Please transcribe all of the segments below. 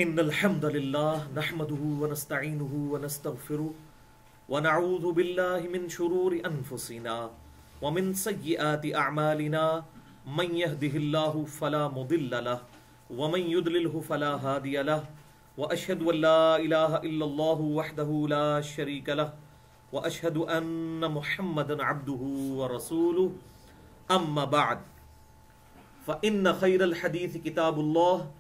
ان الحمد لله نحمده ونستعينه ونستغفره ونعوذ بالله من شرور انفسنا ومن سيئات اعمالنا من يهده الله فلا مضل له ومن يضلله فلا هادي له واشهد ان لا اله الا الله وحده لا شريك له واشهد ان محمدا عبده ورسوله اما بعد فان خير الحديث كتاب الله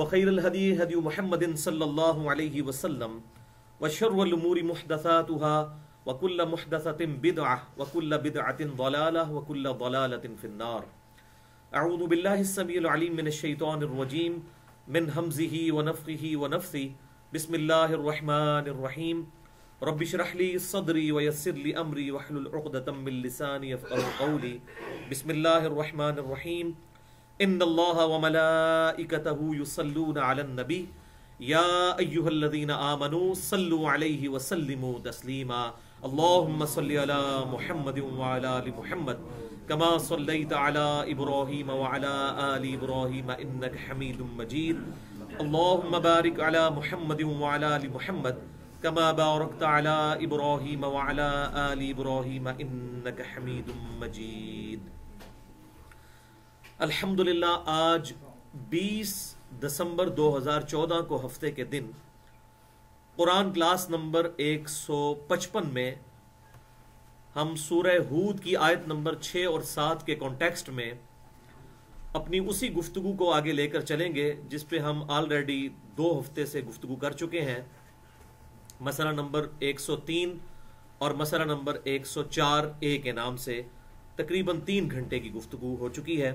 وخير الهدي هدي محمد صلى الله عليه وسلم وشر الأمور محدثاتها وكل محدثة بدعة وكل بدعة ضلالة وكل ضلالة في النار. أعوذ بالله السميع العليم من الشيطان الرجيم من همزه ونفخه ونفثه. بسم الله الرحمن الرحيم. رب اشرح لي صدري ويسر لي أمري واحلل عقدة من لساني يفقهوا قولي. بسم الله الرحمن الرحيم. ان اللہ وملائکتہ یصلون علی النبی یا ایہا الذین آمنوا صلوا علیہ وسلموا تسلیما. اللہم صل علی محمد وعلی آل محمد کما صلیت علی ابراہیم وعلی آل ابراہیم انک حمید مجید. اللہم بارک علی محمد وعلی آل محمد کما بارکت علی ابراہیم وعلی آل ابراہیم انک حمید مجید. الحمدللہ آج 20 دسمبر 2014 کو ہفتے کے دن قرآن کلاس نمبر 155 میں ہم سورہ ہود کی آیت نمبر 6 اور 7 کے کانٹیکسٹ میں اپنی اسی گفتگو کو آگے لے کر چلیں گے جس پہ ہم آلریڈی 2 ہفتے سے گفتگو کر چکے ہیں. مسئلہ نمبر 103 اور مسئلہ نمبر 104A کے نام سے تقریباً 3 گھنٹے کی گفتگو ہو چکی ہے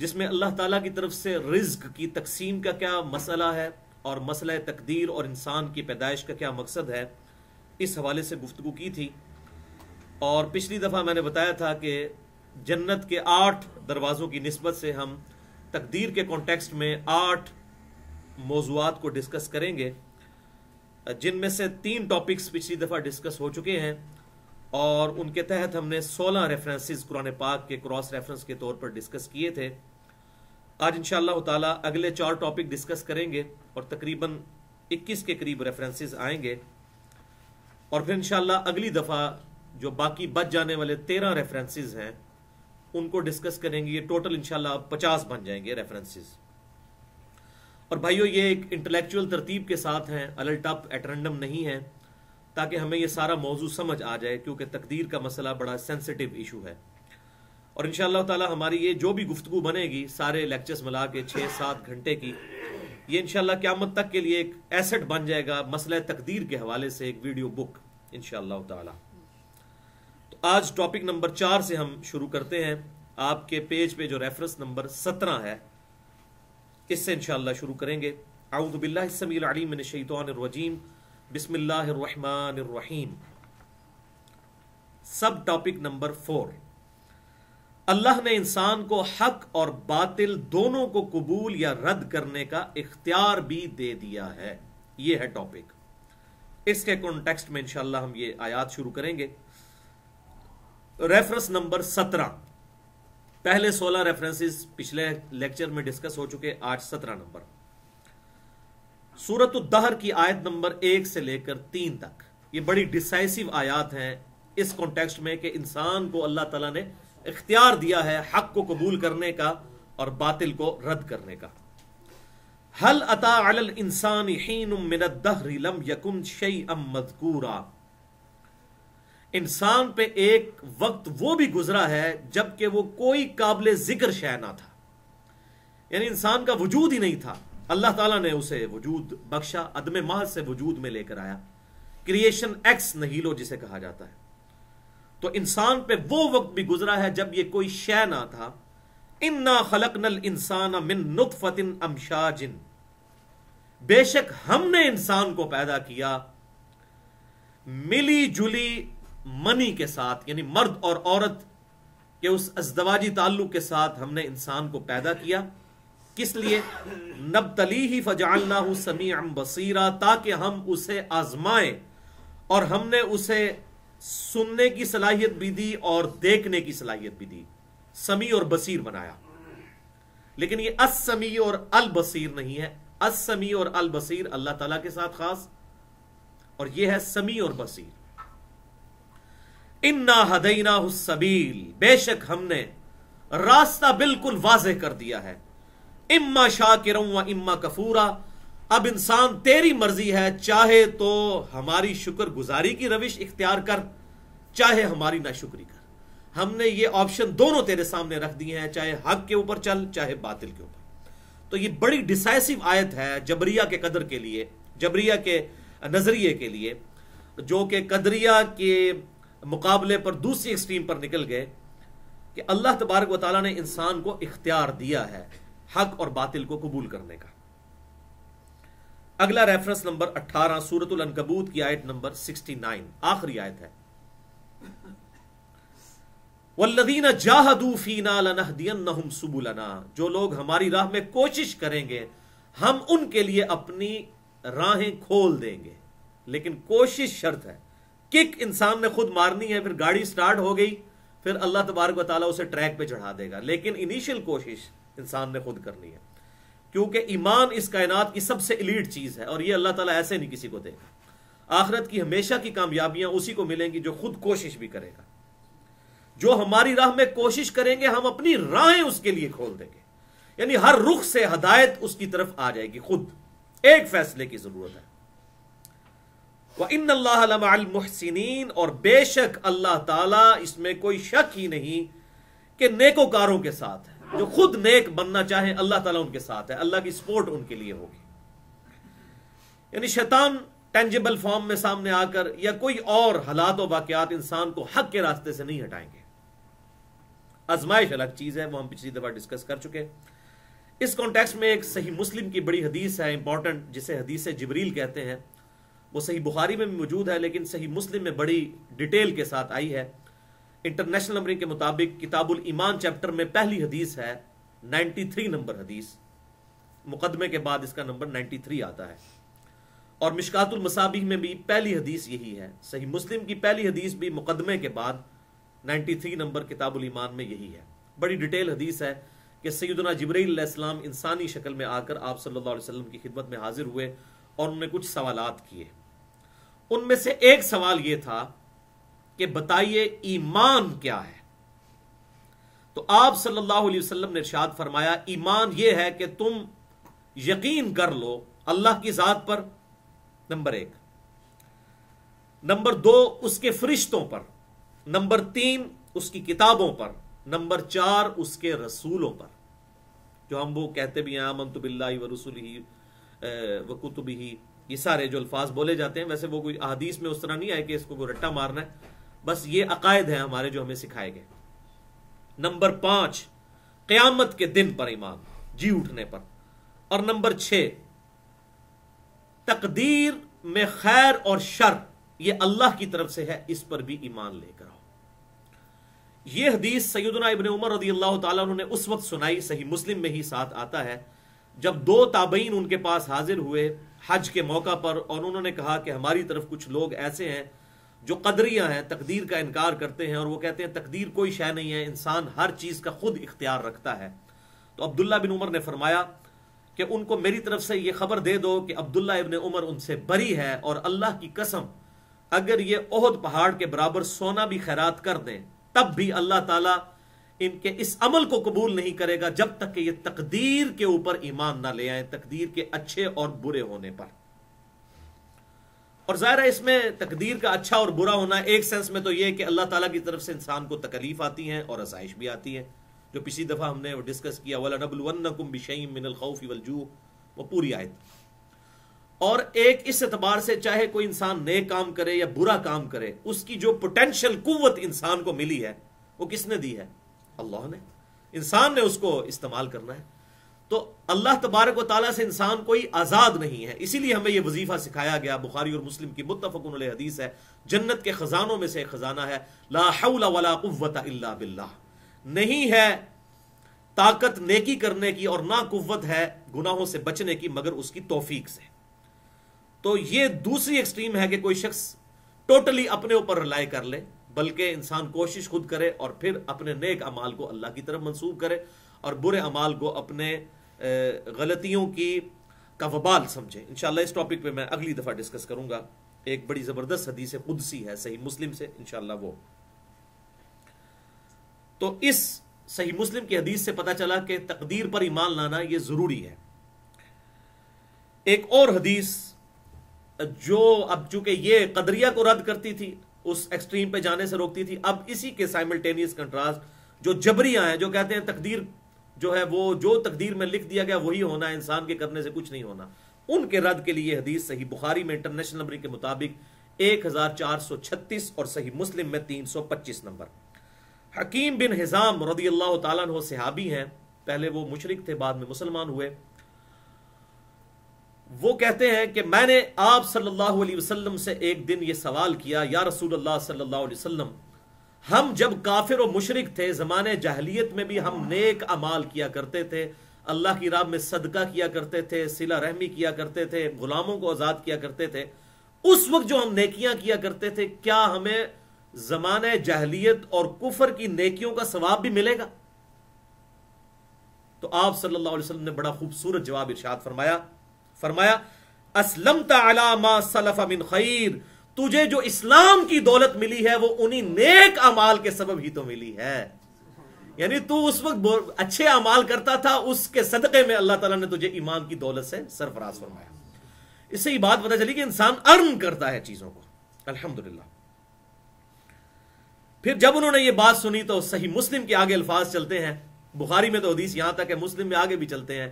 جس میں اللہ تعالیٰ کی طرف سے رزق کی تقسیم کا کیا مسئلہ ہے اور مسئلہ تقدیر اور انسان کی پیدائش کا کیا مقصد ہے اس حوالے سے گفتگو کی تھی. اور پچھلی دفعہ میں نے بتایا تھا کہ جنت کے 8 دروازوں کی نسبت سے ہم تقدیر کے کانٹیکسٹ میں 8 موضوعات کو ڈسکس کریں گے جن میں سے 3 ٹاپکس پچھلی دفعہ ڈسکس ہو چکے ہیں اور ان کے تحت ہم نے 16 ریفرنسز قرآن پاک کے کراس ریفرنس کے طور پر ڈسکس کیے تھے. آج انشاءاللہ تعالی اگلے 4 ٹاپک ڈسکس کریں گے اور تقریباً 21 کے قریب ریفرنسز آئیں گے اور پھر انشاءاللہ اگلی دفعہ جو باقی بچ جانے والے 13 ریفرنسز ہیں ان کو ڈسکس کریں گے. یہ ٹوٹل انشاءاللہ 50 بن جائیں گے ریفرنسز. اور بھائیو یہ ایک انٹلیکچوئل ترتیب کے ساتھ ہیں, الٹ اپ ایٹ رینڈم نہیں ہے تاکہ ہمیں یہ سارا موضوع سمجھ آ جائے کیونکہ تقدیر کا مسئلہ بڑا سینسٹیو ایشو ہے. اور انشاءاللہ تعالی ہماری یہ جو بھی گفتگو بنے گی سارے لیکچرز ملا کے 6-7 گھنٹے کی, یہ انشاءاللہ قیامت تک کے لیے ایک ایسٹ بن جائے گا مسئلہ تقدیر کے حوالے سے, ایک ویڈیو بک انشاءاللہ تعالی. تو آج ٹاپک نمبر 4 سے ہم شروع کرتے ہیں. آپ کے پیج پہ جو ریفرنس نمبر 17 ہے اس سے انشاءاللہ شروع کریں گے. اعوذ باللہ السمیع العلیم من الشیطان الرجیم. بسم اللہ الرحمن الرحیم. سب ٹاپک نمبر 4. اللہ نے انسان کو حق اور باطل دونوں کو قبول یا رد کرنے کا اختیار بھی دے دیا ہے. یہ ہے ٹاپک. اس کے کانٹیکسٹ میں انشاءاللہ ہم یہ آیات شروع کریں گے. Reference number 17. پہلے 16 ریفرنسز پچھلے لیکچر میں ڈسکس ہو چکے, آج 17 نمبر. سورۃ الدہر کی آیت نمبر 1 سے لے کر 3 تک. یہ بڑی ڈیسائسو آیات ہیں اس کانٹیکسٹ میں کہ انسان کو اللہ تعالیٰ نے اختیار دیا ہے حق کو قبول کرنے کا اور باطل کو رد کرنے کا. هل اتى على الانسان حين من الدهر لم يكن شيئا مذكورا. انسان پہ ایک وقت وہ بھی گزرا ہے جبکہ وہ کوئی قابل ذکر شے نہ تھا, یعنی انسان کا وجود ہی نہیں تھا. اللہ تعالیٰ نے اسے وجود بخشا, عدم محض سے وجود میں لے کر آیا. کریشن ایکس نہیلو جسے کہا جاتا ہے. تو انسان پہ وہ وقت بھی گزرا ہے جب یہ کوئی شے نہ تھا. انا خلقنا الانسان من نطفۃ امشاج. بے شک ہم نے انسان کو پیدا کیا ملی جلی منی کے ساتھ, یعنی مرد اور عورت کے اس ازدواجی تعلق کے ساتھ ہم نے انسان کو پیدا کیا. کس لیے؟ نبتلیہ فجعلناہ سمیعا بصیرا, تاکہ ہم اسے آزمائیں اور ہم نے اسے سننے کی صلاحیت بھی دی اور دیکھنے کی صلاحیت بھی دی. سمیع اور بصیر بنایا. لیکن یہ السمیع اور البصیر نہیں ہے, السمیع اور البصیر اللہ تعالیٰ کے ساتھ خاص، اور یہ ہے سمیع اور بصیر۔ انا ہدیناہ السبیل، بے شک ہم نے راستہ بالکل واضح کر دیا ہے، اما شاکرا و اما کفورا، اب انسان تیری مرضی ہے، چاہے تو ہماری شکر گزاری کی روش اختیار کر، چاہے ہماری ناشکری کر۔ ہم نے یہ آپشن دونوں تیرے سامنے رکھ دیے ہیں، چاہے حق کے اوپر چل چاہے باطل کے اوپر۔ تو یہ بڑی ڈیسائسو آیت ہے جبریہ کے قدر کے لیے، جبریہ کے نظریے کے لیے، جو کہ قدریہ کے مقابلے پر دوسری ایکسٹریم پر نکل گئے، کہ اللہ تبارک و تعالیٰ نے انسان کو اختیار دیا ہے حق اور باطل کو قبول کرنے کا۔ اگلا ریفرنس نمبر 18 سورۃ العنکبوت کی آیت نمبر 69، آخری آیت ہے، والذین جاہدوا فینا لنہدینہم سبلنا، جو لوگ ہماری راہ میں کوشش کریں گے ہم ان کے لیے اپنی راہیں کھول دیں گے، لیکن کوشش شرط ہے۔ کک انسان نے خود مارنی ہے، پھر گاڑی سٹارٹ ہو گئی، پھر اللہ تبارک و تعالیٰ اسے ٹریک پہ چڑھا دے گا، لیکن انیشل کوشش انسان نے خود کرنی ہے، کیونکہ ایمان اس کائنات کی سب سے ایلیٹ چیز ہے، اور یہ اللہ تعالیٰ ایسے نہیں کسی کو دے گا۔ آخرت کی ہمیشہ کی کامیابیاں اسی کو ملیں گی جو خود کوشش بھی کرے گا۔ جو ہماری راہ میں کوشش کریں گے ہم اپنی راہیں اس کے لیے کھول دیں گے، یعنی ہر رخ سے ہدایت اس کی طرف آ جائے گی، خود ایک فیصلے کی ضرورت ہے۔ وَإِنَّ اللَّهَ لَمَعَ الْمُحْسِنِينَ، اور بے شک اللہ تعالیٰ، اس میں کوئی شک ہی نہیں کہ نیکوکاروں کے ساتھ ہے، جو خود نیک بننا چاہیں اللہ تعالیٰ ان کے ساتھ ہے، اللہ کی سپورٹ ان کے لیے ہوگی۔ یعنی شیطان ٹینجیبل فارم میں سامنے آ کر یا کوئی اور حالات و واقعات انسان کو حق کے راستے سے نہیں ہٹائیں گے۔ آزمائش الگ چیز ہے، وہ ہم پچھلی دفعہ ڈسکس کر چکے۔ اس کانٹیکسٹ میں ایک صحیح مسلم کی بڑی حدیث ہے امپورٹنٹ، جسے حدیث جبریل کہتے ہیں، وہ صحیح بخاری میں بھی موجود ہے لیکن صحیح مسلم میں بڑی ڈیٹیل کے ساتھ آئی ہے۔ انٹرنیشنل نمبرنگ کے مطابق کتاب الایمان چیپٹر میں پہلی حدیث ہے، 93 نمبر حدیث، مقدمے کے بعد اس کا نمبر 93 آتا ہے، اور مشکات المصابیح میں بھی پہلی حدیث یہی ہے۔ صحیح مسلم کی پہلی حدیث بھی مقدمے کے بعد 93 نمبر کتاب الایمان میں یہی ہے۔ بڑی ڈیٹیل حدیث ہے کہ سیدنا جبرائیل علیہ السلام انسانی شکل میں آ کر آپ صلی اللہ علیہ وسلم کی خدمت میں حاضر ہوئے اور انہوں نے کچھ سوالات کیے۔ ان میں سے ایک سوال یہ تھا کہ بتائیے ایمان کیا ہے؟ تو آپ صلی اللہ علیہ وسلم نے ارشاد فرمایا، ایمان یہ ہے کہ تم یقین کر لو اللہ کی ذات پر، نمبر 1، نمبر 2 اس کے فرشتوں پر، نمبر 3 اس کی کتابوں پر، نمبر 4 اس کے رسولوں پر، جو ہم وہ کہتے بھی ہیں آمنت باللہ ورسولہ وکتبہ، یہ سارے جو الفاظ بولے جاتے ہیں، ویسے وہ کوئی احادیث میں اس طرح نہیں آئے کہ اس کو کوئی رٹا مارنا ہے، بس یہ عقائد ہیں ہمارے جو ہمیں سکھائے گئے۔ نمبر 5 قیامت کے دن پر ایمان، جی اٹھنے پر، اور نمبر 6 تقدیر میں خیر اور شر یہ اللہ کی طرف سے ہے، اس پر بھی ایمان لے کر آؤ۔ یہ حدیث سیدنا ابن عمر رضی اللہ تعالیٰ عنہ نے اس وقت سنائی، صحیح مسلم میں ہی ساتھ آتا ہے، جب 2 تابعین ان کے پاس حاضر ہوئے حج کے موقع پر، اور انہوں نے کہا کہ ہماری طرف کچھ لوگ ایسے ہیں جو قدریہ ہیں، تقدیر کا انکار کرتے ہیں، اور وہ کہتے ہیں تقدیر کوئی شے نہیں ہے، انسان ہر چیز کا خود اختیار رکھتا ہے۔ تو عبداللہ بن عمر نے فرمایا کہ ان کو میری طرف سے یہ خبر دے دو کہ عبداللہ ابن عمر ان سے بری ہے، اور اللہ کی قسم اگر یہ احد پہاڑ کے برابر سونا بھی خیرات کر دیں تب بھی اللہ تعالیٰ ان کے اس عمل کو قبول نہیں کرے گا جب تک کہ یہ تقدیر کے اوپر ایمان نہ لے آئیں، تقدیر کے اچھے اور برے ہونے پر۔ اور ظاہر ہے اس میں تقدیر کا اچھا اور برا ہونا ایک سینس میں تو یہ کہ اللہ تعالیٰ کی طرف سے انسان کو تکلیف آتی ہیں اور آزمائش بھی آتی ہے، جو پچھلی دفعہ ہم نے ڈسکس کیا، وَلَنَبْلُوَنَّكُمْ بِشَيْءٍ مِّنَ الْخَوْفِ وَالْجُوعِ، وہ پوری آیت۔ اور ایک اس اعتبار سے چاہے کوئی انسان نیک کام کرے یا برا کام کرے، اس کی جو پوٹینشیل قوت انسان کو ملی ہے وہ کس نے دی ہے؟ اللہ نے۔ انسان نے اس کو استعمال کرنا ہے۔ تو اللہ تبارک و تعالیٰ سے انسان کوئی آزاد نہیں ہے، اسی لیے ہمیں یہ وظیفہ سکھایا گیا۔ بخاری اور مسلم کی متفق علیہ حدیث ہے، جنت کے خزانوں میں سے ایک خزانہ ہے، لا حول ولا قوت الا باللہ، نہیں ہے طاقت نیکی کرنے کی اور نہ قوت ہے گناہوں سے بچنے کی مگر اس کی توفیق سے۔ تو یہ دوسری ایکسٹریم ہے کہ کوئی شخص ٹوٹلی اپنے اوپر رلائی کر لے، بلکہ انسان کوشش خود کرے اور پھر اپنے نیک اعمال کو اللہ کی طرف منسوب کرے اور برے اعمال کو اپنے غلطیوں کی کا وبال سمجھے. انشاءاللہ اس ٹاپک پہ میں اگلی دفعہ ڈسکس کروں گا. ایک بڑی زبردست حدیث قدسی ہے صحیح مسلم سے, انشاءاللہ وہ. تو اس صحیح مسلم کی حدیث سے پتا چلا کہ تقدیر پر ایمان لانا یہ ضروری ہے. ایک اور حدیث جو اب چونکہ یہ قدریہ کو رد کرتی تھی, اس ایکسٹریم پہ جانے سے روکتی تھی, اب اسی کے سائملٹینیس کنٹراسٹ جو جبریہ ہیں, جو کہتے ہیں تقدیر جو ہے وہ جو تقدیر میں لکھ دیا گیا وہی ہونا ہے, انسان کے کرنے سے کچھ نہیں ہونا, ان کے رد کے لیے حدیث صحیح بخاری میں انٹرنیشنل نمبر کے مطابق 1436 اور صحیح مسلم میں 325 نمبر. حکیم بن حزام رضی اللہ تعالیٰ عنہ صحابی ہیں, پہلے وہ مشرک تھے بعد میں مسلمان ہوئے. وہ کہتے ہیں کہ میں نے آپ صلی اللہ علیہ وسلم سے ایک دن یہ سوال کیا, یا رسول اللہ صلی اللہ علیہ وسلم, ہم جب کافر و مشرک تھے زمانے جاہلیت میں بھی ہم نیک اعمال کیا کرتے تھے, اللہ کی راہ میں صدقہ کیا کرتے تھے, صلہ رحمی کیا کرتے تھے, غلاموں کو آزاد کیا کرتے تھے, اس وقت جو ہم نیکیاں کیا کرتے تھے کیا ہمیں زمانے جاہلیت اور کفر کی نیکیوں کا ثواب بھی ملے گا؟ تو آپ صلی اللہ علیہ وسلم نے بڑا خوبصورت جواب ارشاد فرمایا اسلمت علی ما سلف من خیر, تجھے جو اسلام کی دولت ملی ہے وہ انہی نیک اعمال کے سبب ہی تو ملی ہے. یعنی تو اس وقت اچھے اعمال کرتا تھا, اس کے صدقے میں اللہ تعالیٰ نے تجھے ایمان کی دولت سے سرفراز فرمایا. اس سے یہ بات پتہ چلی کہ انسان ارن کرتا ہے چیزوں کو, الحمدللہ. پھر جب انہوں نے یہ بات سنی تو صحیح مسلم کے آگے الفاظ چلتے ہیں, بخاری میں تو حدیث یہاں تک ہے, مسلم میں آگے بھی چلتے ہیں.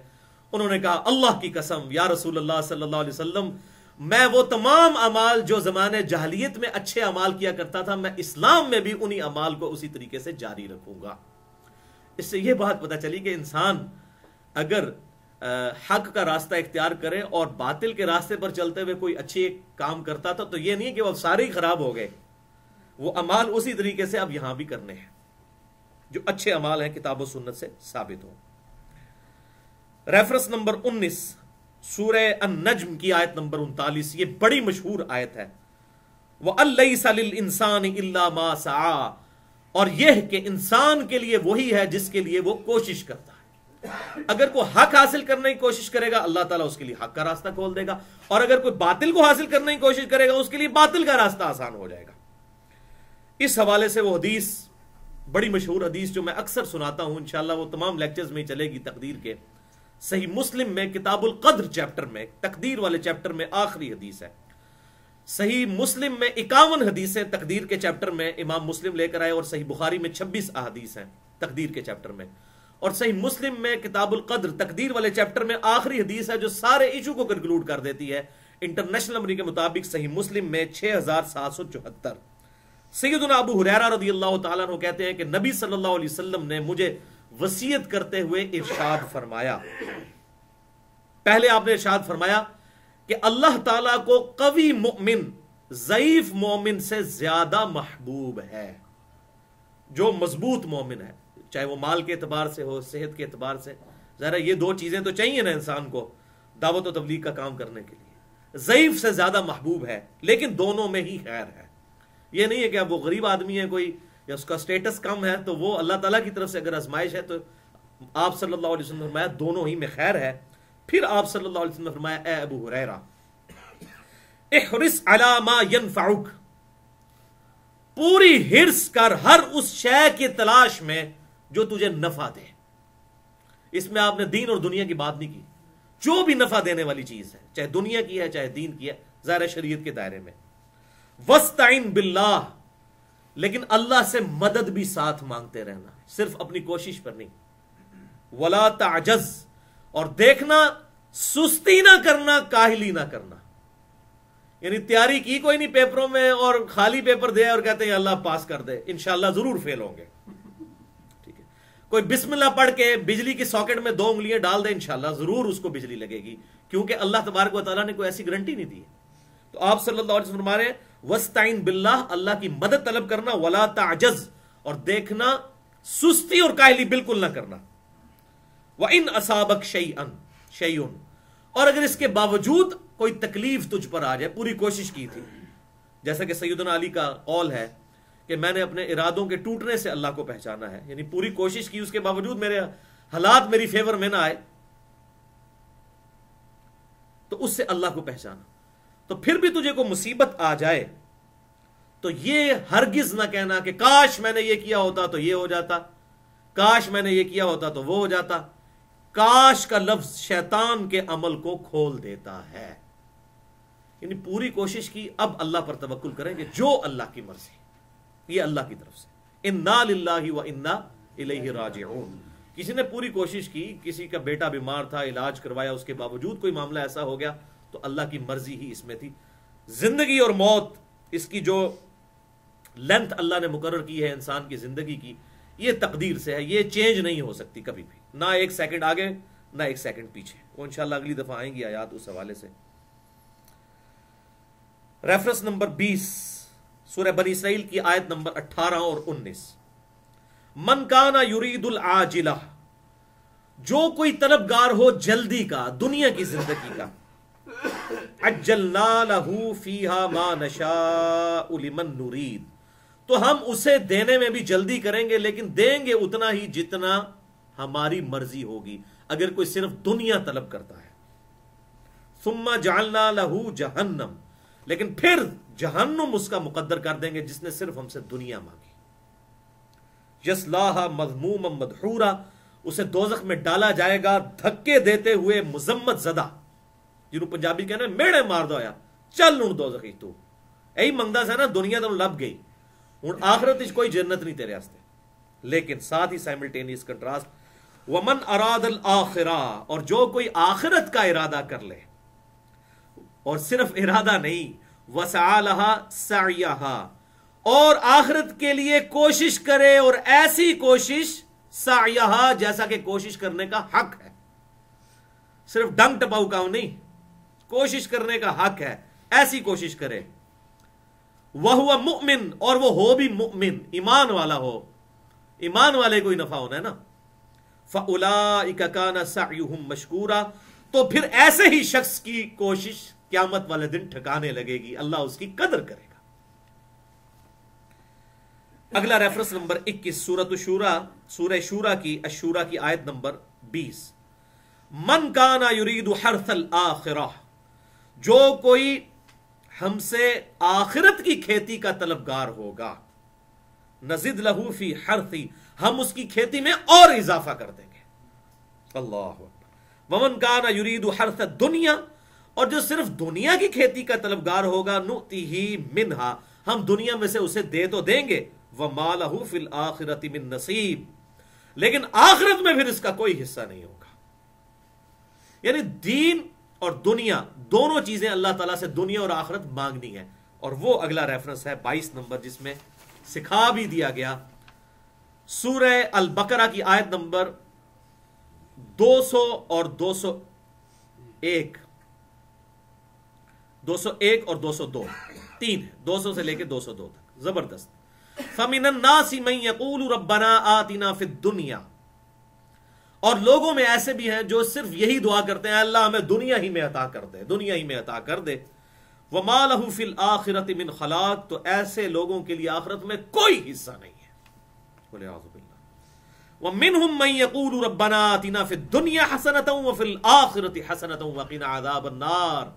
انہوں نے کہا اللہ کی قسم یا رسول اللہ صلی اللہ علیہ وسلم, میں وہ تمام اعمال جو زمانے جاہلیت میں اچھے اعمال کیا کرتا تھا میں اسلام میں بھی انہی اعمال کو اسی طریقے سے جاری رکھوں گا. اس سے یہ بات پتہ چلی کہ انسان اگر حق کا راستہ اختیار کرے اور باطل کے راستے پر چلتے ہوئے کوئی اچھے کام کرتا تھا تو یہ نہیں کہ وہ سارے ہی خراب ہو گئے, وہ اعمال اسی طریقے سے اب یہاں بھی کرنے ہیں جو اچھے اعمال ہیں کتاب و سنت سے ثابت ہوں. ریفرنس نمبر 19 سورہ النجم کی آیت نمبر 39, یہ بڑی مشہور آیت ہے. وَأَلَّيْسَ لِلْإِنسَانِ إِلَّا مَا سَعَى, اور یہ کہ انسان کے لیے وہی ہے جس کے لیے وہ کوشش کرتا ہے. اگر کوئی حق حاصل کرنے کی کوشش کرے گا اللہ تعالیٰ اس کے لیے حق کا راستہ کھول دے گا, اور اگر کوئی باطل کو حاصل کرنے کی کوشش کرے گا اس کے لیے باطل کا راستہ آسان ہو جائے گا. اس حوالے سے وہ حدیث بڑی مشہور حدیث جو میں اکثر سناتا ہوں, انشاءاللہ وہ تمام لیکچرز میں چلے گی تقدیر کے, صحیح مسلم میں کتاب القدر چیپٹر میں تقدیر والے چیپٹر میں آخری حدیث ہے. صحیح مسلم میں 51 حدیثیں تقدیر کے چیپٹر میں امام مسلم لے کر آئے, اور صحیح بخاری میں 26 احادیث ہیں تقدیر کے چیپٹر میں, اور صحیح مسلم میں کتاب القدر تقدیر والے چیپٹر میں آخری حدیث ہے جو سارے ایشو کو کنکلوڈ کر دیتی ہے. انٹرنیشنل نمبر کے مطابق صحیح مسلم میں 6774. سیدنا ابو ہریرہ رضی اللہ تعالیٰ عنہ کہتے ہیں کہ نبی صلی اللہ علیہ وسلم نے مجھے وصیت کرتے ہوئے ارشاد فرمایا, پہلے آپ نے ارشاد فرمایا کہ اللہ تعالیٰ کو قوی مومن ضعیف مومن سے زیادہ محبوب ہے. جو مضبوط مومن ہے, چاہے وہ مال کے اعتبار سے ہو, صحت کے اعتبار سے, ذرا یہ دو چیزیں تو چاہیے نا انسان کو دعوت و تبلیغ کا کام کرنے کے لیے, ضعیف سے زیادہ محبوب ہے, لیکن دونوں میں ہی خیر ہے. یہ نہیں ہے کہ اب وہ غریب آدمی ہے کوئی یا اس کا سٹیٹس کم ہے تو وہ اللہ تعالیٰ کی طرف سے اگر آزمائش ہے, تو آپ صلی اللہ علیہ وسلم نے فرمایا دونوں ہی میں خیر ہے. پھر آپ صلی اللہ علیہ وسلم نے فرمایا اے ابو ہریرہ احرص علی ما ینفعک, پوری حرص کر ہر اس شے کی تلاش میں جو تجھے نفع دے. اس میں آپ نے دین اور دنیا کی بات نہیں کی, جو بھی نفع دینے والی چیز ہے چاہے دنیا کی ہے چاہے دین کی ہے, ظاہر شریعت کے دائرے میں. وَاسْتَعِن بِاللَّهِ, لیکن اللہ سے مدد بھی ساتھ مانگتے رہنا, صرف اپنی کوشش پر نہیں. وَلَا تَعْجَزْ, اور دیکھنا سستی نہ کرنا, کاہلی نہ کرنا. یعنی تیاری کی کوئی نہیں پیپروں میں اور خالی پیپر دے اور کہتے ہیں اللہ پاس کر دے, انشاءاللہ ضرور فیل ہوں گے. ٹھیک ہے, کوئی بسم اللہ پڑھ کے بجلی کی ساکٹ میں 2 انگلیاں ڈال دے, انشاءاللہ ضرور اس کو بجلی لگے گی, کیونکہ اللہ تبارک و تعالیٰ نے کوئی ایسی گارنٹی نہیں دی. تو آپ صلی اللہ علیہ وسلم فرما رہے ہیں وَاسْتَعِن بِاللَّهِ, اللہ کی مدد طلب کرنا. وَلَا تَعْجَزْ, اور دیکھنا سستی اور کاہلی بالکل نہ کرنا. وَإِنْ أَصَابَكْ شَيْءٌ, اور اگر اس کے باوجود کوئی تکلیف تجھ پر آ جائے, پوری کوشش کی تھی, جیسا کہ سیدنا علی کا قول ہے کہ میں نے اپنے ارادوں کے ٹوٹنے سے اللہ کو پہچانا ہے, یعنی پوری کوشش کی, اس کے باوجود میرے حالات میری فیور میں نہ آئے, اس سے اللہ کو پہچانا. تو پھر بھی تجھے کوئی مصیبت آ جائے تو یہ ہرگز نہ کہنا کہ کاش میں نے یہ کیا ہوتا تو یہ ہو جاتا, کاش میں نے یہ کیا ہوتا تو وہ ہو جاتا. کاش کا لفظ شیطان کے عمل کو کھول دیتا ہے. یعنی پوری کوشش کی, اب اللہ پر توکل کریں گے جو اللہ کی مرضی, یہ اللہ کی طرف سے. انا للہ و انا الیہ راجعون. کسی نے پوری کوشش کی, کسی کا بیٹا بیمار تھا, علاج کروایا, اس کے باوجود کوئی معاملہ ایسا ہو گیا تو اللہ کی مرضی ہی اس میں تھی. زندگی اور موت, اس کی جو لینتھ اللہ نے مقرر کی ہے انسان کی زندگی کی, یہ تقدیر سے ہے, یہ چینج نہیں ہو سکتی کبھی بھی, نہ ایک سیکنڈ آگے نہ ایک سیکنڈ پیچھے. وہ انشاءاللہ اگلی دفعہ آئیں گی آیات اس حوالے سے. ریفرنس نمبر 20 سورہ بنی اسرائیل کی آیت نمبر 18 اور 19. من کانا یرید العاجلہ, جو کوئی طلبگار ہو جلدی کا, دنیا کی زندگی کا, عجلنا لہ فیہا ما نشاء لمن نرید, تو ہم اسے دینے میں بھی جلدی کریں گے, لیکن دیں گے اتنا ہی جتنا ہماری مرضی ہوگی, اگر کوئی صرف دنیا طلب کرتا ہے. ثم جعلنا لہ جہنم, لیکن پھر جہنم اس کا مقدر کر دیں گے جس نے صرف ہم سے دنیا مانگی. یصلاھا مذموما مدحورا, اسے دوزخ میں ڈالا جائے گا دھکے دیتے ہوئے مذمت زدہ, جنہوں پنجابی کہنا میڑے مار دو یا چل ہوں دوزخی تو یہی منگدا سا نا, دنیا تو لب گئی, ہوں آخرت وچ کوئی جنت نہیں تیرے واسطے. لیکن ساتھ ہی سائملٹینیس کنٹراسٹ, ومن اراد الاخرہ, اور جو کوئی آخرت کا ارادہ کر لے, اور صرف ارادہ نہیں, وسعی لہا سعیہا, اور آخرت کے لیے کوشش کرے, اور ایسی کوشش سعیہا جیسا کہ کوشش کرنے کا حق ہے, صرف ڈنگ ٹپاؤ کام نہیں, کوشش کرنے کا حق ہے, ایسی کوشش کرے. وَهُوَ مُؤْمِن, اور وہ ہو بھی مؤمن, ایمان والا ہو, ایمان والے کو ہی نفع ہونا ہے نا. فَأُولَئِكَ كَانَ سَعْيُهُمْ مَشْكُورًا, تو پھر ایسے ہی شخص کی کوشش قیامت والے دن ٹھکانے لگے گی, اللہ اس کی قدر کرے گا. اگلا ریفرنس نمبر 21 سورہ شورا کی الشورا کی آیت نمبر 20. من کانا یرید حرث الآخرہ, جو کوئی ہم سے آخرت کی کھیتی کا طلبگار ہوگا, نزد لہو فی حرثی, ہم اس کی کھیتی میں اور اضافہ کر دیں گے. اللہ اکبر. ومن کانا یرید حرث الدنیا, اور جو صرف دنیا کی کھیتی کا طلبگار ہوگا, نؤتیہ منہا, ہم دنیا میں سے اسے دے تو دیں گے, وما لہ فی الآخرۃ من نصیب, لیکن آخرت میں پھر اس کا کوئی حصہ نہیں ہوگا. یعنی دین اور دنیا دونوں چیزیں اللہ تعالیٰ سے دنیا اور آخرت مانگنی ہے. اور وہ اگلا ریفرنس ہے 22 نمبر, جس میں سکھا بھی دیا گیا سورہ البقرہ کی آیت نمبر 200 اور 201 اور 202, 3 200 سے لے کے 202 تک, زبردست. فَمِنَ النَّاسِ مَن يَقُولُ رَبَّنَا آتِنَا فِي الدُّنْيَا, اور لوگوں میں ایسے بھی ہیں جو صرف یہی دعا کرتے ہیں, اللہ ہمیں دنیا ہی میں عطا کر دے, دنیا ہی میں عطا کر دے. وَمَا لَهُ فِي الْآخِرَةِ مِنْ خَلَاقٍ, تو ایسے لوگوں کے لیے آخرت میں کوئی حصہ نہیں ہے. وَلِعَاذُ بِاللَّهِ. وَمِنْهُمْ مَن يَقُولُ رَبَّنَا آتِنَا فِي الدُّنْيَا حَسَنَةً وَفِي الْآخِرَةِ حَسَنَةً وَقِنَا عَذَابَ النَّارِ,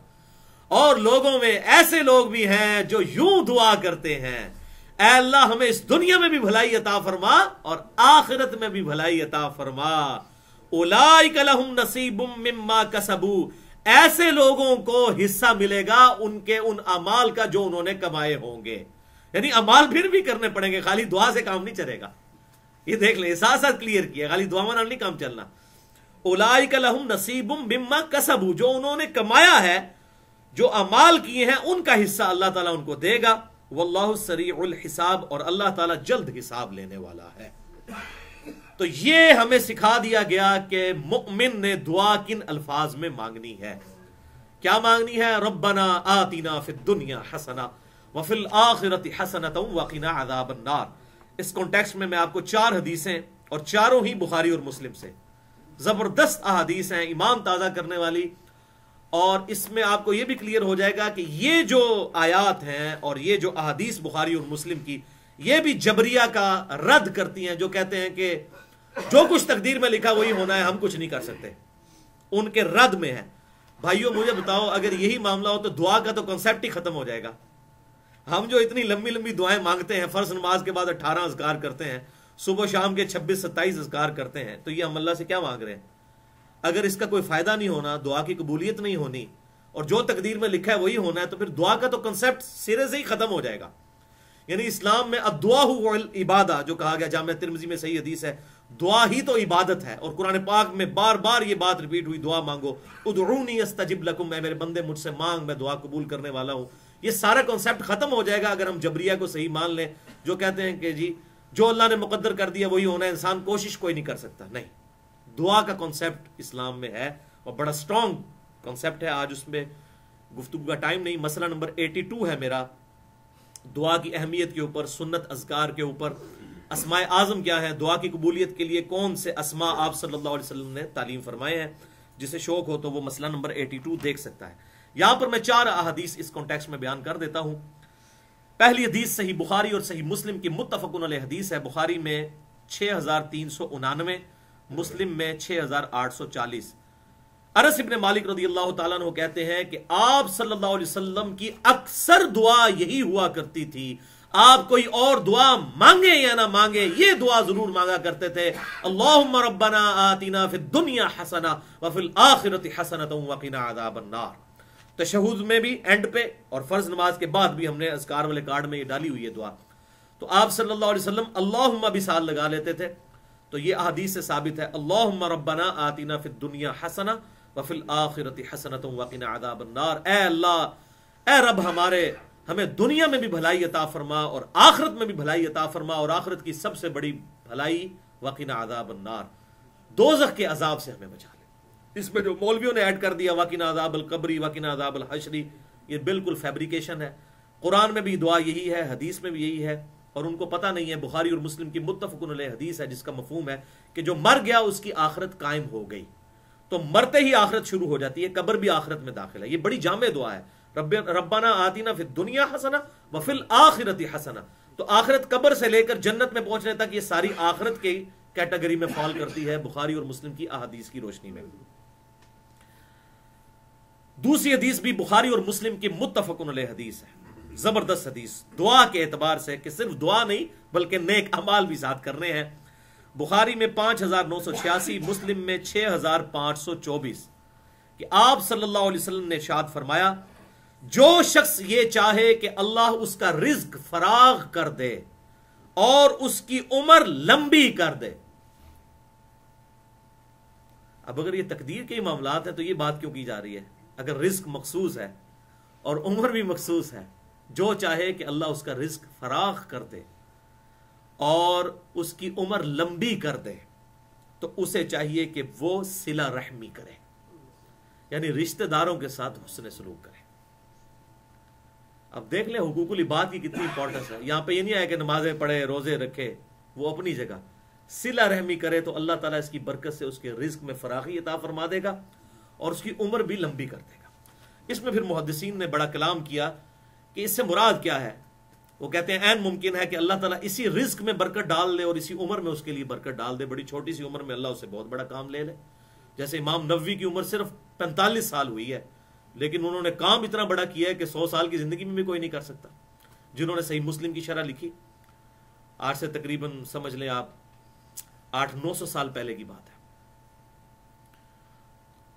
اور لوگوں میں ایسے لوگ بھی ہیں جو یوں دعا کرتے ہیں, اے اللہ ہمیں اس دنیا میں بھی بھلائی عطا فرما اور آخرت میں بھی بھلائی عطا فرما. اولئک لہم نصیب مما کسبوا, ایسے لوگوں کو حصہ ملے گا ان کے ان اعمال کا جو انہوں نے کمائے ہوں گے. یعنی اعمال پھر بھی کرنے پڑیں گے, خالی دعا سے کام نہیں چلے گا. یہ دیکھ لیں, ساتھ ساتھ کلیئر کیا, خالی دعا میں نہیں کام چلنا. اولئک لہم نصیب مما کسبوا, جو انہوں نے کمایا ہے, جو اعمال کیے ہیں, ان کا حصہ اللہ تعالیٰ ان کو دے گا. واللہ سریع الحساب, اور اللہ تعالیٰ جلد حساب لینے والا ہے. تو یہ ہمیں سکھا دیا گیا کہ مؤمن نے دعا کن الفاظ میں مانگنی ہے. کیا مانگنی ہے؟ ربنا آتنا فی الدنیا حسنہ وفی الآخرۃ حسنۃ وقنا عذاب النار. اس کانٹیکسٹ میں آپ کو 4 حدیثیں, اور چاروں ہی بخاری اور مسلم سے, زبردست احادیث ہیں, ایمان تازہ کرنے والی. اور اس میں آپ کو یہ بھی کلیئر ہو جائے گا کہ یہ جو آیات ہیں اور یہ جو احادیث بخاری اور مسلم کی, یہ بھی جبریہ کا رد کرتی ہیں, جو کہتے ہیں کہ جو کچھ تقدیر میں لکھا وہی ہونا ہے, ہم کچھ نہیں کر سکتے. ان کے رد میں ہے بھائیوں مجھے بتاؤ اگر یہی معاملہ ہو تو دعا کا تو کنسیپٹ ہی ختم ہو جائے گا. ہم جو اتنی لمبی لمبی دعائیں مانگتے ہیں، فرض نماز کے بعد 18 اذکار کرتے ہیں، صبح شام کے 26-27 اذکار کرتے ہیں، تو یہ ہم اللہ سے کیا مانگ رہے ہیں؟ اگر اس کا کوئی فائدہ نہیں ہونا، دعا کی قبولیت نہیں ہونی، اور جو تقدیر میں لکھا ہے وہی ہونا ہے، تو پھر دعا کا تو کنسیپٹ سرے سے ہی ختم ہو جائے گا. یعنی اسلام میں الدعاء والعبادہ جو کہا گیا، جامعہ ترمذی میں صحیح حدیث ہے، دعا ہی تو عبادت ہے. اور قرآن پاک میں بار بار یہ بات ریپیٹ ہوئی، دعا مانگو، ادعونی استجب لکم، اے میرے بندے مجھ سے مانگ، میں دعا قبول کرنے والا ہوں. یہ سارا کنسیپٹ ختم ہو جائے گا اگر ہم جبریہ کو صحیح مان لیں، جو کہتے ہیں کہ جی جو اللہ نے مقدر کر دیا وہی ہونا ہے، انسان کوشش کوئی نہیں کر سکتا. نہیں، دعا کا کنسیپٹ اسلام میں ہے اور بڑا سٹرونگ کنسیپٹ ہے. آج اس میں گفتگو کا ٹائم نہیں. مسئلہ نمبر 82 ہے میرا، دعا کی اہمیت کے اوپر، سنت اذکار کے اوپر. اسماء اعظم کیا ہے، دعا کی قبولیت کے لیے کون سے اسماء آپ صلی اللہ علیہ وسلم نے تعلیم فرمائے ہیں. جسے شوق ہو تو وہ مسئلہ نمبر 82 دیکھ سکتا ہے. یہاں پر میں 4 احادیث اس کانٹیکسٹ میں بیان کر دیتا ہوں. پہلی حدیث صحیح بخاری اور صحیح مسلم کی متفقن علیہ حدیث ہے. بخاری میں 6399، مسلم میں 6840. انس ابن مالک رضی اللہ تعالیٰ عنہ کہتے ہیں کہ آپ صلی اللہ علیہ وسلم کی اکثر دعا یہی ہوا کرتی تھی، آپ کوئی اور دعا مانگے یا نہ مانگے یہ دعا ضرور مانگا کرتے تھے، اللہم ربنا آتنا فی الدنیا حسنہ وفی الآخرۃ حسنۃ وقنا عذاب النار. تشہد میں بھی اینڈ پہ اور فرض نماز کے بعد بھی ہم نے اذکار والے کارڈ میں یہ ڈالی ہوئی ہے دعا. تو آپ صلی اللہ علیہ وسلم اللہم بھی ساتھ لگا لیتے تھے. تو یہ احادیث سے ثابت ہے، اللہم ربنا آتنا فی الدنیا حسنہ وفی الآخرۃ حسنۃ وقنا عذاب النار. اے اللہ، اے رب ہمارے، ہمیں دنیا میں بھی بھلائی عطا فرما اور آخرت میں بھی بھلائی عطا فرما، اور آخرت کی سب سے بڑی بھلائی وقنا عذاب النار، دوزخ کے عذاب سے ہمیں بچا لے. اس میں جو مولویوں نے ایڈ کر دیا وقنا عذاب القبری، وقنا عذاب الحشری، یہ بالکل فیبریکیشن ہے. قرآن میں بھی دعا یہی ہے، حدیث میں بھی یہی ہے، اور ان کو پتہ نہیں ہے. بخاری اور مسلم کی متفقن علیہ حدیث ہے جس کا مفہوم ہے کہ جو مر گیا اس کی آخرت قائم ہو گئی. تو مرتے ہی آخرت شروع ہو جاتی ہے، قبر بھی آخرت میں داخل ہے. یہ بڑی جامع دعا ہے، ربنا آتینا فی الدنیا حسنہ وفی الآخرۃ حسنہ. تو آخرت قبر سے لے کر جنت میں پہنچنے تک یہ ساری آخرت کی کیٹیگری میں فال کرتی ہے بخاری اور مسلم کی احادیث کی روشنی میں. دوسری حدیث بھی بخاری اور مسلم کی متفقن علیہ حدیث ہے، زبردست حدیث دعا کے اعتبار سے، کہ صرف دعا نہیں بلکہ نیک اعمال بھی ساتھ کرنے ہیں. بخاری میں 5986، مسلم میں 6524، کہ آپ صلی اللہ علیہ وسلم نے ارشاد فرمایا، جو شخص یہ چاہے کہ اللہ اس کا رزق فراغ کر دے اور اس کی عمر لمبی کر دے. اب اگر یہ تقدیر کے معاملات ہیں تو یہ بات کیوں کی جا رہی ہے؟ اگر رزق مخصوص ہے اور عمر بھی مخصوص ہے، جو چاہے کہ اللہ اس کا رزق فراغ کر دے اور اس کی عمر لمبی کر دے، تو اسے چاہیے کہ وہ صلہ رحمی کرے، یعنی رشتہ داروں کے ساتھ حسن سلوک کرے. اب دیکھ لیں حقوق العباد کی کتنی امپورٹنس ہے. یہاں پہ یہ نہیں آیا کہ نمازیں پڑھے، روزے رکھے، وہ اپنی جگہ. صلہ رحمی کرے تو اللہ تعالیٰ اس کی برکت سے اس کے رزق میں فراخی عطا فرما دے گا اور اس کی عمر بھی لمبی کر دے گا. اس میں پھر محدثین نے بڑا کلام کیا کہ اس سے مراد کیا ہے. وہ کہتے ہیں عین ممکن ہے کہ اللہ تعالیٰ اسی رزق میں برکت ڈال لے اور اسی عمر میں اس کے لیے برکت ڈال دے. بڑی چھوٹی سی عمر میں اللہ اسے بہت بڑا کام لے لے. جیسے امام نووی کی عمر صرف 45 سال ہوئی ہے، لیکن انہوں نے کام اتنا بڑا کیا ہے کہ 100 سال کی زندگی میں بھی کوئی نہیں کر سکتا. جنہوں نے صحیح مسلم کی شرح لکھی، آج سے تقریباً سمجھ لیں آپ 800-900 سال پہلے کی بات ہے.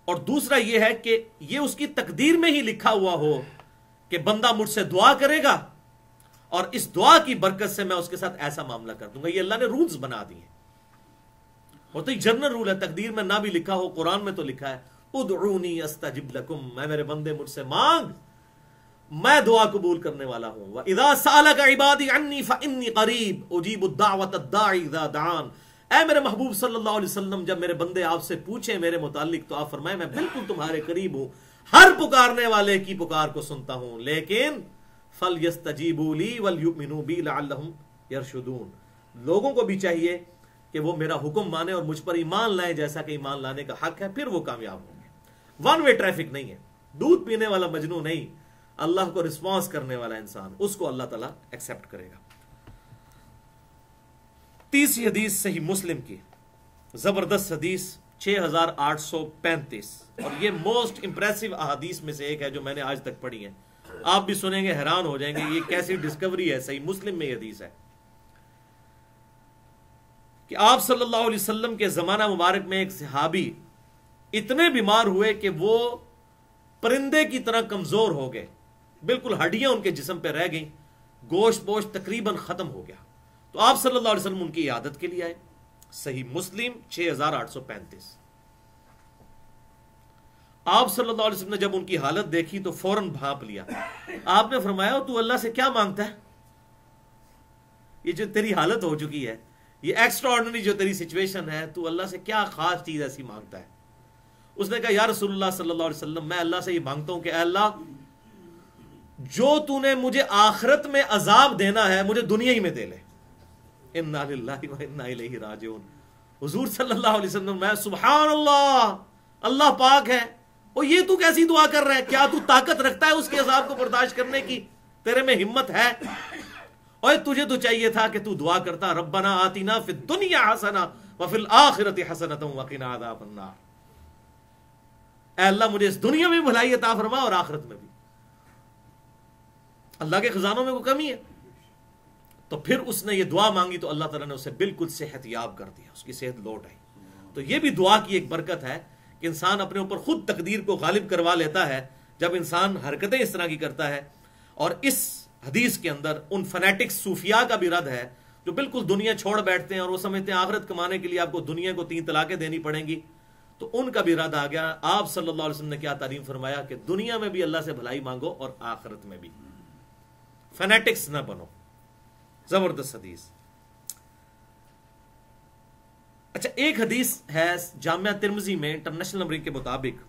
اور دوسرا یہ ہے کہ یہ اس کی تقدیر میں ہی لکھا ہوا ہو کہ بندہ مجھ سے دعا کرے گا اور اس دعا کی برکت سے میں اس کے ساتھ ایسا معاملہ کر دوں گا. یہ اللہ نے رولز بنا دیے. اور تو یہ جنرل رول ہے، تقدیر میں نہ بھی لکھا ہو، قرآن میں تو لکھا ہے ادعونی استجب لکم، میں میرے بندے مجھ سے مانگ، میں دعا قبول کرنے والا ہوں. وَإِذَا سَأَلَكَ عِبَادِي عَنِّي فَإِنِّي قَرِيبٌ أُجِيبُ الدَّعْوَةَ الدَّاعِ إِذَا دَعَانِ. اے میرے محبوب صلی اللہ علیہ وسلم، جب میرے بندے آپ سے پوچھیں میرے متعلق تو آپ فرمائیں میں بالکل تمہارے قریب ہوں، ہر پکارنے والے کی پکار کو سنتا ہوں. لیکن فَلْيَسْتَجِيبُوا لِي وَلْيُؤْمِنُوا بِي لَعَلَّهُمْ يَرْشُدُونَ. لوگوں کو بھی چاہیے کہ وہ میرا حکم مانے اور مجھ پر ایمان لائیں جیسا کہ ایمان لانے کا حق ہے، پھر وہ کامیاب ہوں گے. ون وے ٹریفک نہیں ہے، دودھ پینے والا مجنو نہیں، اللہ کو رسپانس کرنے والا انسان، اس کو اللہ تعالیٰ ایکسپٹ کرے گا. تیسری حدیث صحیح مسلم کی، زبردست حدیث 6835، اور یہ موسٹ امپریسو احادیث میں سے ایک ہے جو میں نے آج تک پڑھی ہے. آپ بھی سنیں گے حیران ہو جائیں گے یہ کیسی ڈسکوری ہے. صحیح مسلم میں یہ حدیث ہے کہ آپ صلی اللہ علیہ وسلم کے زمانہ مبارک میں ایک صحابی اتنے بیمار ہوئے کہ وہ پرندے کی طرح کمزور ہو گئے، بالکل ہڈیاں ان کے جسم پہ رہ گئیں، گوشت پوشت تقریباً ختم ہو گیا. تو آپ صلی اللہ علیہ وسلم ان کی عیادت کے لیے آئے. صحیح مسلم 6835. آپ صلی اللہ علیہ وسلم نے جب ان کی حالت دیکھی تو فوراً بھانپ لیا. آپ نے فرمایا تو اللہ سے کیا مانگتا ہے؟ یہ جو تیری حالت ہو چکی ہے، یہ ایکسٹرا آرڈنری جو تیری سچویشن ہے، تو اللہ سے کیا خاص چیز ایسی مانگتا ہے؟ اس نے کہا یا رسول اللہ صلی اللہ علیہ وسلم، میں اللہ سے یہ مانگتا ہوں کہ اے اللہ، جو تو نے مجھے آخرت میں عذاب دینا ہے مجھے دنیا ہی میں دے لے. انا للہ و انا الیہ راجعون. حضور صلی اللہ علیہ وسلم، میں سبحان اللہ، اللہ پاک ہے. اور یہ تو کیسی دعا کر رہا ہے؟ کیا تو طاقت رکھتا ہے اس کے عذاب کو برداشت کرنے کی؟ تیرے میں ہمت ہے؟ اور تجھے تو چاہیے تھا کہ تو دعا کرتا ربنا آتنا فی الدنیا حسنہ وفی الآخرۃ حسنۃ وقنا عذاب النار. اے اللہ مجھے اس دنیا میں بھلائی عطا فرما اور آخرت میں بھی. اللہ کے خزانوں میں کوئی کمی ہے؟ تو پھر اس نے یہ دعا مانگی تو اللہ تعالیٰ نے اسے بالکل صحت یاب کر دیا، اس کی صحت لوٹ آئی. تو یہ بھی دعا کی ایک برکت ہے کہ انسان اپنے اوپر خود تقدیر کو غالب کروا لیتا ہے جب انسان حرکتیں اس طرح کی کرتا ہے. اور اس حدیث کے اندر ان فنیٹکس صوفیاء کا بھی رد ہے جو بالکل دنیا چھوڑ بیٹھتے ہیں اور وہ سمجھتے ہیں آخرت کمانے کے لیے آپ کو دنیا کو 3 طلاقیں دینی پڑیں گی. تو ان کا بھی رد آ گیا. آپ صلی اللہ علیہ وسلم نے کیا تعلیم فرمایا کہ دنیا میں بھی اللہ سے بھلائی مانگو اور آخرت میں بھی. فنیٹکس نہ بنو. زبردست حدیث. اچھا، ایک حدیث ہے جامعہ ترمذی میں انٹرنیشنل نمبرنگ کے مطابق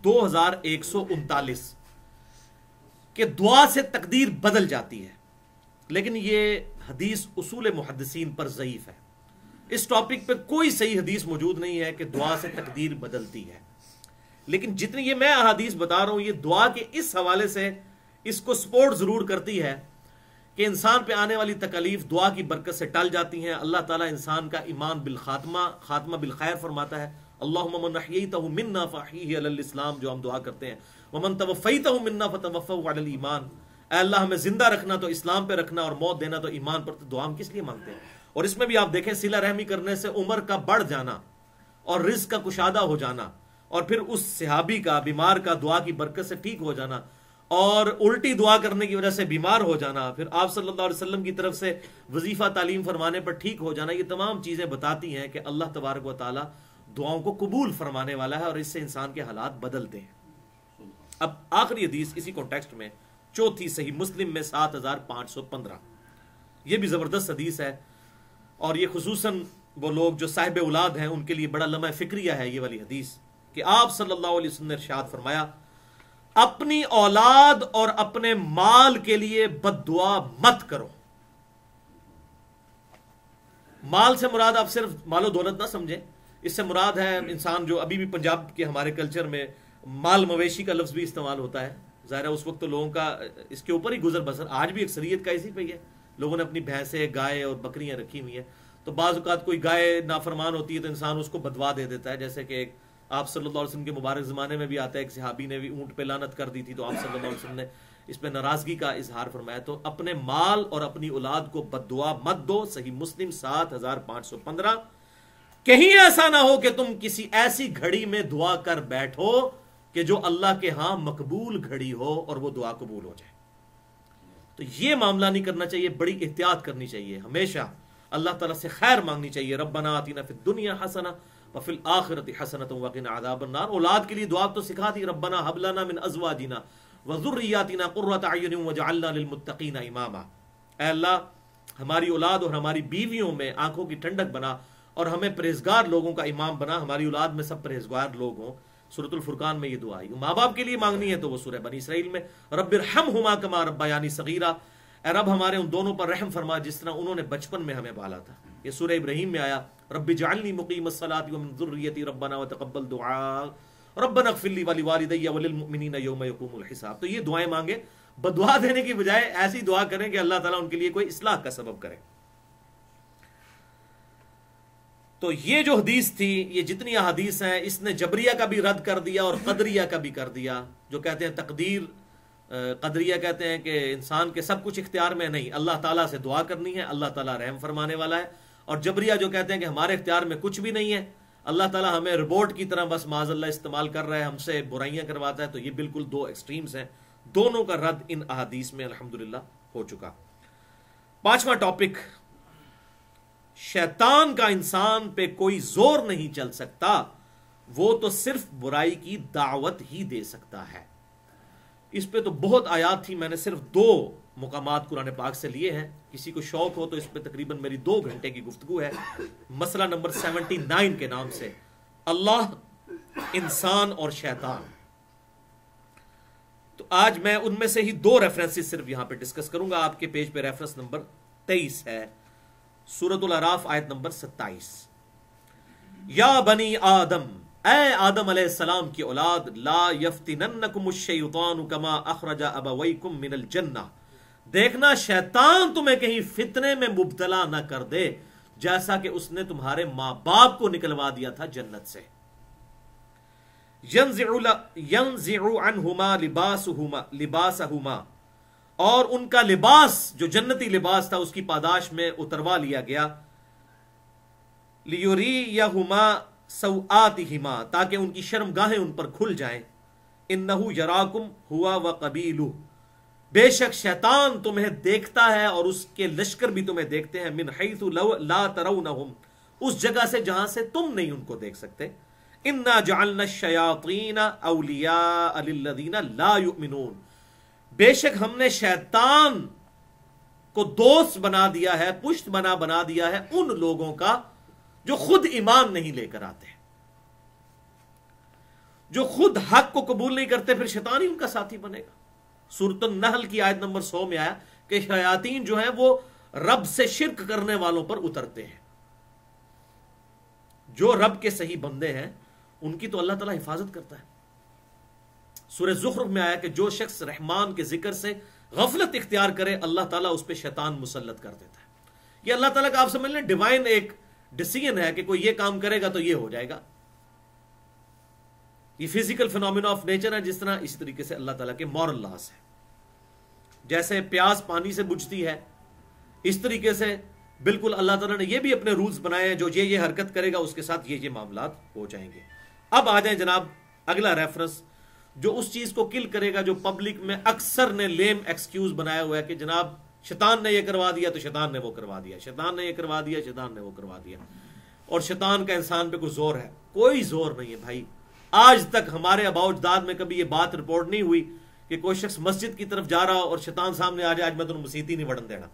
2139 کہ دعا سے تقدیر بدل جاتی ہے، لیکن یہ حدیث اصول محدثین پر ضعیف ہے. اس ٹاپک پہ کوئی صحیح حدیث موجود نہیں ہے کہ دعا سے تقدیر بدلتی ہے. لیکن جتنی یہ میں احادیث بتا رہا ہوں یہ دعا کے اس حوالے سے اس کو سپورٹ ضرور کرتی ہے کہ انسان پہ آنے والی تکالیف دعا کی برکت سے ٹل جاتی ہیں. اللہ تعالیٰ انسان کا ایمان بالخاتمہ، خاتمہ بالخیر فرماتا ہے. اللہم من احییتہ منا فاحیہ علی الاسلام، جو ہم دعا کرتے ہیں. ومن توفیتہ منا فتوفہ علی الایمان، اے اللہ ہمیں زندہ رکھنا تو اسلام پہ رکھنا اور موت دینا تو ایمان پر. تو دعا ہم کس لیے مانگتے ہیں؟ اور اس میں بھی آپ دیکھیں صلہ رحمی کرنے سے عمر کا بڑھ جانا اور رزق کا کشادہ ہو جانا، اور پھر اس صحابی کا بیمار کا دعا کی برکت سے ٹھیک ہو جانا، اور الٹی دعا کرنے کی وجہ سے بیمار ہو جانا، پھر آپ صلی اللہ علیہ وسلم کی طرف سے وظیفہ تعلیم فرمانے پر ٹھیک ہو جانا. یہ تمام چیزیں بتاتی ہیں کہ اللہ تبارک و تعالی دعاؤں کو قبول فرمانے والا ہے اور اس سے انسان کے حالات بدلتے ہیں. اب آخری حدیث اسی کانٹیکسٹ میں، چوتھی صحیح مسلم میں 7515. یہ بھی زبردست حدیث ہے اور یہ خصوصاً وہ لوگ جو صاحب اولاد ہیں ان کے لیے بڑا لمحہ فکریہ ہے یہ والی حدیث کہ آپ صلی اللہ علیہ وسلم نے ارشاد فرمایا اپنی اولاد اور اپنے مال کے لیے بد دعا مت کرو. مال سے مراد آپ صرف مال و دولت نہ سمجھیں، اس سے مراد ہے انسان جو ابھی بھی پنجاب کے ہمارے کلچر میں مال مویشی کا لفظ بھی استعمال ہوتا ہے. ظاہر ہے اس وقت تو لوگوں کا اس کے اوپر ہی گزر بسر، آج بھی اکثریت کا اسی پہ ہی ہے. لوگوں نے اپنی بھینسیں، گائے اور بکریاں رکھی ہوئی ہیں، تو بعض اوقات کوئی گائے نافرمان ہوتی ہے تو انسان اس کو بدوا دے دیتا ہے. جیسے کہ ایک آپ صلی اللہ علیہ وسلم کے مبارک زمانے میں بھی آتا ہے ایک صحابی نے بھی اونٹ پہ لعنت کر دی تھی، تو آپ صلی اللہ علیہ وسلم نے اس پہ ناراضگی کا اظہار فرمایا. تو اپنے مال اور اپنی اولاد کو بد دعا مت دو. صحیح مسلم 7515. کہیں ایسا نہ ہو کہ تم کسی ایسی گھڑی میں دعا کر بیٹھو کہ جو اللہ کے ہاں مقبول گھڑی ہو اور وہ دعا قبول ہو جائے. تو یہ معاملہ نہیں کرنا چاہیے، بڑی احتیاط کرنی چاہیے. ہمیشہ اللہ تعالیٰ سے خیر مانگنی چاہیے. ربنا آتنا فی الدنیا حسنہ وفی الآخرۃ حسنۃ وقنا عذاب النار. اولاد کے لیے دعا تو سکھا دی، ربنا ھب لنا من ازواجنا وذریاتنا قرۃ اعین واجعلنا للمتقین اماما. اے اللہ ہماری اولاد اور ہماری بیویوں میں آنکھوں کی ٹھنڈک بنا اور ہمیں پرہیزگار لوگوں کا امام بنا. ہماری اولاد میں سب پرہیزگار لوگ ہوں. سورۃ الفرقان میں یہ دعا ہے. ماں باپ کے لیے مانگنی ہے تو وہ سورہ بنی اسرائیل میں رب ارحمہما کما ربیانی صغیرا، اے رب ہمارے ان دونوں پر رحم فرما جس طرح انہوں نے بچپن میں ہمیں پالا تھا. یہ سورہ ابراہیم میں آیا رب اجعلنی مقیم الصلاۃ ومن ذریتی ربنا وتقبل دعاء ربنا اغفر لی ولوالدی وللمؤمنین یوم یقوم الحساب. تو یہ دعائیں مانگے، بدعا دینے کی بجائے ایسی دعا کریں کہ اللہ تعالیٰ ان کے لیے کوئی اصلاح کا سبب کرے. تو یہ جو حدیث تھی، یہ جتنی احادیث ہیں، اس نے جبریہ کا بھی رد کر دیا اور قدریہ کا بھی کر دیا، جو کہتے ہیں تقدیر، قدریہ کہتے ہیں کہ انسان کے سب کچھ اختیار میں نہیں، اللہ تعالیٰ سے دعا کرنی ہے، اللہ تعالیٰ رحم فرمانے والا ہے، اور جبریہ جو کہتے ہیں کہ ہمارے اختیار میں کچھ بھی نہیں ہے، اللہ تعالیٰ ہمیں روبوٹ کی طرح بس معاذ اللہ استعمال کر رہا ہے، ہم سے برائیاں کرواتا ہے۔ تو یہ بالکل دو ایکسٹریمز ہیں، دونوں کا رد ان احادیث میں الحمدللہ ہو چکا۔ پانچواں ٹاپک، شیطان کا انسان پہ کوئی زور نہیں چل سکتا، وہ تو صرف برائی کی دعوت ہی دے سکتا ہے۔ اس پہ تو بہت آیات تھی، میں نے صرف 2 مقامات قرآن پاک سے لیے ہیں، کسی کو شوق ہو تو اس پہ تقریباً میری 2 گھنٹے کی گفتگو ہے۔ مسئلہ نمبر 79 کے نام سے، اللہ، انسان اور شیطان۔ تو آج میں ان میں سے ہی 2 ریفرنسز صرف یہاں پہ ڈسکس کروں گا۔ آپ کے پیج پہ ریفرنس نمبر 23 ہے، سورۃ الاعراف آیت نمبر 27۔ یا بنی آدم، اے آدم علیہ السلام کی اولاد، لا یفتننکم الشیطان کما اخرج ابویکم من الجنہ، دیکھنا شیطان تمہیں کہیں فتنے میں مبتلا نہ کر دے جیسا کہ اس نے تمہارے ماں باپ کو نکلوا دیا تھا جنت سے۔ ینزع عنہما لباسہما، اور ان کا لباس جو جنتی لباس تھا اس کی پاداش میں اتروا لیا گیا، لیریہما سوآتہما، تاکہ ان کی شرمگاہیں ان پر کھل جائیں، انہ یراکم ہوا وقبیلہ، بے شک شیطان تمہیں دیکھتا ہے اور اس کے لشکر بھی تمہیں دیکھتے ہیں، من حیث لا ترونہم، اس جگہ سے جہاں سے تم نہیں ان کو دیکھ سکتے، انا جعلنا الشیاطین اولیاء للذین لا یؤمنون، بے شک ہم نے شیطان کو دوست بنا دیا ہے، پشت بنا دیا ہے ان لوگوں کا جو خود ایمان نہیں لے کر آتے، جو خود حق کو قبول نہیں کرتے، پھر شیطان ہی ان کا ساتھی بنے گا۔ سورۃ النحل کی آیت نمبر 100 میں آیا کہ شیاطین جو ہیں وہ رب سے شرک کرنے والوں پر اترتے ہیں۔ جو رب کے صحیح بندے ہیں ان کی تو اللہ تعالیٰ حفاظت کرتا ہے۔ سورہ زخرف میں آیا کہ جو شخص رحمان کے ذکر سے غفلت اختیار کرے، اللہ تعالیٰ اس پہ شیطان مسلط کر دیتا ہے۔ یہ اللہ تعالیٰ کا آپ سمجھ لیں ڈیوائن ایک ڈیسیژن ہے کہ کوئی یہ کام کرے گا تو یہ ہو جائے گا۔ یہ فزیکل فینومینا آف نیچر ہے، جس طرح اسی طریقے سے اللہ تعالیٰ کے مورل لاز ہے۔ جیسے پیاس پانی سے بجھتی ہے، اس طریقے سے بالکل اللہ تعالیٰ نے یہ بھی اپنے رولز بنائے ہیں، جو یہ حرکت کرے گا اس کے ساتھ یہ معاملات ہو جائیں گے۔ اب آ جائیں جناب اگلا ریفرنس، جو اس چیز کو کل کرے گا جو پبلک میں اکثر نے لیم ایکسکیوز بنایا ہوا ہے کہ جناب شیطان نے یہ کروا دیا تو شیطان نے وہ کروا دیا، شیطان نے یہ کروا دیا، شیطان نے وہ کروا دیا، اور شیطان کا انسان پہ کوئی زور ہے۔ کوئی زور نہیں ہے بھائی۔ آج تک ہمارے آباء و اجداد میں کبھی یہ بات رپورٹ نہیں ہوئی کہ کوئی شخص مسجد کی طرف جا رہا ہو اور شیطان سامنے آ جائے، آج میں تمہیں مسیت ہی نہیں وڑن دینا۔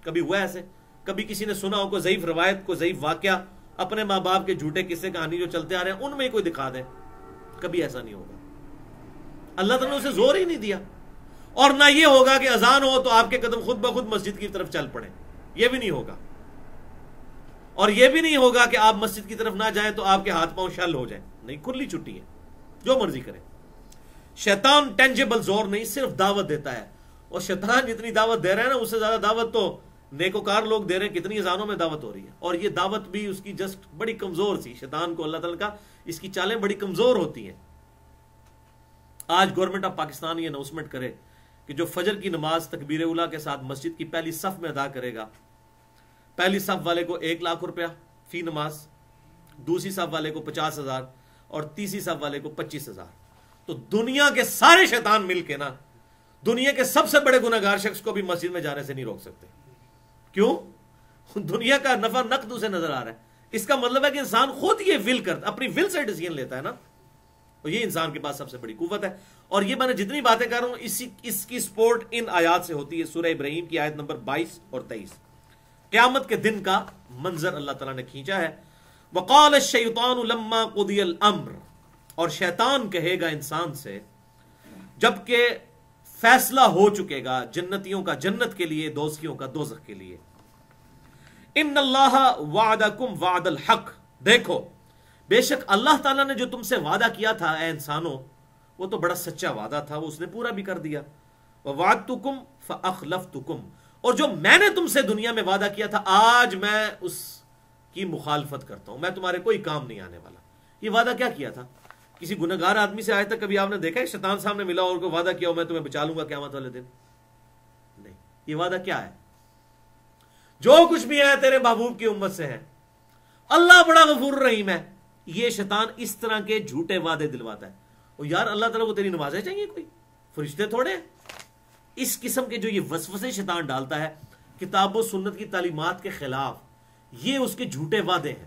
کبھی ہوا ایسے؟ کبھی کسی نے سنا ہو کوئی ضعیف روایت، کوئی ضعیف واقعہ، اپنے ماں باپ کے جھوٹے قصے کہانی جو چلتے آ رہے ہیں ان میں کوئی دکھا دیں؟ کبھی ایسا نہیں ہوگا۔ اللہ تعالیٰ نے اسے زور ہی نہیں دیا، اور نہ یہ ہوگا کہ اذان ہو تو آپ کے قدم خود بخود مسجد کی طرف چل پڑیں، یہ بھی نہیں ہوگا۔ اور یہ بھی نہیں ہوگا کہ آپ مسجد کی طرف نہ جائیں تو آپ کے ہاتھ پاؤں شل ہو جائیں، نہیں، کھلی چھٹی ہے، جو مرضی کریں۔ شیطان ٹینجیبل زور نہیں، صرف دعوت دیتا ہے، اور شیطان جتنی دعوت دے رہا ہے نا اس سے زیادہ دعوت تو نیکوکار لوگ دے رہے ہیں۔ کتنی اذانوں میں دعوت ہو رہی ہے، اور یہ دعوت بھی اس کی جسٹ بڑی کمزور سی، شیطان کو اللہ تعالیٰ کا اس کی چالیں بڑی کمزور ہوتی ہیں۔ آج گورنمنٹ آف پاکستان یہ اناؤنسمنٹ کرے کہ جو فجر کی نماز تکبیر اولیٰ کے ساتھ مسجد کی پہلی صف میں ادا کرے گا، پہلی صف والے کو 1 لاکھ روپیہ فی نماز، دوسری صف والے کو 50,000 اور تیسری صف والے کو 25,000، تو دنیا کے سارے شیطان مل کے نا دنیا کے سب سے بڑے گناہگار شخص کو بھی مسجد میں جانے سے نہیں روک سکتے۔ کیوں؟ دنیا کا نفع نقد اسے نظر آ رہا ہے۔ اس کا مطلب ہے کہ انسان خود یہ ول کرتا، اپنی ول سے ڈیسیژن لیتا ہے نا، اور یہ انسان کے پاس سب سے بڑی قوت ہے۔ اور یہ میں نے جتنی باتیں کر رہا ہوں اس کی سپورٹ ان آیات سے ہوتی ہے۔ سورہ ابراہیم کی آیت نمبر 22 اور 23، قیامت کے دن کا منظر اللہ تعالیٰ نے کھینچا ہے۔ وقال الشیطان لما قضی الامر، اور شیطان کہے گا انسان سے جبکہ فیصلہ ہو چکے گا جنتیوں کا جنت کے لیے، دوزخیوں کا دوزخ کے لیے، ان اللہ وعدکم وعد الحق، دیکھو بے شک اللہ تعالیٰ نے جو تم سے وعدہ کیا تھا اے انسانوں، وہ تو بڑا سچا وعدہ تھا، وہ اس نے پورا بھی کر دیا۔ وَوَعَدْتُكُمْ فَأَخْلَفْتُكُمْ، اور جو میں نے تم سے دنیا میں وعدہ کیا تھا آج میں اس کی مخالفت کرتا ہوں، میں تمہارے کوئی کام نہیں آنے والا. یہ وعدہ کیا کیا تھا؟ کسی گنہگار آدمی سے آج تک کبھی آپ نے دیکھا ہے شیطان سامنے ملا اور کو وعدہ کیا ہو میں تمہیں بچا لوں گا قیامت والے دن؟ نہیں. یہ وعدہ کیا ہے؟ جو کچھ بھی ہے تیرے محبوب کی امت سے ہے، اللہ بڑا غفور رحیم ہے. یہ شیطان اس طرح کے جھوٹے وعدے دلواتا ہے. اور یار اللہ تعالیٰ کو تیری نمازیں چاہیے، کوئی فرشتے تھوڑے ہیں. اس قسم کے جو یہ وسوسے شیطان ڈالتا ہے کتاب و سنت کی تعلیمات کے خلاف، یہ اس کے جھوٹے وعدے ہیں.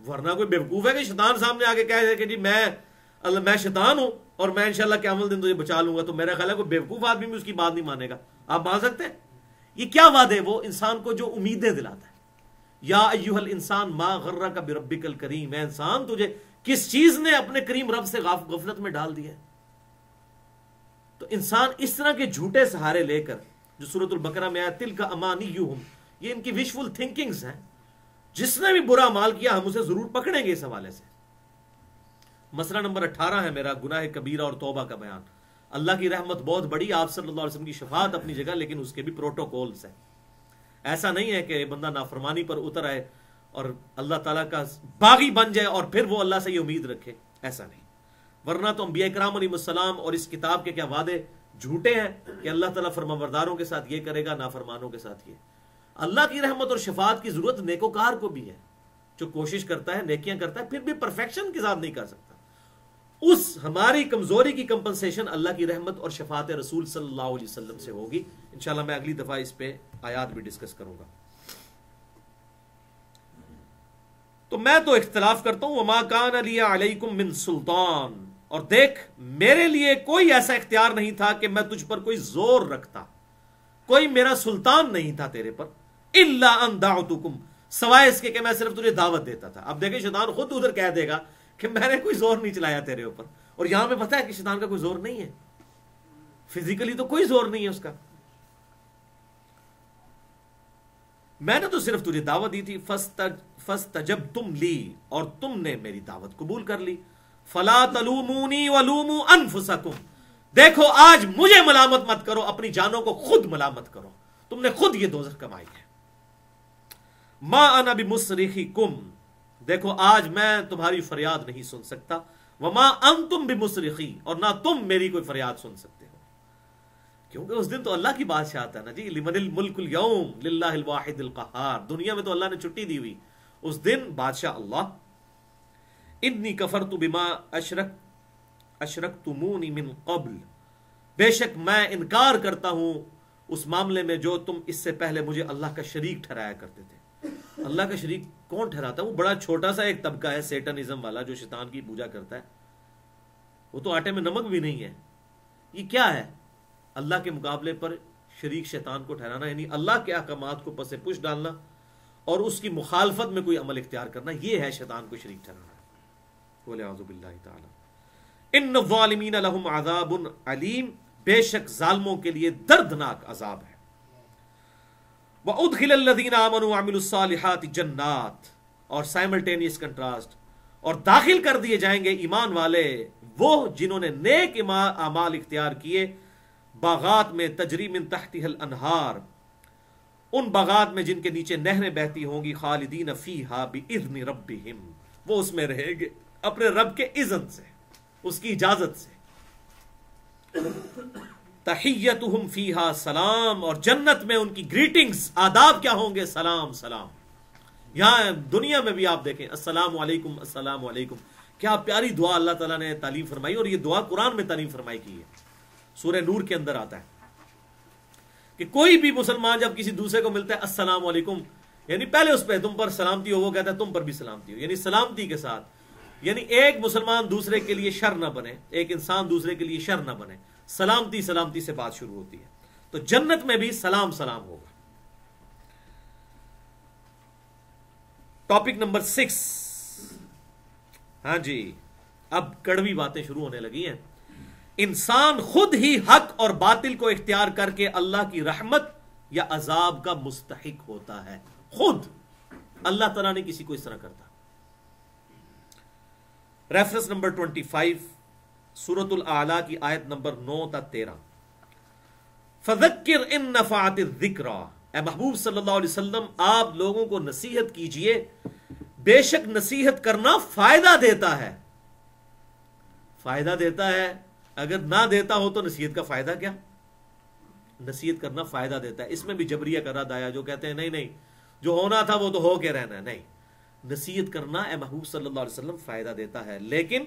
ورنہ کوئی بیوقوف ہے کہ شیطان سامنے آگے کہے کہ جی میں شیطان ہوں اور میں انشاءاللہ قیامت دن تجھے بچا لوں گا، تو میرا خیال ہے کوئی بیوقوف آدمی بھی اس کی بات نہیں مانے گا. آپ مان سکتے ہیں؟ یہ کیا وعدے؟ وہ انسان کو جو امیدیں دلاتا ہے. یا ایھا الانسان ما غرک بربک الکریم، اے انسان تجھے کس چیز نے اپنے کریم رب سے غفلت میں ڈال دیا ہے. تو انسان اس طرح کے جھوٹے سہارے لے کر، جو سورۃ البقرہ میں آیا تلک امانیہم، یہ ان کی وشفل تھنکنگز ہیں. جس نے بھی برا مال کیا ہم اسے ضرور پکڑیں گے اس حوالے سے. مسئلہ نمبر 18 ہے میرا، گناہ کبیرہ اور توبہ کا بیان. اللہ کی رحمت بہت بڑی، آپ صلی اللہ علیہ وسلم کی شفاعت اپنی جگہ، لیکن اس کے بھی پروٹوکولز ہیں. ایسا نہیں ہے کہ بندہ نافرمانی پر اتر آئے اور اللہ تعالیٰ کا باغی بن جائے اور پھر وہ اللہ سے یہ امید رکھے. ایسا نہیں. ورنہ تو انبیاء کرام علیہ السلام اور اس کتاب کے کیا وعدے جھوٹے ہیں کہ اللہ تعالیٰ فرمانبرداروں کے ساتھ یہ کرے گا، نافرمانوں کے ساتھ یہ. اللہ کی رحمت اور شفاعت کی ضرورت نیکوکار کو بھی ہے، جو کوشش کرتا ہے، نیکیاں کرتا ہے، پھر بھی پرفیکشن کے ساتھ نہیں کر سکتا. اس ہماری کمزوری کی کمپنسیشن اللہ کی رحمت اور شفاعت رسول صلی اللہ علیہ وسلم سے ہوگی. انشاءاللہ میں اگلی دفعہ اس پہ آیات بھی ڈسکس کروں گا. تو میں تو اختلاف کرتا ہوں، وما کان لی علیکم من سلطان، اور دیکھ میرے لیے کوئی ایسا اختیار نہیں تھا کہ میں تجھ پر کوئی زور رکھتا، کوئی میرا سلطان نہیں تھا تیرے پر، الا ان دعوتکم، سوائے اس کے کہ میں صرف تجھے دعوت دیتا تھا. اب دیکھیں شیطان خود ادھر کہہ دے گا کہ میں نے کوئی زور نہیں چلایا تیرے اوپر، اور یہاں پہ پتہ ہے کہ شیطان کا کوئی زور نہیں ہے، فزیکلی تو کوئی زور نہیں ہے اس کا. میں نے تو صرف تجھے دعوت دی تھی. فاستجبتم لی، اور تم نے میری دعوت قبول کر لی. فلا تلومونی ولوموا انفسکم، دیکھو آج مجھے ملامت مت کرو، اپنی جانوں کو خود ملامت کرو، تم نے خود یہ دوزخ کمائی ہے. ما انا بمصرخکم، دیکھو آج میں تمہاری فریاد نہیں سن سکتا. وما انتم بمصرخی، اور نہ تم میری کوئی فریاد سن سکتے ہو، کیونکہ اس دن تو اللہ کی بادشاہت ہے نا جی. لمن الملک اليوم للہ الواحد القہار، دنیا میں تو اللہ نے چھٹی دی ہوئی، اس دن بادشاہ اللہ. انی کفرت بما اشرکتمونی من قبل، بے شک میں انکار کرتا ہوں اس معاملے میں جو تم اس سے پہلے مجھے اللہ کا شریک ٹھہرایا کرتے تھے. اللہ کا شریک کون ٹھہراتا ہے؟ وہ بڑا چھوٹا سا ایک طبقہ ہے سیٹنزم والا جو شیطان کی پوجا کرتا ہے. وہ تو آٹے میں نمک بھی نہیں ہے. یہ کیا ہے؟ اللہ کے مقابلے پر شریک شیطان کو ٹھہرانا، یعنی اللہ کے احکامات کو پس پش ڈالنا اور اس کی مخالفت میں کوئی عمل اختیار کرنا، یہ ہے شیطان کو شریک ٹھہرانا. وَلِعَوْذُ بِاللَّهِ تَعَالَى. ان الظالمین لہم عذاب علیم، بے شک ظالموں کے لیے دردناک عذاب ہے. وَأُدْخِلَ الَّذِينَ آمَنُوا وَعَمِلُوا الصَّالِحَاتِ جَنَّاتٍ، اور سائملٹینیس کنٹراسٹ، اور داخل کر دیے جائیں گے ایمان والے وہ جنہوں نے نیک اعمال اختیار کیے، باغات میں تجری من تحتها الانہار، ان باغات میں جن کے نیچے نہریں بہتی ہوں گی، خالدین فیہا باذن ربہم، وہ اس میں رہیں گے اپنے رب کے اذن سے، اس کی اجازت سے. تحیتہم فیہا سلام، اور جنت میں ان کی گریٹنگز، آداب کیا ہوں گے؟ سلام سلام. یہاں دنیا میں بھی آپ دیکھیں السلام علیکم السلام علیکم، کیا پیاری دعا اللہ تعالیٰ نے تعلیم فرمائی، اور یہ دعا قرآن میں تعلیم فرمائی کی ہے. سورہ نور کے اندر آتا ہے کہ کوئی بھی مسلمان جب کسی دوسرے کو ملتا ہے السلام علیکم، یعنی پہلے اس پہ تم پر سلامتی ہو، وہ کہتا ہے تم پر بھی سلامتی ہو، یعنی سلامتی کے ساتھ. یعنی ایک مسلمان دوسرے کے لیے شر نہ بنے، ایک انسان دوسرے کے لیے شر نہ بنے، سلامتی سلامتی سے بات شروع ہوتی ہے. تو جنت میں بھی سلام سلام ہوگا. Topic number 6. ہاں جی، اب کڑوی باتیں شروع ہونے لگی ہیں. انسان خود ہی حق اور باطل کو اختیار کر کے اللہ کی رحمت یا عذاب کا مستحق ہوتا ہے. خود اللہ تعالیٰ نے کسی کو اس طرح کرتا. ریفرنس نمبر 25 سورۃ الاعلیٰ کی آیت نمبر 9 تا 13. فذکر ان نفعت الذکریٰ، اے محبوب صلی اللہ علیہ وسلم آپ لوگوں کو نصیحت کیجئے، بے شک نصیحت کرنا فائدہ دیتا ہے. فائدہ دیتا ہے، اگر نہ دیتا ہو تو نصیحت کا فائدہ کیا؟ نصیحت کرنا فائدہ دیتا ہے. اس میں بھی جبریہ کا رد آیا جو کہتے ہیں نہیں نہیں، جو ہونا تھا وہ تو ہو کے رہنا ہے. نہیں، نصیحت کرنا اے محبوب صلی اللہ علیہ وسلم فائدہ دیتا ہے، لیکن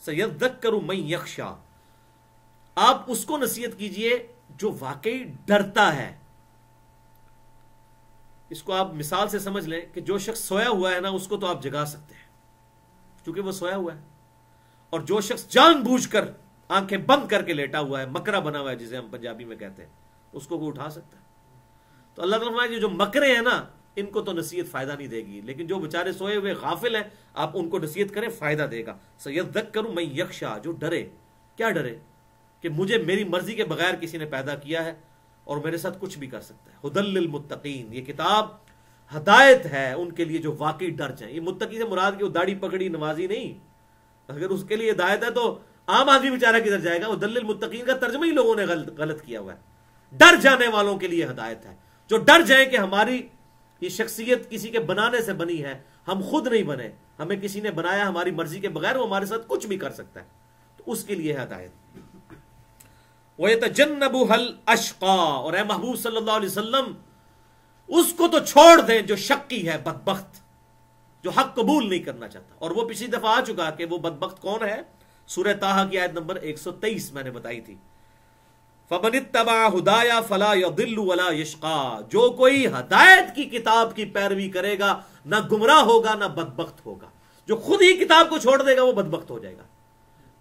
سیذکر من یخشی، آپ اس کو نصیحت کیجئے جو واقعی ڈرتا ہے. اس کو آپ مثال سے سمجھ لیں کہ جو شخص سویا ہوا ہے نا، اس کو تو آپ جگا سکتے ہیں کیونکہ وہ سویا ہوا ہے، اور جو شخص جان بوجھ کر آنکھیں بند کر کے لیٹا ہوا ہے، مکرا بنا ہوا ہے جسے ہم پنجابی میں کہتے ہیں، اس کو اٹھا سکتا ہے. تو اللہ تعالیٰ فرمایا جو مکرے ہیں نا، ان کو تو نصیحت فائدہ نہیں دے گی، لیکن جو بیچارے سوئے ہوئے غافل ہیں آپ ان کو نصیحت کریں، فائدہ دے گا. سیذکر من یخشی، جو ڈرے. کیا ڈرے؟ کہ مجھے میری مرضی کے بغیر کسی نے پیدا کیا ہے اور میرے ساتھ کچھ بھی کر سکتا ہے. ھدی للمتقین، یہ کتاب ہدایت ہے ان کے لیے جو واقعی ڈر جائیں. یہ متقی سے مراد کہ وہ داڑھی پکڑی نمازی نہیں، اگر اس کے لیے ہدایت ہے تو عام آدمی بیچارہ کدھر جائے گا. ھدی للمتقین کا ترجمہ ہی لوگوں نے غلط کیا ہوا ہے. ڈر جانے والوں کے لیے ہدایت ہے، جو ڈر جائیں کہ ہماری یہ شخصیت کسی کے بنانے سے بنی ہے، ہم خود نہیں بنے، ہمیں کسی نے بنایا ہماری مرضی کے بغیر، وہ ہمارے ساتھ کچھ بھی کر سکتا ہے. تو اس کے لیے ہدایت. وَيَتَجَنَّبُهَا الْأَشْقَى، اور اے محبوب صلی اللہ علیہ وسلم اس کو تو چھوڑ دیں جو شقی ہے، بدبخت، جو حق قبول نہیں کرنا چاہتا. اور وہ پچھلی دفعہ آ چکا کہ وہ بدبخت کون ہے. سورہ طٰہٰ کی آیت نمبر 123 میں نے بتائی تھی. فَمَنِ اتَّبَعَ هُدَايَ فَلَا يَضِلُّ وَلَا يَشْقَى، جو کوئی ہدایت کی کتاب کی پیروی کرے گا نہ گمراہ ہوگا نہ بدبخت ہوگا. جو خود ہی کتاب کو چھوڑ دے گا وہ بدبخت ہو جائے گا.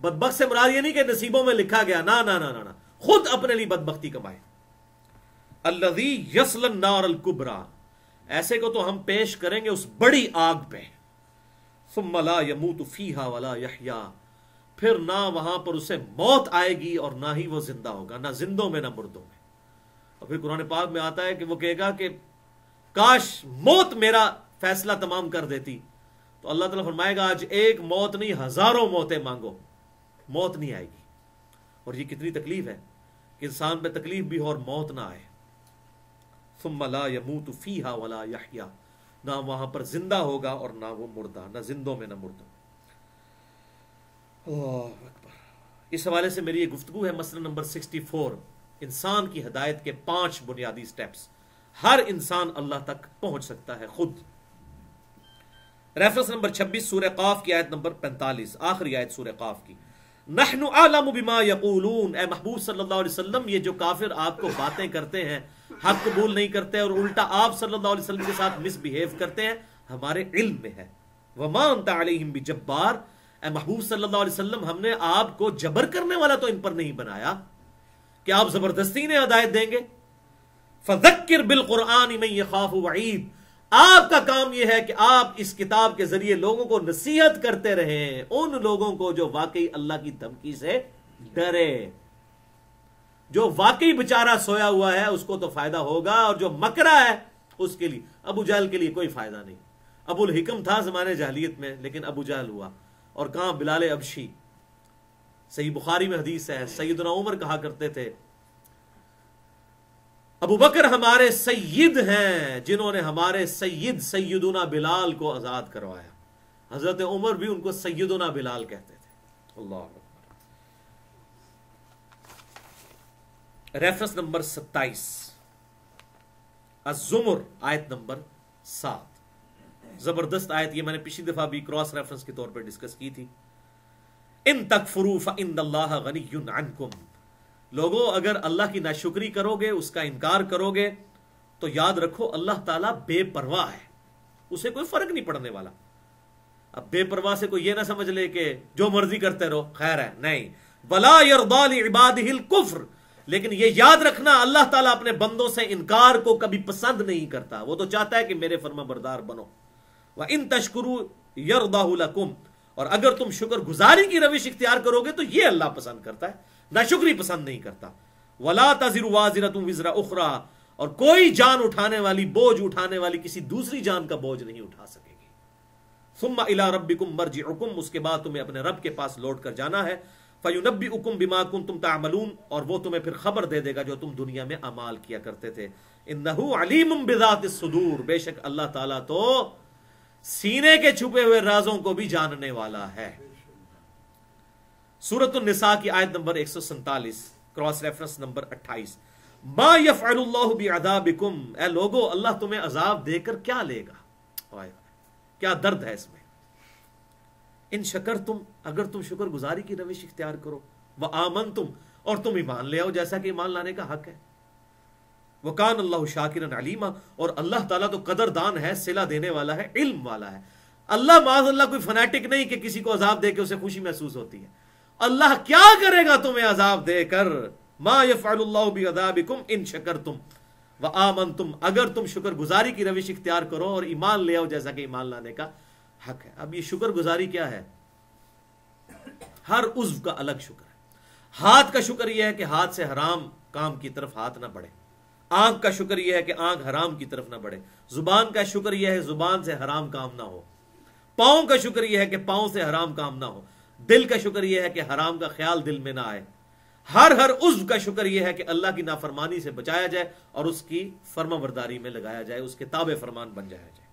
بدبخت سے مراد یہ نہیں کہ نصیبوں میں لکھا گیا، نہ نہ نہ نہ، خود اپنے لیے بدبختی کمائے. الذی یصلی النار الکبریٰ، ایسے کو تو ہم پیش کریں گے اس بڑی آگ پہ. ثم لا یموت فیہا ولا یحییٰ، پھر نہ وہاں پر اسے موت آئے گی اور نہ ہی وہ زندہ ہوگا، نہ زندوں میں نہ مردوں میں. اور پھر قرآن پاک میں آتا ہے کہ وہ کہے گا کہ کاش موت میرا فیصلہ تمام کر دیتی. تو اللہ تعالیٰ فرمائے گا آج ایک موت نہیں ہزاروں موتیں مانگو، موت نہیں آئے گی. اور یہ کتنی تکلیف ہے کہ انسان پہ تکلیف بھی ہو اور موت نہ آئے. ثم لا یموت فیہا ولا یحییٰ، نہ وہاں پر زندہ ہوگا اور نہ وہ مردہ، نہ زندوں میں نہ مردوں. اللہ اکبر. اس حوالے سے میری یہ گفتگو ہے مسئلہ نمبر 64، انسان کی ہدایت کے 5 بنیادی سٹیپس. ہر انسان اللہ تک پہنچ سکتا ہے خود. ریفرنس نمبر 26 سورہ قاف کی آیت نمبر 45، آخری آیت سورہ قاف کی. نحن اعلم بما یقولون، اے محبوب صلی اللہ علیہ وسلم یہ جو کافر آپ کو باتیں کرتے ہیں، حق قبول نہیں کرتے اور الٹا آپ صلی اللہ علیہ وسلم کے ساتھ مس بہیو کرتے ہیں، ہمارے علم میں ہے. وما انت علیہم بجبار، اے محبوب صلی اللہ علیہ وسلم ہم نے آپ کو جبر کرنے والا تو ان پر نہیں بنایا کہ آپ زبردستی نے ہدایت دیں گے. فذکر بالقرآن من یخاف وعید، آپ کا کام یہ ہے کہ آپ اس کتاب کے ذریعے لوگوں کو نصیحت کرتے رہیں، ان لوگوں کو جو واقعی اللہ کی دھمکی سے ڈرے. جو واقعی بیچارہ سویا ہوا ہے اس کو تو فائدہ ہوگا، اور جو مکرا ہے اس کے لیے، ابو جہل کے لیے کوئی فائدہ نہیں. ابو الحکم تھا زمانے جاہلیت میں لیکن ابو جہل ہوا. اور کہاں بلال ابشی. صحیح بخاری میں حدیث ہے، سیدنا عمر کہا کرتے تھے ابو بکر ہمارے سید ہیں جنہوں نے ہمارے سید سیدنا بلال کو آزاد کروایا. حضرت عمر بھی ان کو سیدنا بلال کہتے تھے. اللہ اکبر. ریفرنس نمبر 27 الزمر آیت نمبر 7، زبردست آیت. یہ میں نے پچھلی دفعہ بھی کراس ریفرنس کے طور پر ڈسکس کی تھی. ان تکفروا فإن اللہ غنی عنکم، لوگوں اگر اللہ کی ناشکری کرو گے، اس کا انکار کرو گے تو یاد رکھو اللہ تعالیٰ بے پرواہ ہے، اسے کوئی فرق نہیں پڑنے والا. اب بے پرواہ سے کوئی یہ نہ سمجھ لے کہ جو مرضی کرتے رہو، خیر ہے، نہیں. ولا یرضی لعبادہ الکفر، لیکن یہ یاد رکھنا اللہ تعالیٰ اپنے بندوں سے انکار کو کبھی پسند نہیں کرتا. وہ تو چاہتا ہے کہ میرے فرما بردار بنو. وَإِن تَشْكُرُوا يَرْضَهُ لَكُمْ، اور اگر تم شکر گزاری کی روش اختیار کرو گے تو یہ اللہ پسند کرتا ہے، ناشکری پسند نہیں کرتا. وَلَا تَزِرُ وَازِرَةٌ وِزْرَ أُخْرَىٰ، اور کوئی جان اٹھانے والی، بوجھ اٹھانے والی کسی دوسری جان کا بوجھ نہیں اٹھا سکے گی. ثُمَّ إِلَىٰ رَبِّكُمْ مَرْجِعُكُمْ، اس کے بعد تمہیں اپنے رب کے پاس لوٹ کر جانا ہے. فَيُنَبِّئُكُم بِمَا كُنتُم تَعْمَلُونَ، اور وہ تمہیں پھر خبر دے دے گا جو تم دنیا میں اعمال کیا کرتے تھے. إِنَّهُ عَلِيمٌ بِذَاتِ الصُّدُورِ، بے شک اللہ تعالیٰ تو سینے کے چھپے ہوئے رازوں کو بھی جاننے والا ہے. سورۃ النساء کی آیت نمبر 147، کراس ریفرنس نمبر 28. ما يفعل اللہ بعذابکم، اے لوگو اللہ تمہیں عذاب دے کر کیا لے گا؟ کیا درد ہے اس میں. ان شکرتم، اگر تم شکر گزاری کی روش اختیار کرو، وآمنتم، اور تم ایمان لے آؤ جیسا کہ ایمان لانے کا حق ہے. وکان اللہ شاکرا علیما، اور اللہ تعالیٰ تو قدردان ہے، صلہ دینے والا ہے، علم والا ہے. اللہ معاذ اللہ کوئی فنیٹک نہیں کہ کسی کو عذاب دے کے اسے خوشی محسوس ہوتی ہے. اللہ کیا کرے گا تمہیں عذاب دے کر؟ ما یفعل اللہ بعذابکم ان شکرتم وآمنتم، اگر تم شکر گزاری کی روش اختیار کرو اور ایمان لے آؤ جیسا کہ ایمان لانے کا حق ہے. اب یہ شکر گزاری کیا ہے؟ ہر عضو کا الگ شکر ہے. ہاتھ کا شکر یہ ہے کہ ہاتھ سے حرام کام کی طرف ہاتھ نہ بڑھے. آنکھ کا شکر یہ ہے کہ آنکھ حرام کی طرف نہ بڑھے. زبان کا شکر یہ ہے زبان سے حرام کام نہ ہو. پاؤں کا شکر یہ ہے کہ پاؤں سے حرام کام نہ ہو. دل کا شکر یہ ہے کہ حرام کا خیال دل میں نہ آئے. ہر عضو کا شکر یہ ہے کہ اللہ کی نافرمانی سے بچایا جائے اور اس کی فرما برداری میں لگایا جائے، اس کے تابع فرمان بن جایا جائے.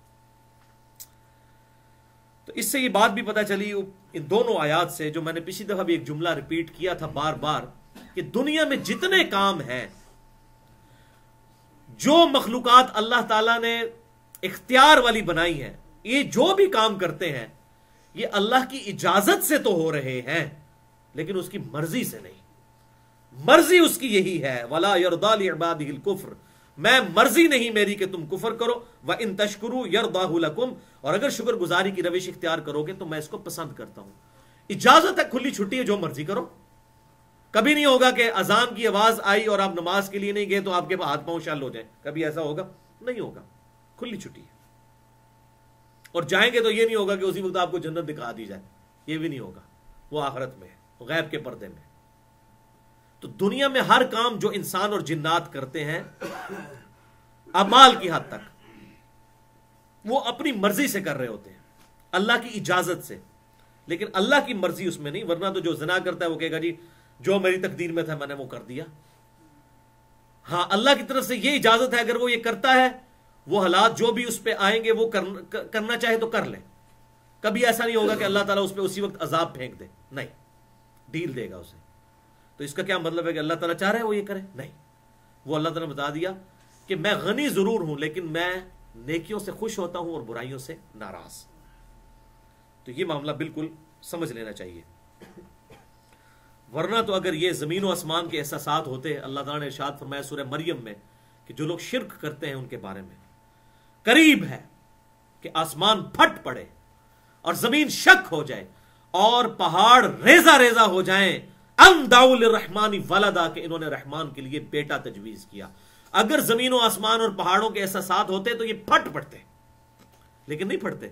تو اس سے یہ بات بھی پتہ چلی ان دونوں آیات سے، جو میں نے پچھلی دفعہ بھی ایک جملہ ریپیٹ کیا تھا بار بار، کہ دنیا میں جتنے کام ہیں، جو مخلوقات اللہ تعالیٰ نے اختیار والی بنائی ہیں، یہ جو بھی کام کرتے ہیں یہ اللہ کی اجازت سے تو ہو رہے ہیں، لیکن اس کی مرضی سے نہیں. مرضی اس کی یہی ہے، وَلَا يَرْضَى لِعِبَادِهِ الْكُفْرِ، میں مرضی نہیں میری کہ تم کفر کرو. وَإِن تَشْكُرُوا يَرْضَاهُ لَكُمْ، اور اگر شکر گزاری کی روش اختیار کرو گے تو میں اس کو پسند کرتا ہوں. اجازت ہے، کھلی چھٹی ہے، جو مرضی کرو. کبھی نہیں ہوگا کہ اذان کی آواز آئی اور آپ نماز کے لیے نہیں گئے تو آپ کے ہاتھ پاؤں شل ہو جائیں. کبھی ایسا ہوگا؟ نہیں ہوگا. کھلی چھٹی ہے. اور جائیں گے تو یہ نہیں ہوگا کہ اسی وقت آپ کو جنت دکھا دی جائے، یہ بھی نہیں ہوگا. وہ آخرت میں ہے، غیب کے پردے میں. تو دنیا میں ہر کام جو انسان اور جنات کرتے ہیں اعمال کی حد تک وہ اپنی مرضی سے کر رہے ہوتے ہیں، اللہ کی اجازت سے. لیکن اللہ کی مرضی اس میں نہیں، ورنہ تو جو زنا کرتا ہے وہ کہے گا جی جو میری تقدیر میں تھا میں نے وہ کر دیا. ہاں اللہ کی طرف سے یہ اجازت ہے، اگر وہ یہ کرتا ہے وہ حالات جو بھی اس پہ آئیں گے وہ کرنا چاہے تو کر لیں. کبھی ایسا نہیں ہوگا کہ اللہ تعالیٰ اس پہ اسی وقت عذاب پھینک دے، نہیں، ڈیل دے گا اسے. تو اس کا کیا مطلب ہے کہ اللہ تعالیٰ چاہ رہے ہیں وہ یہ کرے؟ نہیں. وہ اللہ تعالیٰ نے بتا دیا کہ میں غنی ضرور ہوں لیکن میں نیکیوں سے خوش ہوتا ہوں اور برائیوں سے ناراض. تو یہ معاملہ بالکل سمجھ لینا چاہیے. ورنہ تو اگر یہ زمین و آسمان کے احساسات ہوتے، اللہ تعالیٰ نے ارشاد فرمایا سورہ مریم میں کہ جو لوگ شرک کرتے ہیں ان کے بارے میں قریب ہے کہ آسمان پھٹ پڑے اور زمین شک ہو جائے اور پہاڑ ریزہ ریزہ ہو جائیں، ان دعوا للرحمن ولدا، کہ انہوں نے رحمان کے لیے بیٹا تجویز کیا. اگر زمین و آسمان اور پہاڑوں کے احساسات ہوتے تو یہ پھٹ پڑتے، لیکن نہیں پھٹتے.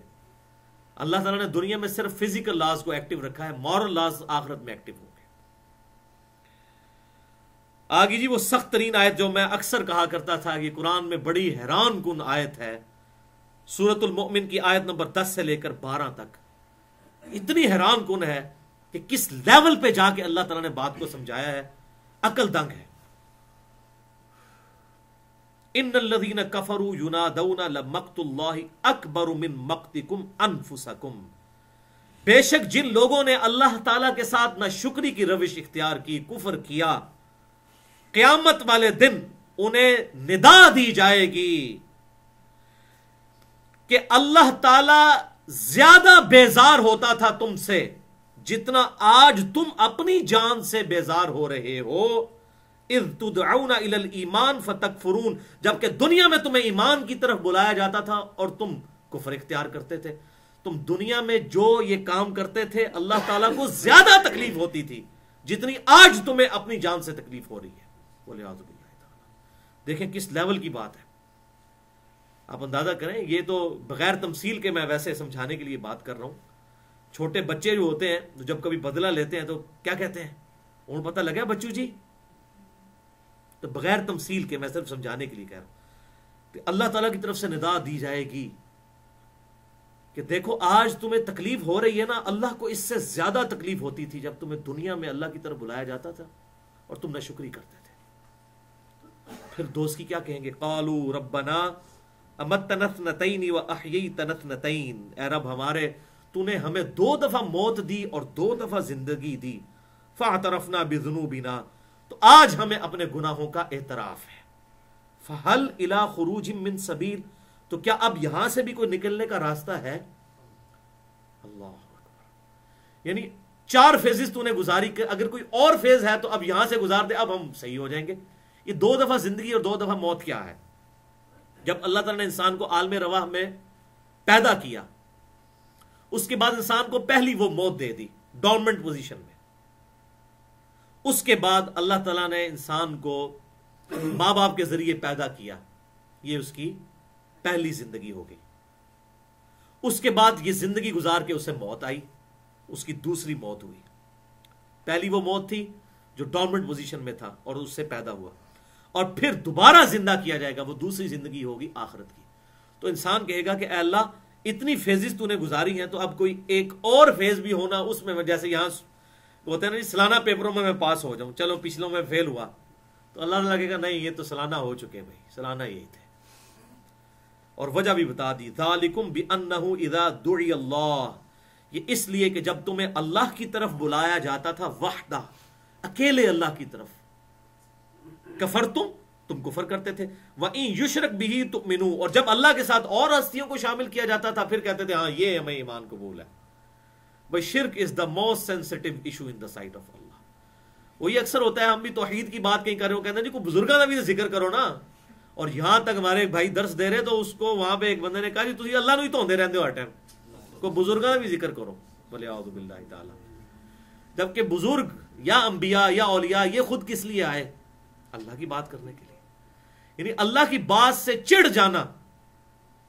اللہ تعالیٰ نے دنیا میں صرف فزیکل لاز کو ایکٹیو رکھا ہے، مورل لاز آخرت میں ایکٹیو ہوں گے. آگے جی وہ سخت ترین آیت جو میں اکثر کہا کرتا تھا، یہ قرآن میں بڑی حیران کن آیت ہے، سورۃ المؤمن کی آیت نمبر 10 سے لے کر 12 تک. اتنی حیران کن ہے کہ کس لیول پہ جا کے اللہ تعالیٰ نے بات کو سمجھایا ہے، عقل دنگ ہے. ان الذین کفروا ینادون لمقت اللہ اکبر من مقتکم انفسکم، بے شک جن لوگوں نے اللہ تعالیٰ کے ساتھ نہ شکری کی روش اختیار کی، کفر کیا، قیامت والے دن انہیں ندا دی جائے گی کہ اللہ تعالیٰ زیادہ بیزار ہوتا تھا تم سے جتنا آج تم اپنی جان سے بیزار ہو رہے ہو. اذ تدعون الی الایمان فتکفرون، جبکہ دنیا میں تمہیں ایمان کی طرف بلایا جاتا تھا اور تم کفر اختیار کرتے تھے. تم دنیا میں جو یہ کام کرتے تھے اللہ تعالیٰ کو زیادہ تکلیف ہوتی تھی جتنی آج تمہیں اپنی جان سے تکلیف ہو رہی ہے. والعیاذ باللہ تعالیٰ. دیکھیں کس لیول کی بات ہے، آپ اندازہ کریں. یہ تو بغیر تمثیل کے میں ویسے سمجھانے کے لیے بات کر رہا ہوں. چھوٹے بچے جو ہوتے ہیں جب کبھی بدلہ لیتے ہیں تو کیا کہتے ہیں؟ انہیں پتہ لگا بچو جی؟ تو بغیر تمثیل کے میں صرف سمجھانے کے لیے کہہ رہا ہوں کہ اللہ تعالیٰ کی طرف سے ندا دی جائے گی کہ دیکھو آج تمہیں تکلیف ہو رہی ہے نا، اللہ کو اس سے زیادہ تکلیف ہوتی تھی جب تمہیں دنیا میں اللہ کی طرف بلایا جاتا تھا اور تم ناشکری کرتے تھے۔ پھر دوست کی کیا کہیں گے؟ قالوا ربنا امتنا اثنتین واحییتنا اثنتین، اے رب ہمارے، تو نے ہمیں 2 دفعہ موت دی اور 2 دفعہ زندگی دی، فاعترفنا بذنوبنا، تو آج ہمیں اپنے گناہوں کا اعتراف ہے۔ فہل الی خروج من سبیل، تو کیا اب یہاں سے بھی کوئی نکلنے کا راستہ ہے؟ اللہ اکبر، یعنی 4 فیزز تو نے گزاری کہ اگر کوئی اور فیز ہے تو اب یہاں سے گزار دے، اب ہم صحیح ہو جائیں گے۔ یہ 2 دفعہ زندگی اور 2 دفعہ موت کیا ہے؟ جب اللہ تعالیٰ نے انسان کو عالم رواح میں پیدا کیا، اس کے بعد انسان کو پہلی وہ موت دے دی ڈورمنٹ پوزیشن میں، اس کے بعد اللہ تعالیٰ نے انسان کو ماں باپ کے ذریعے پیدا کیا، یہ اس کی پہلی زندگی ہو گئی۔ اس کے بعد یہ زندگی گزار کے اسے موت آئی، اس کی دوسری موت ہوئی۔ پہلی وہ موت تھی جو ڈورمنٹ پوزیشن میں تھا اور اس سے پیدا ہوا، اور پھر دوبارہ زندہ کیا جائے گا، وہ دوسری زندگی ہوگی آخرت کی۔ تو انسان کہے گا کہ اے اللہ اتنی فیزز تو نے گزاری ہیں، تو اب کوئی ایک اور فیز بھی ہونا، اس میں جیسے یہاں ہوتے ہیں نا سالانہ پیپروں میں پاس ہو جاؤں، چلو پچھلوں میں فیل ہوا، تو اللہ تعالیٰ کہے گا نہیں یہ تو سالانہ ہو چکے بھائی، سالانہ یہی تھے۔ اور وجہ بھی بتا دی، ذالکم بانہ اذا دعی اللہ، یہ اس لیے کہ جب تمہیں اللہ کی طرف بلایا جاتا تھا وحدہ، اکیلے اللہ کی طرف، کفرتم، تم کفر کرتے تھے، وَإِن يُشْرَكْ بِهِ تُؤْمِنُوا، اور جب اللہ کے ساتھ اور ہستیوں کو شامل کیا جاتا تھا پھر کہتے تھے ہاں یہ ہمیں ایمان قبول ہے۔ بھائی شرک is the most sensitive issue in the sight of Allah. وہی اکثر ہوتا ہے، ہم بھی توحید کی بات کہیں کر رہے ہو، کہتے ہیں جی کوئی بزرگاں کا بھی ذکر کرو نا، اور یہاں تک ہمارے بھائی درس دے رہے تو اس کو وہاں پہ ایک بندے نے کہا جی تھی اللہ نو ہی توندے رہتے ہو ہر ٹائم، کوئی بزرگاں کا بھی ذکر کرو، بولے اعوذ باللہ تعالی، جبکہ بزرگ یا انبیاء یا اولیاء یہ خود کس لیے آئے؟ اللہ کی بات کرنے کے لیے۔ یعنی اللہ کی بات سے چڑ جانا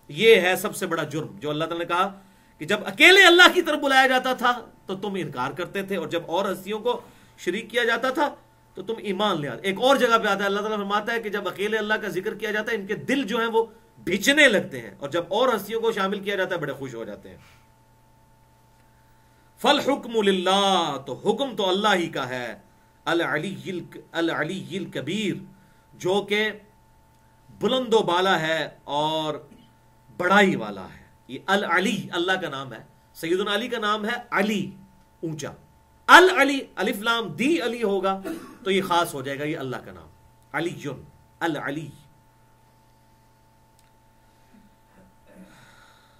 یہ ہے سب سے بڑا جرم، جو اللہ تعالیٰ نے کہا کہ جب اکیلے اللہ کی طرف بلایا جاتا تھا تو تم انکار کرتے تھے، اور جب اور ہستیوں کو شریک کیا جاتا تھا تو تم ایمان لے آتے۔ ایک اور جگہ پہ آتا ہے اللہ تعالیٰ فرماتا ہے کہ جب اکیلے اللہ کا ذکر کیا جاتا ہے ان کے دل جو ہیں وہ بھیچنے لگتے ہیں، اور جب اور ہستیوں کو شامل کیا جاتا ہے بڑے خوش ہو جاتے ہیں۔ فالحکم للہ، تو حکم تو اللہ ہی کا ہے، العلی الکبیر، جو کہ بلند و بالا ہے اور بڑائی والا ہے۔ یہ العلی اللہ کا نام ہے، سیدنا علی کا نام ہے علی، اونچا، العلی الف لام دی علی ہوگا تو یہ خاص ہو جائے گا، یہ اللہ کا نام علی العلی۔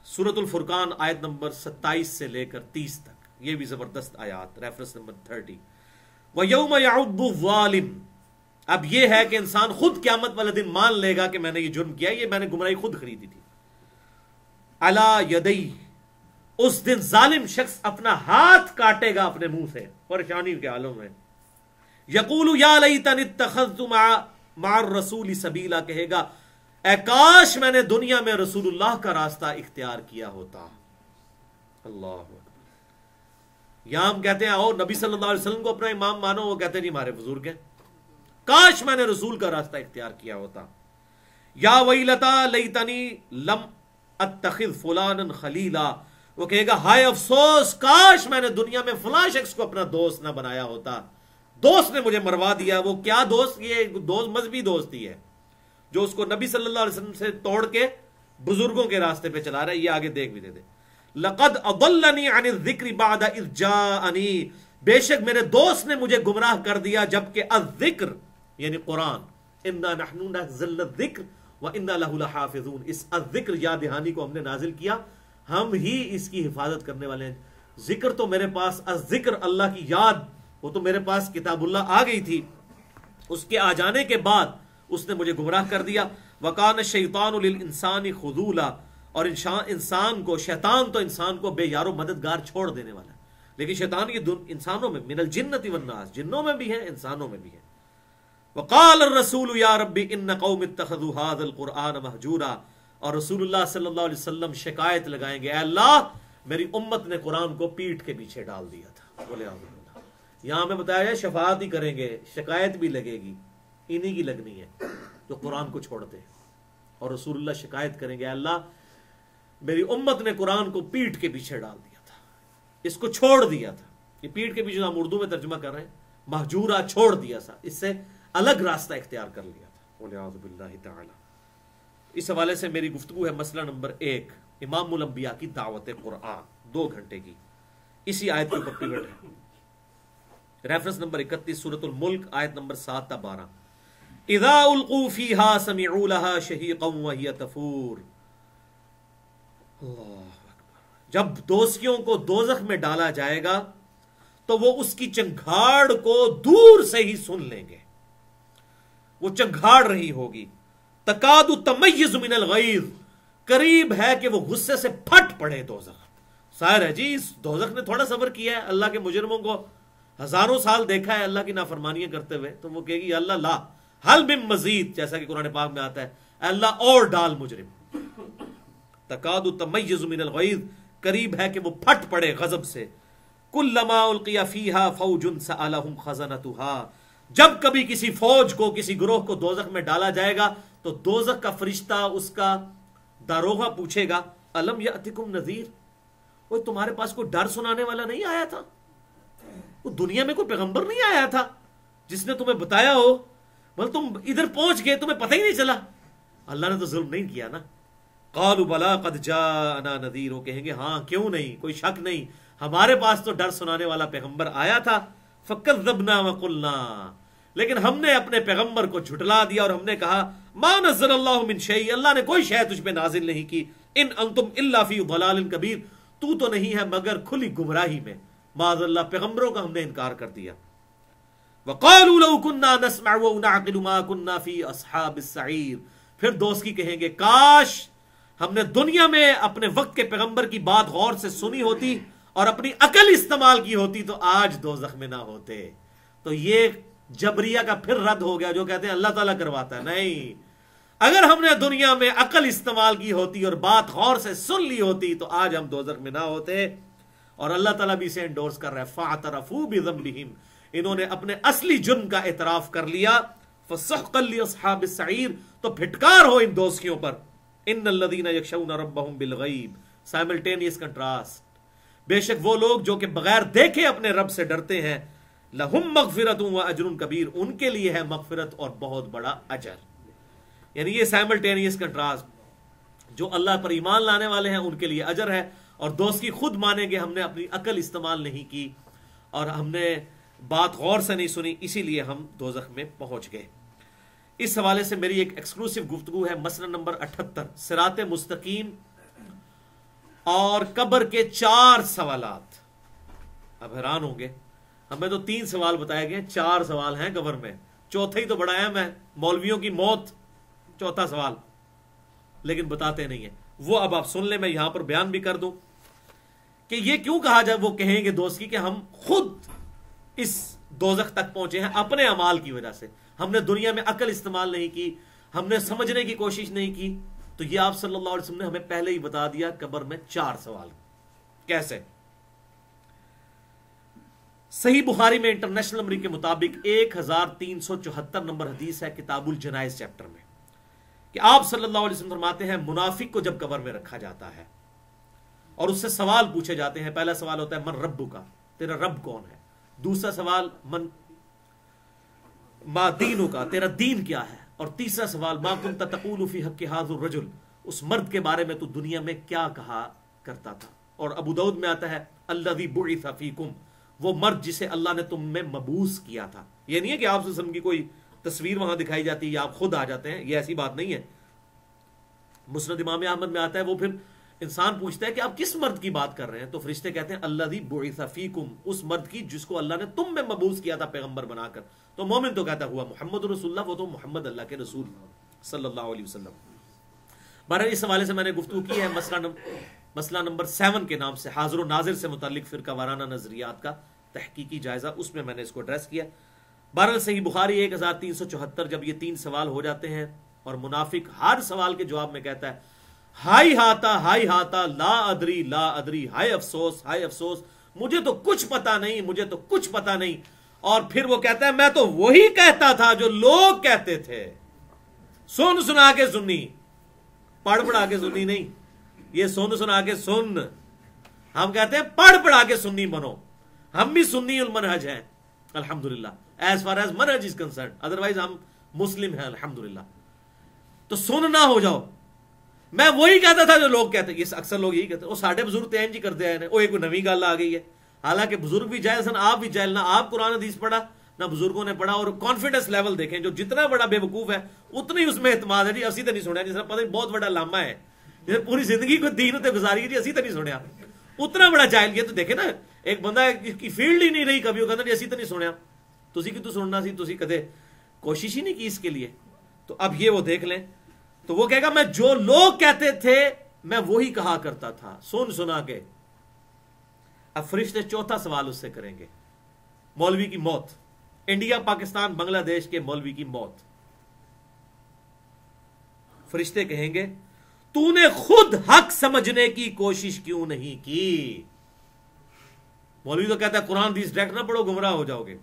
سورۃ الفرقان آیت نمبر 27 سے لے کر 30 تک، یہ بھی زبردست آیات، ریفرنس نمبر 30۔ وَيَوْمَ يَعُضُّ الظَّالِمُ، اب یہ ہے کہ انسان خود قیامت والے دن مان لے گا کہ میں نے یہ جرم کیا، یہ میں نے گمراہی خود خریدی تھی۔ عَلَى يَدَيْهِ، اس دن ظالم شخص اپنا ہاتھ کاٹے گا اپنے منہ سے پریشانی کے حالوں میں۔ یقول یا لیتنی اتخذت مع الرسول سبیلا، کہے گا اے کاش میں نے دنیا میں رسول اللہ کا راستہ اختیار کیا ہوتا۔ اللہ اکبر۔ یہاں ہم کہتے ہیں اور نبی صلی اللہ علیہ وسلم کو اپنا امام مانو، وہ کہتے ہیں جی ہمارے بزرگ ہیں، کاش میں نے رسول کا راستہ اختیار کیا ہوتا۔ یا ویلتا لیتنی لم اتخذ فلانا خلیلا، وہ کہے گا ہائے افسوس، کاش میں نے دنیا میں فلاں شخص کو اپنا دوست نہ بنایا ہوتا، دوست نے مجھے مروا دیا۔ وہ کیا دوست؟ یہ دوست مذہبی دوستی ہے جو اس کو نبی صلی اللہ علیہ وسلم سے توڑ کے بزرگوں کے راستے پہ چلا رہا ہے۔ یہ آگے دیکھ بھی دے لقد اضلنی عن الذکر بعد اذ جاءنی، بے شک میرے دوست نے مجھے گمراہ کر دیا جبکہ الذکر یعنی قرآن، انا نحن نزلنا الذکر وانا له لحافظون، اس الذکر یاد دہانی کو ہم نے نازل کیا، ہم ہی اس کی حفاظت کرنے والے ہیں۔ ذکر تو میرے پاس، الذکر اللہ کی یاد، وہ تو میرے پاس کتاب اللہ آ گئی تھی، اس کے آ جانے کے بعد اس نے مجھے گمراہ کر دیا۔ وَقَانَ الشَّيْطَانُ لِلْإِنسَانِ خُذُولًا، اور انسان کو، شیطان تو انسان کو بے یار و مددگار چھوڑ دینے والا ہے، لیکن شیطان یہ انسانوں میں، من الجنۃ والناس، جنوں میں بھی ہیں انسانوں میں بھی ہیں۔ وَقَالَ الرَّسُولُ يَا رَبِّ إِنَّ قَوْمِ اتَّخَذُوا هَذَا الْقُرْآنَ مَهْجُورًا، اور رسول اللہ صلی اللہ علیہ وسلم شکایت لگائیں گے، اے اللہ میری امت نے قرآن کو پیٹھ کے پیچھے ڈال دیا تھا۔ بولے اللہ، یہاں ہمیں بتایا جائے شفاعت ہی کریں گے، شکایت بھی لگے گی، انہی کی لگنی ہے جو قرآن کو چھوڑتے ہیں، اور رسول اللہ شکایت کریں گے، اے اللہ میری امت نے قرآن کو پیٹھ کے پیچھے ڈال دیا تھا، اس کو چھوڑ دیا تھا. یہ پیٹھ کے پیچھے ہم اردو میں ترجمہ کر رہے ہیں، مہجورہ چھوڑ دیا تھا، اس سے الگ راستہ اختیار کر لیا تھا. والعیاذ باللہ تعالی. اس حوالے سے میری گفتگو ہے مسئلہ نمبر 1، امام الانبیاء کی دعوت قرآن، 2 گھنٹے کی، اسی آیت کے اوپر پیوٹ ہے. ریفرنس نمبر 31 سورۃ الملک، آیت نمبر 7 تا 12. اذا القوا فیہا سمعوا لها شہیقا وہی تفور. اللہ اکبر. جب دوزخیوں کو دوزخ میں ڈالا جائے گا تو وہ اس کی چنگھاڑ کو دور سے ہی سن لیں گے، وہ چنگھاڑ رہی ہوگی. تکاد تمیز من الغیظ، قریب ہے کہ وہ غصے سے پھٹ پڑے دوزخ. ظاہر ہے جی اس دوزخ نے تھوڑا صبر کیا ہے، اللہ کے مجرموں کو ہزاروں سال دیکھا ہے اللہ کی نافرمانیاں کرتے ہوئے، تو وہ کہے گی اللہ لا حل بم مزید، جیسا کہ قرآن پاک میں آتا ہے اللہ اور ڈال مجرم. تکاد تمیز من الغیظ، قریب ہے کہ وہ پھٹ پڑے غضب سے. کلما القی فیہا فوج سألہم خزنتہا، جب کبھی کسی فوج کو، کسی گروہ کو دوزخ میں ڈالا جائے گا تو دوزخ کا فرشتہ اس کا داروغہ پوچھے گا الم یأتکم نذیر، وہ تمہارے پاس کوئی ڈر سنانے والا نہیں آیا تھا؟ وہ دنیا میں کوئی پیغمبر نہیں آیا تھا جس نے تمہیں بتایا ہو؟ بل تم ادھر پہنچ گئے تمہیں پتہ ہی نہیں چلا. اللہ نے تو ظلم نہیں کیا نا. قالوا بلا قد جاءنا نذیر، وہ کہیں گے ہاں کیوں نہیں، کوئی شک نہیں، ہمارے پاس تو ڈر سنانے والا پیغمبر آیا تھا. فکذبنا وقلنا، لیکن ہم نے اپنے پیغمبر کو جھٹلا دیا اور ہم نے کہا ما نزل اللہ من شیء، اللہ نے کوئی شے تجھ پہ نازل نہیں کی. ان انتم الا فی ضلال کبیر، تو نہیں ہے مگر کھلی گمراہی میں. معاذ اللہ، پیغمبروں کا ہم نے انکار کر دیا. وقالوا لو كنا نسمع ونعقل ما كنا في اصحاب السعير، پھر دوست کی کہیں گے کاش ہم نے دنیا میں اپنے وقت کے پیغمبر کی بات غور سے سنی ہوتی اور اپنی عقل استعمال کی ہوتی تو آج دوزخ میں نہ ہوتے. تو یہ جبریہ کا پھر رد ہو گیا جو کہتے ہیں اللہ تعالیٰ کرواتا ہے. نہیں، اگر ہم نے دنیا میں عقل استعمال کی ہوتی اور بات غور سے سن لی ہوتی تو آج ہم دوزخ میں نہ ہوتے. اور اللہ تعالیٰ بھی اسے انڈورس کر رہا ہے فَاعْتَرَفُوا بِذَنبِهِمْ، انہوں نے اپنے اصلی جرم کا اعتراف کر لیا. فَسُحْقًا لِأَصْحَابِ السَّعِيرِ، تو پھٹکار ہو ان دوزخیوں پر. ان الذین یخشون ربهم بالغیب، سائملٹینیس کنٹراسٹ، بے شک وہ لوگ جو کہ بغیر دیکھے اپنے رب سے ڈرتے ہیں. لہم مغفرۃ واجر کبیر، ان کے لیے ہے مغفرت اور بہت بڑا اجر. یعنی یہ سائملٹینیس کنٹراسٹ، جو اللہ پر ایمان لانے والے ہیں ان کے لیے اجر ہے، اور دوست کی خود مانیں گے ہم نے اپنی عقل استعمال نہیں کی اور ہم نے بات غور سے نہیں سنی، اسی لیے ہم دوزخ میں پہنچ گئے. اس حوالے سے میری ایک ایکسکلوسیو گفتگو ہے مسئلہ نمبر 78، صراط مستقیم اور قبر کے 4 سوالات. اب حیران ہوں گے، ہمیں تو 3 سوال بتائے گئے، 4 سوال ہیں قبر میں، چوتھا ہی تو بڑا اہم ہے، مولویوں کی موت 4تھا سوال، لیکن بتاتے نہیں ہیں. وہ اب آپ سن لیں، میں یہاں پر بیان بھی کر دوں کہ یہ کیوں کہا جائے. وہ کہیں گے دوست کی کہ ہم خود اس دوزخ تک پہنچے ہیں اپنے اعمال کی وجہ سے، ہم نے دنیا میں عقل استعمال نہیں کی، ہم نے سمجھنے کی کوشش نہیں کی. تو یہ آپ صلی اللہ علیہ وسلم نے ہمیں پہلے ہی بتا دیا قبر میں 4 سوال. کیسے؟ صحیح بخاری میں انٹرنیشنل نمبر کے مطابق 1374 نمبر حدیث ہے کتاب الجنائز چیپٹر میں کہ آپ صلی اللہ علیہ وسلم فرماتے ہیں منافق کو جب قبر میں رکھا جاتا ہے اور اس سے سوال پوچھے جاتے ہیں، پہلا سوال ہوتا ہے من ربک، تیرا رب کون ہے. دوسرا سوال من ما دینک، تیرا دین کیا ہے. اور تیسرا سوال ما کنت تقول فی حق ھذا الرجل، اس مرد کے بارے میں تو دنیا میں کیا کہا کرتا تھا. اور ابو داؤد میں آتا ہے الذی بعث فیکم، وہ مرد جسے اللہ نے تم میں مبعوث کیا تھا. یہ نہیں ہے کہ آپ صلی اللہ علیہ وسلم کی کوئی تصویر وہاں دکھائی جاتی ہے یا آپ خود آ جاتے ہیں، یہ ایسی بات نہیں ہے. مسند امام احمد میں آتا ہے وہ پھر انسان پوچھتا ہے کہ آپ کس مرد کی بات کر رہے ہیں، تو فرشتے کہتے ہیں الذی بعث فیکم، اس مرد کی جس کو اللہ نے تم میں مبعوث کیا تھا پیغمبر بنا کر. تو مومن تو کہتا ہوا محمد رسول اللہ، وہ تو محمد اللہ کے رسول صلی اللہ علیہ وسلم. بہرحال اس حوالے سے میں نے گفتگو کی ہے مسئلہ نمبر 7 کے نام سے حاضر و ناظر سے متعلق فرقہ وارانہ نظریات کا تحقیقی جائزہ، اس میں نے اس کو ایڈریس کیا. بہرحال صحیح بخاری 1374، جب یہ 3 سوال ہو جاتے ہیں اور منافق ہر سوال کے جواب میں کہتا ہے ہائی ہاتا لا ادری، ہائے افسوس ہائے افسوس، مجھے تو کچھ پتا نہیں، مجھے تو کچھ پتا نہیں. اور پھر وہ کہتا ہے میں تو وہی کہتا تھا جو لوگ کہتے تھے، سنا کے سنی، پڑھ پڑھا کے سنی نہیں. یہ سن سنا کے سن. ہم کہتے ہیں پڑھ پڑھا کے سنی بنو. ہم بھی سنی المنہج ہیں الحمدللہ ایز فار ایز منہج از کنسرن, ادروائز ہم مسلم ہیں الحمدللہ. تو سن نہ ہو جاؤ. میں وہی کہتا تھا جو لوگ کہتے ہیں, یہ اکثر لوگ یہی کہتے ہیں, وہ ساڈے بزرگ تین جی کرتے آئے وہ ایک نئی گل آ گئی ہے. حالانکہ بزرگ بھی جاہل سن, آپ بھی جاہل. نہ آپ قرآن حدیث پڑھا نہ بزرگوں نے پڑھا. اور کانفیڈنس لیول دیکھیں, جو جتنا بڑا بے وقوف ہے اتنا ہی اس میں اعتماد ہے. جی اسی تو نہیں سنیا, جس نے پتہ نہیں بہت بڑا لامہ ہے, جس نے پوری زندگی کو دین تے گزاری ہے, جی اسی تو نہیں سنیا. اتنا بڑا جاہل. یہ تو دیکھیں نا, ایک بندہ کی فیلڈ ہی نہیں رہی کبھی, وہ کہتا جی اسی تو نہیں سنیا. تسی کی تو سننا سی, تسی کدے کوشش ہی نہیں کی اس کے لیے. تو اب یہ وہ دیکھ لیں. تو وہ کہے گا میں جو لوگ کہتے تھے میں وہی کہا کرتا تھا سن سنا کے. اب فرشتے چوتھا سوال اس سے کریں گے. مولوی کی موت, انڈیا پاکستان بنگلہ دیش کے مولوی کی موت. فرشتے کہیں گے تو نے خود حق سمجھنے کی کوشش کیوں نہیں کی. مولوی تو کہتا ہے قرآن حدیث ڈائریکٹ نہ پڑھو گمراہ ہو جاؤ گے.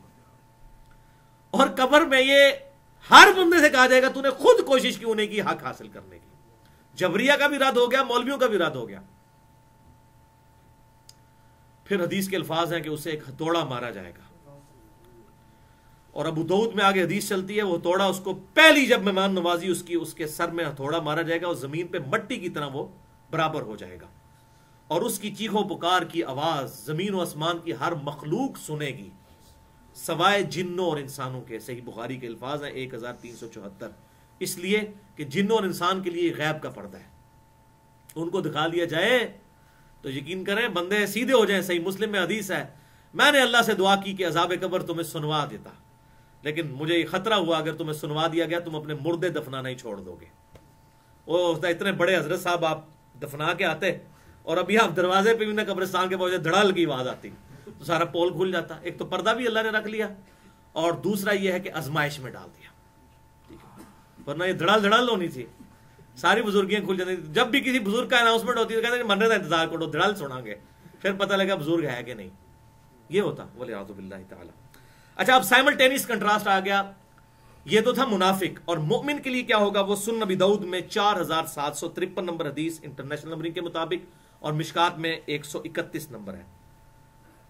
اور قبر میں یہ ہر بندے سے کہا جائے گا تو نے خود کوشش کیوں نہیں کی حق حاصل کرنے کی. جبریہ کا بھی رد ہو گیا, مولویوں کا بھی رد ہو گیا. پھر حدیث کے الفاظ ہیں کہ اسے ایک ہتھوڑا مارا جائے گا. اور ابو داؤد میں آگے حدیث چلتی ہے, وہ ہتھوڑا اس کو پہلی جب مہمان نوازی اس کے سر میں ہتھوڑا مارا جائے گا, اور زمین پہ مٹی کی طرح وہ برابر ہو جائے گا. اور اس کی چیخوں پکار کی آواز زمین و آسمان کی ہر مخلوق سنے گی سوائے جنوں اور انسانوں کے. صحیح بخاری کے الفاظ ہیں 1374. اس لیے کہ جنوں اور انسان کے لیے غیب کا پردہ ہے. ان کو دکھا دیا جائے تو یقین کریں بندے سیدھے ہو جائیں. صحیح مسلم میں حدیث ہے, میں نے اللہ سے دعا کی کہ عذاب قبر تمہیں سنوا دیتا, لیکن مجھے یہ خطرہ ہوا اگر تمہیں سنوا دیا گیا تم اپنے مردے دفنانا ہی چھوڑ دو گے. وہ ہوتا اتنے بڑے حضرت صاحب آپ دفنا کے آتے, اور ابھی آپ دروازے پہ بھی نہ قبرستان کے پہنچے دھڑال کی آواز آتی تو سارا پول کھل جاتا. ایک تو پردہ بھی اللہ نے رکھ لیا, اور دوسرا یہ ہے کہ آزمائش میں ڈال دیا, ورنہ یہ دھڑال ہونی تھی. ساری بزرگیاں کھل جاتی. جب بھی کسی بزرگ کا اناؤنسمنٹ ہوتی ہے تو کہتے ہیں مرنے کا انتظار کرو, دھڑال سنا گے, پھر پتہ لگا بزرگ ہے کہ نہیں. یہ ہوتا ولیعوذ باللہ تعالی. اچھا, اب سائملٹینیس کنٹراسٹ آ گیا. یہ تو تھا منافق. اور مومن کے لیے کیا ہوگا, وہ سنن نبی داؤد میں 4753 نمبر حدیث انٹرنیشنل نمبرنگ کے مطابق, اور مشکات میں 131 نمبر ہے.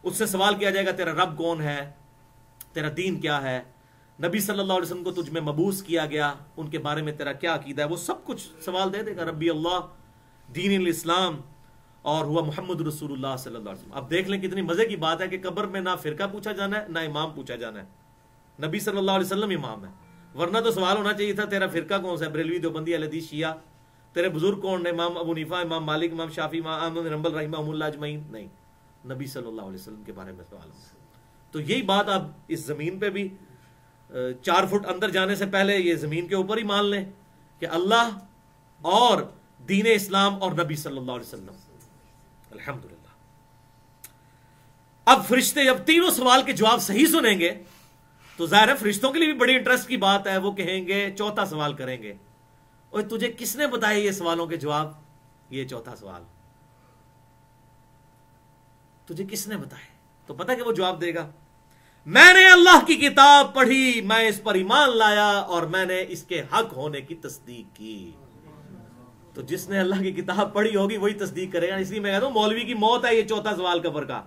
اس سے سوال کیا جائے گا تیرا رب کون ہے, تیرا دین کیا ہے, نبی صلی اللہ علیہ وسلم کو تجھ میں مبعوث کیا گیا, ان کے بارے میں تیرا کیا عقیدہ ہے. وہ سب کچھ سوال دے دے گا. ربی اللہ, دین الاسلام, اور ہوا محمد رسول اللہ صلی اللہ علیہ وسلم. اب دیکھ لیں کتنی مزے کی بات ہے کہ قبر میں نہ فرقہ پوچھا جانا ہے نہ امام پوچھا جانا ہے. نبی صلی اللہ علیہ وسلم امام ہے. ورنہ تو سوال ہونا چاہیے تھا تیرا فرقہ کون سا ہے, بریلوی, دیوبندی, اہل حدیث, شیعہ, تیرے بزرگ کون نے, امام ابو حنیفہ, امام مالک, امام شافعی, امام احمد بن حنبل رحمہ اللہ اجمعین. نہیں, نبی صلی اللہ علیہ وسلم کے بارے میں سوال ہے. تو یہی بات آپ اس زمین پہ بھی 4 فٹ اندر جانے سے پہلے یہ زمین کے اوپر ہی مان لیں کہ اللہ اور دین اسلام اور نبی صلی اللہ علیہ وسلم. الحمدللہ. اب فرشتے جب تینوں سوال کے جواب صحیح سنیں گے تو ظاہر ہے فرشتوں کے لیے بھی بڑی انٹرسٹ کی بات ہے. وہ کہیں گے, چوتھا سوال کریں گے, اور تجھے کس نے بتائے یہ سوالوں کے جواب, یہ چوتھا سوال تجھے کس نے بتائے. تو پتہ کہ وہ جواب دے گا, میں نے اللہ کی کتاب پڑھی, میں اس پر ایمان لایا, اور میں نے اس کے حق ہونے کی تصدیق کی. تو جس نے اللہ کی کتاب پڑھی ہوگی وہی تصدیق کرے گا. اس لیے میں کہتا ہوں مولوی کی موت ہے یہ چوتھا سوال قبر کا.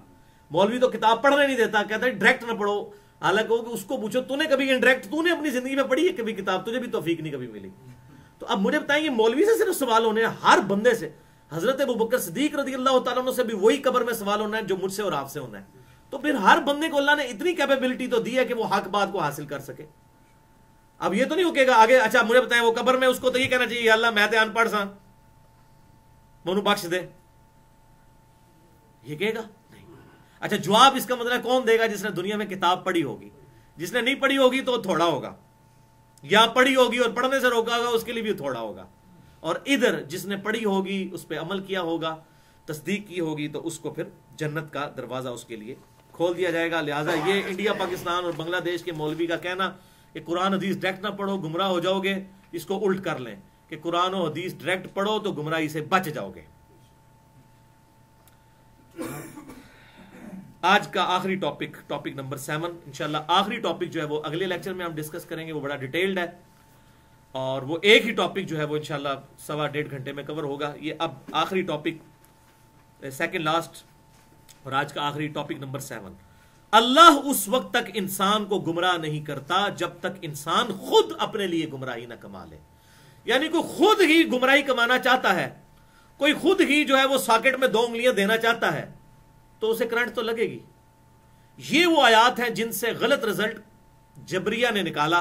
مولوی تو کتاب پڑھنے نہیں دیتا, کہتا ہے ڈائریکٹ نہ پڑھو. حالانکہ اس کو پوچھو تو نے کبھی انڈائریکٹ تو نے اپنی زندگی میں پڑھی ہے کبھی کتاب, تجھے بھی توفیق نہیں کبھی ملی. تو اب مجھے بتائیں یہ مولوی سے صرف سوال ہونے ہیں, ہر بندے سے. حضرت ابوبکر صدیق رضی اللہ تعالیٰ عنہ سے بھی وہی قبر میں سوال ہونا ہے جو مجھ سے اور آپ سے ہونا ہے. تو پھر ہر بندے کو اللہ نے اتنی کیپیبلٹی تو دی ہے کہ وہ حق بات کو حاصل کر سکے. اب یہ تو نہیں ہوگے گا آگے, اچھا مجھے بتائیں وہ قبر میں اس کو تو یہ کہنا چاہیے یا اللہ میں تے ان پڑھ سا مونو بخش دے, یہ کہے گا نہیں. اچھا جواب اس کا مطلب کون دے گا, جس نے دنیا میں کتاب پڑھی ہوگی. جس نے نہیں پڑھی ہوگی تو تھوڑا ہوگا, یا پڑھی ہوگی اور پڑھنے سے روکا ہوگا اس کے لیے بھی تھوڑا ہوگا. اور ادھر جس نے پڑھی ہوگی, اس پہ عمل کیا ہوگا, تصدیق کی ہوگی, تو اس کو پھر جنت کا دروازہ اس کے لیے کھول دیا جائے گا. لہٰذا یہ انڈیا پاکستان اور بنگلہ دیش کے مولوی کا کہنا کہ قرآن حدیث ڈائریکٹ نہ پڑھو گمراہ ہو جاؤ گے, اس کو الٹ کر لیں کہ قرآن و حدیث ڈائریکٹ پڑھو تو گمراہی سے بچ جاؤ گے. آج کا آخری ٹاپک نمبر 7, انشاءاللہ آخری ٹاپک جو ہے وہ اگلے لیکچر میں ہم ڈسکس کریں گے, وہ بڑا ڈیٹیلڈ ہے. اور وہ ایک ہی ٹاپک جو ہے وہ انشاءاللہ 1.5 گھنٹے میں کور ہوگا. یہ اب آخری ٹاپک سیکنڈ لاسٹ اور آج کا آخری ٹاپک نمبر 7. اللہ اس وقت تک انسان کو گمراہ نہیں کرتا جب تک انسان خود اپنے لیے گمراہی نہ کما لے. یعنی کوئی خود ہی گمراہی کمانا چاہتا ہے, کوئی خود ہی جو ہے وہ ساکٹ میں 2 انگلیاں دینا چاہتا ہے, تو اسے کرنٹ تو لگے گی. یہ وہ آیات ہیں جن سے غلط رزلٹ جبریہ نے نکالا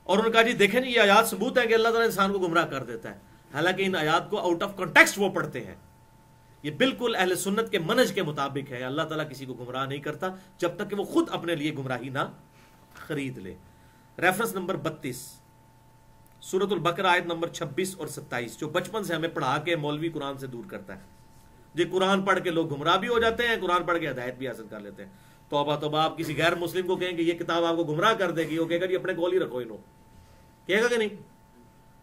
اور انہوں نے کہا جی دیکھیں یہ آیات ثبوت ہے کہ اللہ تعالیٰ انسان کو گمراہ کر دیتا ہے. حالانکہ ان آیات کو آؤٹ آف کنٹیکسٹ وہ پڑھتے ہیں. یہ بالکل اہل سنت کے منہج کے مطابق ہے. اللہ تعالیٰ کسی کو گمراہ نہیں کرتا جب تک کہ وہ خود اپنے لیے گمراہی نہ خرید لے. ریفرنس نمبر 32 سورۃ البقرہ آیت نمبر 26 اور 27, جو بچپن سے ہمیں پڑھا کے مولوی قرآن سے دور کرتا ہے. جی قرآن پڑھ کے لوگ گمراہ بھی ہو جاتے ہیں, قرآن پڑھ کے ہدایت بھی حاصل کر لیتے ہیں. توبہ توبہ, آپ کسی غیر مسلم کو کہیں کہ یہ کتاب آپ کو گمراہ کر دے گی, وہ کہے گا جی اپنے گول ہی رکھو انہوں, کہے گا کہ نہیں؟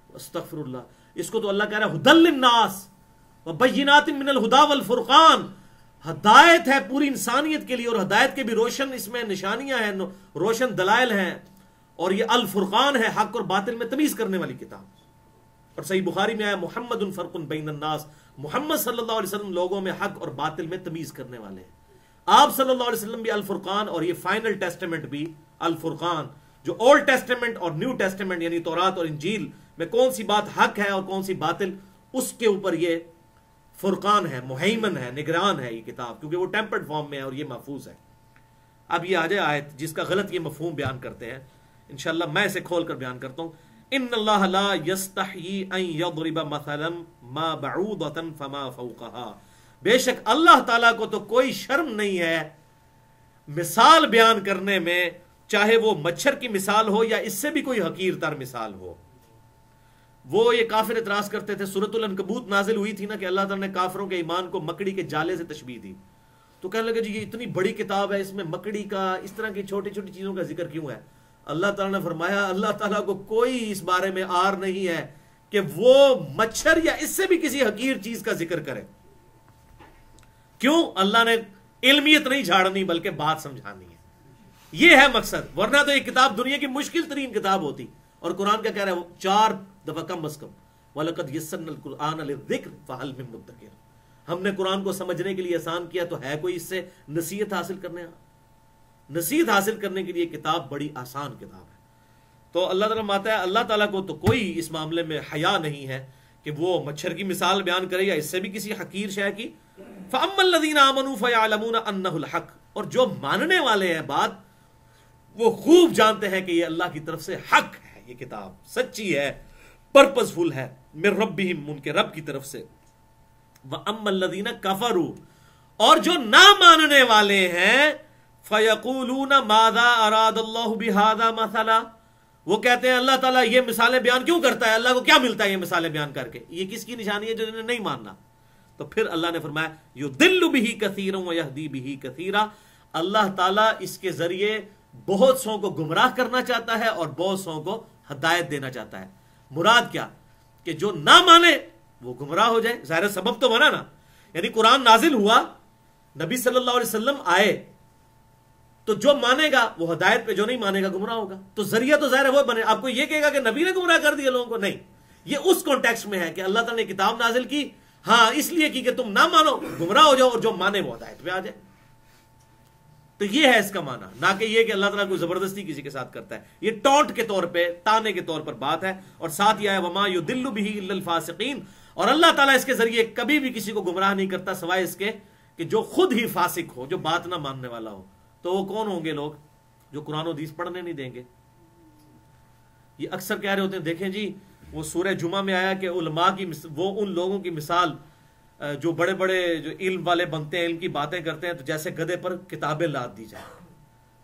استغفر اللہ. اس کو تو اللہ کہہ رہا ہے ہدی للناس وبینات من الہدی والفرقان, ہدایت ہے پوری انسانیت کے لیے, اور ہدایت کے بھی روشن اس میں نشانیاں ہیں, روشن دلائل ہیں, اور یہ الفرقان ہے حق اور باطل میں تمیز کرنے والی کتاب. اور صحیح بخاری میں آیا محمد فرق بین الناس, محمد صلی اللہ علیہ وسلم لوگوں میں حق اور باطل میں تمیز کرنے والے ہیں. آپ صلی اللہ علیہ وسلم بھی الفرقان, اور یہ فائنل ٹیسٹمنٹ بھی الفرقان, جو اولڈ ٹیسٹمنٹ اور نیو ٹیسٹمنٹ یعنی تورات اور انجیل میں کون سی بات حق ہے اور کون سی باطل, اس کے اوپر یہ فرقان ہے, مہیمن ہے, نگران ہے یہ کتاب, کیونکہ وہ ٹیمپرڈ فارم میں ہے اور یہ محفوظ ہے. اب یہ آ جائے آیت جس کا غلط یہ مفہوم بیان کرتے ہیں, انشاءاللہ میں اسے کھول کر بیان کرتا ہوں. ان اللہ لا یستحیی ان یضرب مثلا ما بعوضۃ فما فوقها, بے شک اللہ تعالیٰ کو تو کوئی شرم نہیں ہے مثال بیان کرنے میں, چاہے وہ مچھر کی مثال ہو یا اس سے بھی کوئی حقیر تر مثال ہو. وہ یہ کافر اعتراض کرتے تھے, سورۃ العنکبوت نازل ہوئی تھی نا کہ اللہ تعالیٰ نے کافروں کے ایمان کو مکڑی کے جالے سے تشبیہ دی, تو کہنے لگے جی یہ اتنی بڑی کتاب ہے, اس میں مکڑی کا اس طرح کی چھوٹی چھوٹی چیزوں کا ذکر کیوں ہے؟ اللہ تعالیٰ نے فرمایا اللہ تعالیٰ کو کوئی اس بارے میں آر نہیں ہے کہ وہ مچھر یا اس سے بھی کسی حقیر چیز کا ذکر کرے. کیوں؟ اللہ نے علمیت نہیں جھاڑنی بلکہ بات سمجھانی ہے, یہ ہے مقصد. ورنہ تو یہ کتاب دنیا کی مشکل ترین کتاب ہوتی, اور قرآن کیا کہہ رہا ہے, وہ 4 دفعہ کم از کم وَلَقَدْ يَسَّرْنَا الْقُرْآنَ لِلذِّكْرِ فَهَلْ مِن مُدَّكِرٍ, ہم نے قرآن کو سمجھنے کے لیے آسان کیا, تو ہے کوئی اس سے نصیحت حاصل کرنے؟ نصیحت حاصل کرنے کے لیے کتاب بڑی آسان کتاب ہے. تو اللہ تعالیٰ ماتا ہے اللہ تعالیٰ کو تو کوئی اس معاملے میں حیا نہیں ہے کہ وہ مچھر کی مثال بیان کرے یا اس سے بھی کسی حقیر شے کی. فَأَمَّا الَّذِينَ آمَنُوا فَيَعْلَمُونَ أَنَّهُ الْحَقُّ, اور جو ماننے والے ہیں بات وہ خوب جانتے ہیں کہ یہ اللہ کی طرف سے حق ہے, یہ کتاب سچی ہے, پرپز فل ہے, من ربہم, ان کے رب کی طرف سے. وَأَمَّا الَّذِينَ كَفَرُوا, اور جو نہ ماننے والے ہیں, فَيَقُولُونَ مَاذَا أَرَادَ اللَّهُ بِهَذَا مَثَلًا, وہ کہتے ہیں اللہ تعالیٰ یہ مثالیں بیان کیوں کرتا ہے, اللہ کو کیا ملتا ہے یہ مثالیں بیان کر کے, یہ کس کی نشانی ہے جو انہیں نہیں ماننا. تو پھر اللہ نے فرمایا یضل بہ کثیرا ویہدی بہ کثیرا, اللہ تعالیٰ اس کے ذریعے بہت سو کو گمراہ کرنا چاہتا ہے اور بہت سو کو ہدایت دینا چاہتا ہے. مراد کیا کہ جو نہ مانے وہ گمراہ ہو جائے, ظاہر سبب تو بنا نا, یعنی قرآن نازل ہوا, نبی صلی اللہ علیہ وسلم آئے, تو جو مانے گا وہ ہدایت پہ, جو نہیں مانے گا گمراہ ہوگا. تو ذریعہ تو ظاہر وہ بنے. آپ کو یہ کہے گا کہ نبی نے گمراہ کر دیا لوگوں کو, نہیں, یہ اس کانٹیکسٹ میں ہے کہ اللہ تعالیٰ نے کتاب نازل کی, ہاں اس لیے کی کہ تم نہ مانو گمراہ ہو جاؤ, اور جو مانے وہ ہدایت پہ آ جائے. تو یہ ہے اس کا معنی, نہ کہ یہ کہ اللہ تعالیٰ کو زبردستی کسی کے ساتھ کرتا ہے. یہ ٹونٹ کے طور پہ, تانے کے طور پر بات ہے. اور ساتھ یہ ہے وما یضل بہ الا الفاسقین, اور اللہ تعالیٰ اس کے ذریعے کبھی بھی کسی کو گمراہ نہیں کرتا سوائے اس کے کہ جو خود ہی فاسق ہو, جو بات نہ ماننے والا ہو. تو وہ کون ہوں گے لوگ جو قرآن و حدیث پڑھنے نہیں دیں گے. یہ اکثر کہہ رہے ہوتے ہیں دیکھیں جی وہ سورہ جمعہ میں آیا کہ علماء کی وہ ان لوگوں کی مثال جو بڑے بڑے جو علم والے بنتے ہیں, علم کی باتیں کرتے ہیں, تو جیسے گدھے پر کتابیں لاد دی جائیں.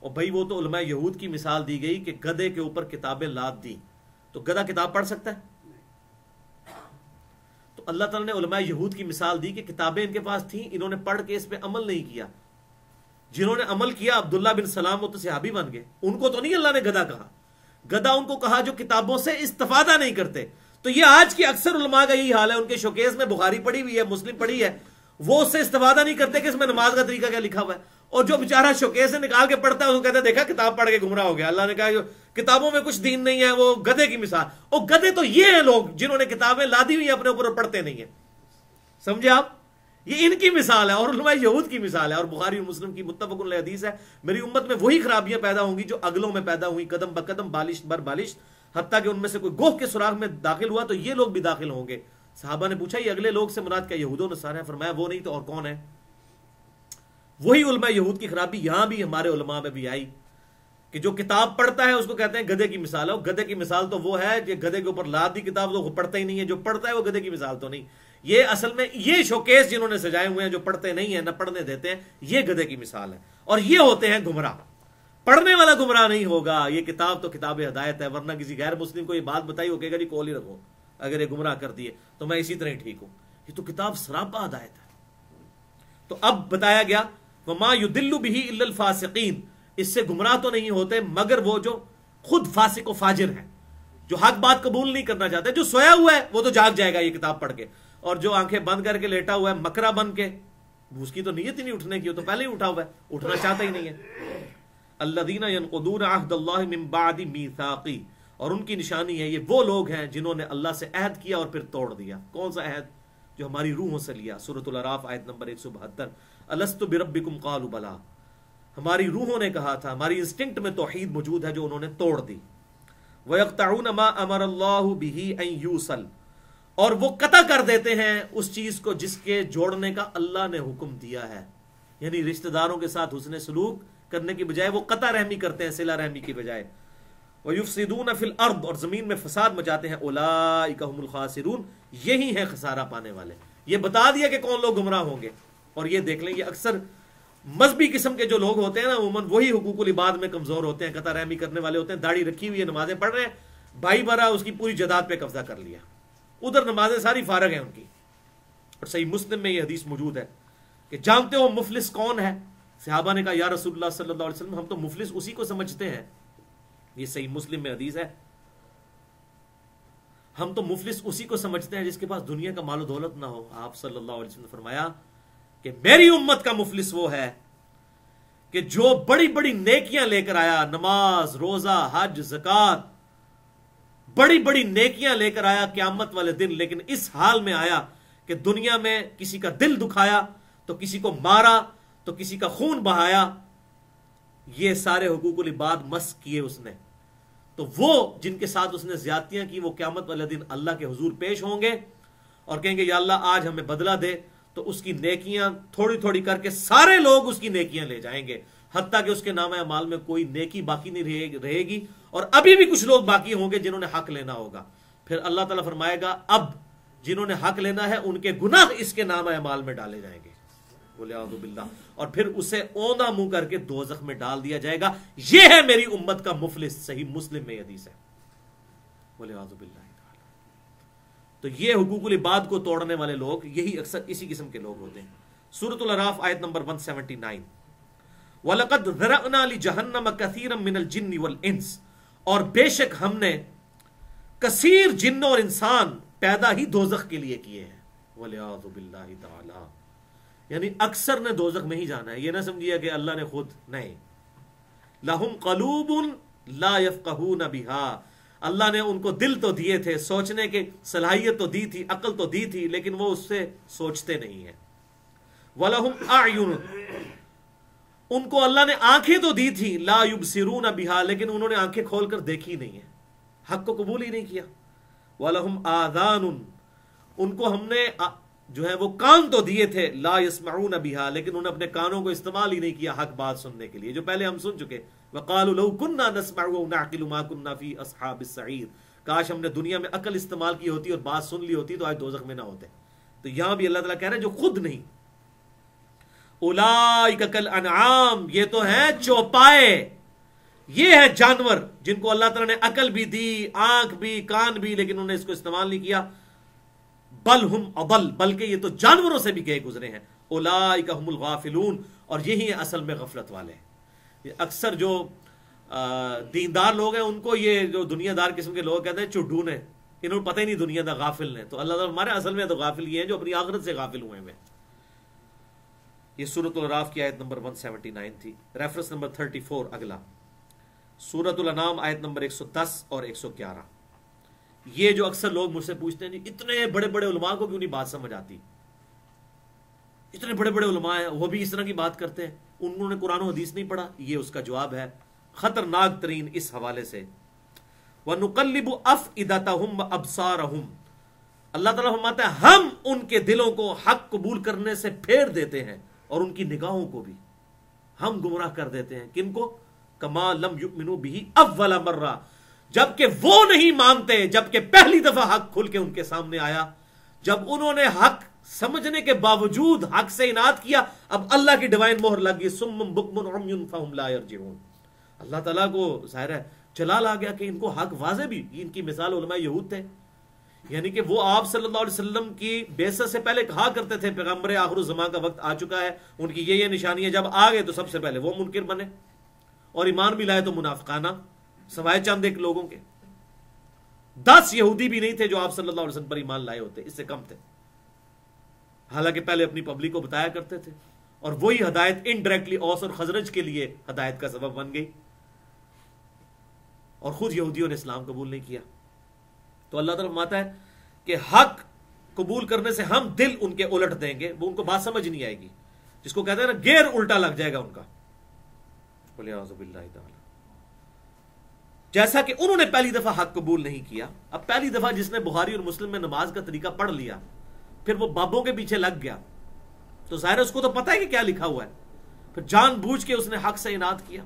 اور بھائی وہ تو علماء یہود کی مثال دی گئی کہ گدھے کے اوپر کتابیں لاد دی, تو گدھا کتاب پڑھ سکتا ہے؟ تو اللہ تعالیٰ نے علماء یہود کی مثال دی کہ کتابیں ان کے پاس تھیں, انہوں نے پڑھ کے اس پہ عمل نہیں کیا. جنہوں نے عمل کیا عبداللہ بن سلام وہ تو صحابی بن گئے, ان کو تو نہیں اللہ نے گدھا کہا. گدھا ان کو کہا جو کتابوں سے استفادہ نہیں کرتے. تو یہ آج کی اکثر علماء کا یہی حال ہے, ان کے شوکیس میں بخاری پڑھی ہوئی ہے, مسلم پڑھی ہے, وہ اس سے استفادہ نہیں کرتے کہ اس میں نماز کا طریقہ کیا لکھا ہوا ہے. اور جو بیچارہ شوکیس سے نکال کے پڑھتا ہے اس کو کہتے ہیں دیکھا کتاب پڑھ کے گمراہ ہو گیا. اللہ نے کہا جو کتابوں میں کچھ دین نہیں ہے وہ گدھے کی مثال. اور گدھے تو یہ ہیں لوگ جنہوں نے کتابیں لادی ہوئی اپنے اوپر پڑھتے نہیں ہیں. سمجھے آپ؟ یہ ان کی مثال ہے اور علماء یہود کی مثال ہے. اور بخاری اور مسلم کی متفق علیہ حدیث ہے میری امت میں وہی خرابیاں پیدا ہوں گی جو اگلوں میں پیدا ہوئی قدم بقدم بالش بر بالش, حتیٰ کہ ان میں سے کوئی گوہ کے سراغ میں داخل ہوا تو یہ لوگ بھی داخل ہوں گے. صحابہ نے پوچھا یہ اگلے لوگ سے مراد کیا یہود و نصارہ ہیں؟ فرمایا وہ نہیں تو اور کون ہے؟ وہی علماء یہود کی خرابی یہاں بھی ہمارے علماء میں بھی آئی کہ جو کتاب پڑھتا ہے اس کو کہتے ہیں گدھے کی مثال ہے. گدھے کی مثال تو وہ ہے کہ گدھے کے اوپر لاد دی کتاب تو وہ پڑھتا ہی نہیں ہے, جو پڑھتا ہے وہ گدھے کی مثال تو نہیں. یہ اصل میں یہ شوکیس جنہوں نے سجائے ہوئے ہیں جو پڑھتے نہیں ہیں نہ پڑھنے دیتے ہیں, یہ گدھے کی مثال ہے. اور یہ ہوتے ہیں گمراہ. پڑھنے والا گمراہ نہیں ہوگا. یہ کتاب تو کتاب ہدایت ہے, ورنہ کسی غیر مسلم کو یہ بات بتائی ہو کہ جی کول ہی رکھو, اگر یہ گمراہ کر دیے تو میں اسی طرح ہی ٹھیک ہوں. یہ تو کتاب سراپا ہدایت ہے. تو اب بتایا گیا وَمَا يُدِلُّ بِهِ إِلَّا الْفَاسِقِينَ, اس سے گمراہ تو نہیں ہوتے مگر وہ جو خود فاسق و فاجر ہیں, جو حق بات قبول نہیں کرنا چاہتے. جو سویا ہوا ہے وہ تو جاگ جائے گا یہ کتاب پڑھ کے, اور جو آنکھیں بند کر کے لیٹا ہوا ہے مکرا بن کے, اس کی تو نیت ہی نہیں اٹھنے کی, وہ تو پہلے ہی اٹھا ہوا ہے, اٹھنا چاہتا ہی نہیں ہے. الذین ينقضون عہد اللہ من بعد میثاقہ, اور ان کی نشانی ہے یہ وہ لوگ ہیں جنہوں نے اللہ سے عہد کیا اور پھر توڑ دیا. کون سا عہد؟ جو ہماری روحوں سے لیا. سورۃ الاعراف آیت نمبر 172, الست بربکم قالوا بلا, ہماری روحوں نے کہا تھا, ہماری انسٹنکٹ میں توحید موجود ہے جو انہوں نے توڑ دی. وَيَقْطَعُونَ مَا أَمَرَ اللَّهُ بِهِ أَن يُوصَلَ, اور وہ قطع کر دیتے ہیں اس چیز کو جس کے جوڑنے کا اللہ نے حکم دیا ہے. یعنی رشتہ داروں کے ساتھ حسن سلوک کرنے کی بجائے وہ قطع رحمی کرتے ہیں صلہ رحمی کی بجائے. وَيُفْسِدُونَ فِي الْأَرْضِ, اور زمین میں فساد مچاتے ہیں. أُولَٰئِكَ هُمُ الْخَاسِرُونَ, یہی ہیں خسارہ پانے والے. یہ بتا دیا کہ کون لوگ گمراہ ہوں گے. اور یہ دیکھ لیں یہ اکثر مذہبی قسم کے جو لوگ ہوتے ہیں نا عموماً وہی حقوق العباد میں کمزور ہوتے ہیں, قطع رحمی کرنے والے ہوتے ہیں. داڑھی رکھی ہوئی ہے, نمازیں پڑھ رہے ہیں, بھائی برا اس کی پوری جائیداد پہ قبضہ کر لیا, ادھر نمازیں ساری فارغ ہیں ان کی. اور صحیح مسلم میں یہ حدیث موجود ہے کہ جانتے ہو مفلس کون ہے؟ صحابہ نے کہا یا رسول اللہ صلی اللہ علیہ وسلم ہم تو مفلس اسی کو سمجھتے ہیں. یہ صحیح مسلم میں حدیث ہے, ہم تو مفلس اسی کو سمجھتے ہیں جس کے پاس دنیا کا مال و دولت نہ ہو. آپ صلی اللہ علیہ وسلم نے فرمایا کہ میری امت کا مفلس وہ ہے کہ جو بڑی بڑی نیکیاں لے کر آیا, نماز, روزہ, حج, زکوٰۃ, بڑی بڑی نیکیاں لے کر آیا قیامت والے دن, لیکن اس حال میں آیا کہ دنیا میں کسی کا دل دکھایا, تو کسی کو مارا, تو کسی کا خون بہایا, یہ سارے حقوق العباد مس کیے اس نے. تو وہ جن کے ساتھ اس نے زیادتیاں کی وہ قیامت والے دن اللہ کے حضور پیش ہوں گے اور کہیں گے یا اللہ آج ہمیں بدلہ دے. تو اس کی نیکیاں تھوڑی تھوڑی کر کے سارے لوگ اس کی نیکیاں لے جائیں گے, حتیٰ کہ اس کے نامہ اعمال میں کوئی نیکی باقی نہیں رہے گی. اور ابھی بھی کچھ لوگ باقی ہوں گے جنہوں نے حق لینا ہوگا. پھر اللہ تعالیٰ فرمائے گا اب جنہوں نے حق لینا ہے ان کے گناہ اس کے نامہ اعمال میں ڈالے جائیں گے. بولے اعوذ باللہ, اور پھر اسے اوندھا منہ کر کے دوزخ میں ڈال دیا جائے گا. یہ ہے میری امت کا مفلس. صحیح مسلم میں حدیث ہے. بولے اعوذ باللہ. تو یہ حقوق العباد کو توڑنے والے لوگ یہی اکثر اسی قسم کے لوگ ہوتے ہیں. سورۃ الاعراف آیت نمبر 179, وَلَقَدْ ذَرَأْنَا لِجَهَنَّمَ كَثِيرًا مِنَ الْجِنِّ وَالْإِنسِ, اور بے شک ہم نے کثیر جن اور انسان پیدا ہی دوزخ کے لیے کیے ہیں. وَلِعَاذُ بِاللَّهِ تَعَالَى, یعنی اکثر نے دوزخ میں ہی جانا ہے. یہ نہ سمجھیے کہ اللہ نے خود, نہیں. لَهُمْ قَلُوبٌ لَا يَفْقَهُونَ بِهَا, اللہ نے ان کو دل تو دیے تھے, سوچنے کی صلاحیت تو دی تھی, عقل تو دی تھی, لیکن وہ اس سے سوچتے نہیں ہیں. وَلَهُمْ أَعْيُنٌ, ان کو اللہ نے آنکھیں تو دی تھی, لَا يُبْصِرُونَ بِهَا, لیکن انہوں نے آنکھیں کھول کر دیکھی نہیں ہیں, حق کو قبول ہی نہیں کیا. وَلَهُمْ آذَانٌ, ان کو ہم نے جو ہے وہ کان تو دیے تھے, لا يسمعون بها, لیکن انہوں نے اپنے کانوں کو استعمال ہی نہیں کیا حق بات سننے کے لیے, جو پہلے ہم سن چکے. وقالوا لو كنا نسمع ونعقل ما كنا في اصحاب السعير, کاش ہم نے دنیا میں عقل استعمال کی ہوتی اور بات سن لی ہوتی تو آج دوزخ میں نہ ہوتے. تو یہاں بھی اللہ تعالیٰ کہہ رہے ہیں جو خود نہیں. اولئک کالانعام, یہ تو ہیں چوپائے, یہ ہے جانور جن کو اللہ تعالیٰ نے عقل بھی دی, آنکھ بھی, کان بھی, لیکن انہوں نے اس کو استعمال نہیں کیا. بل ہم اضل, بلکہ یہ تو جانوروں سے بھی گئے گزرے ہیں. اولئک هم الغافلون, اور یہی ہیں اصل میں غفلت والے. اکثر جو دیندار لوگ ہیں ان کو یہ جو دنیا دار قسم کے لوگ کہتے ہیں چڈو نے, انہوں نے پتہ ہی نہیں دنیا دا, غافل نے. تو اللہ تعالیٰ ہمارے اصل میں تو غافل یہ ہیں جو اپنی آخرت سے غافل ہوئے ہیں. یہ سورۃ الاعراف کی آیت نمبر 179 تھی. ریفرنس نمبر 34 اگلا سورۃ الانعام آیت نمبر 110 اور 111. یہ جو اکثر لوگ مجھ سے پوچھتے ہیں جی اتنے بڑے بڑے علماء کو کیوں نہیں بات سمجھ آتی؟ اتنے بڑے بڑے علماء ہیں وہ بھی اس طرح کی بات کرتے ہیں، انہوں نے قرآن و حدیث نہیں پڑھا. یہ اس کا جواب ہے خطرناک ترین اس حوالے سے. وَنُقَلِّبُ أَفْئِدَتَهُمْ وَأَبْصَارَهُمْ، اللہ تعالیٰ فرماتا ہے ہم ان کے دلوں کو حق قبول کرنے سے پھیر دیتے ہیں اور ان کی نگاہوں کو بھی ہم گمراہ کر دیتے ہیں. کن کو؟ کما لم یؤمنوا به اول مرہ، جبکہ وہ نہیں مانتے جبکہ پہلی دفعہ حق کھل کے ان کے سامنے آیا. جب انہوں نے حق سمجھنے کے باوجود حق سے اناد کیا، اب اللہ کی ڈیوائن مہر لگ گئی، سم بکم عمی فہم لا یرجعون. اللہ تعالیٰ کو ظاہر ہے جلال آ گیا کہ ان کو حق واضح بھی. ان کی مثال علماء یہود تھے، یعنی کہ وہ آپ صلی اللہ علیہ وسلم کی بعثت سے پہلے کہا کرتے تھے پیغمبر آخر الزمان کا وقت آ چکا ہے، ان کی یہ نشانی ہے. جب آ گئے تو سب سے پہلے وہ منکر بنے اور ایمان بھی لائے تو منافقانہ، سوائے چند ایک لوگوں کے. 10 یہودی بھی نہیں تھے جو آپ صلی اللہ علیہ وسلم پر ایمان لائے ہوتے، اس سے کم تھے. حالانکہ پہلے اپنی پبلک کو بتایا کرتے تھے، اور وہی ہدایت انڈائریکٹلی اوس اور خزرج کے لیے ہدایت کا سبب بن گئی، اور خود یہودیوں نے اسلام قبول نہیں کیا. تو اللہ تعالیٰ فرماتا ہے کہ حق قبول کرنے سے ہم دل ان کے الٹ دیں گے، وہ ان کو بات سمجھ نہیں آئے گی، جس کو کہتے ہیں نا گیئر الٹا لگ جائے گا ان کا. وَلِعَوْذُ بِاللَّهِ تَعَالَى. جیسا کہ انہوں نے پہلی دفعہ حق قبول نہیں کیا. اب پہلی دفعہ جس نے بخاری اور مسلم میں نماز کا طریقہ پڑھ لیا، پھر وہ بابوں کے پیچھے لگ گیا، تو ظاہر اس کو تو پتہ ہے کہ کیا لکھا ہوا ہے، پھر جان بوجھ کے اس نے حق سے اناد کیا.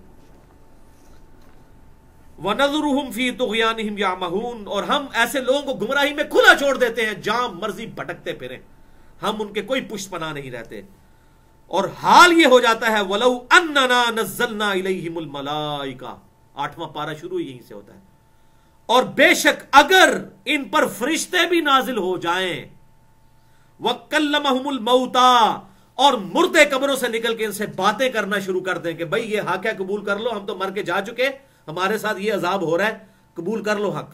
وَنَذُرُهُمْ فِي طُغْيَانِهِمْ يَعْمَهُونَ، اور ہم ایسے لوگوں کو گمراہی میں کھلا چھوڑ دیتے ہیں، جہاں مرضی بھٹکتے پھریں، ہم ان کے کوئی پشت پناہ نہیں رہتے. اور حال یہ ہو جاتا ہے وَلَوْ أَنَّنَا نَزَّلْنَا إِلَيْهِمُ الْمَلَائِكَةَ، 8واں پارہ شروع یہیں سے ہوتا ہے. اور بے شک اگر ان پر فرشتے بھی نازل ہو جائیں، وَكَلَّمَهُمُ الْمَوْتَى، اور مردے قبروں سے نکل کے ان سے باتیں کرنا شروع کر دیں کہ بھئی یہ حق ہے قبول کر لو، ہم تو مر کے جا چکے، ہمارے ساتھ یہ عذاب ہو رہا ہے، قبول کر لو حق.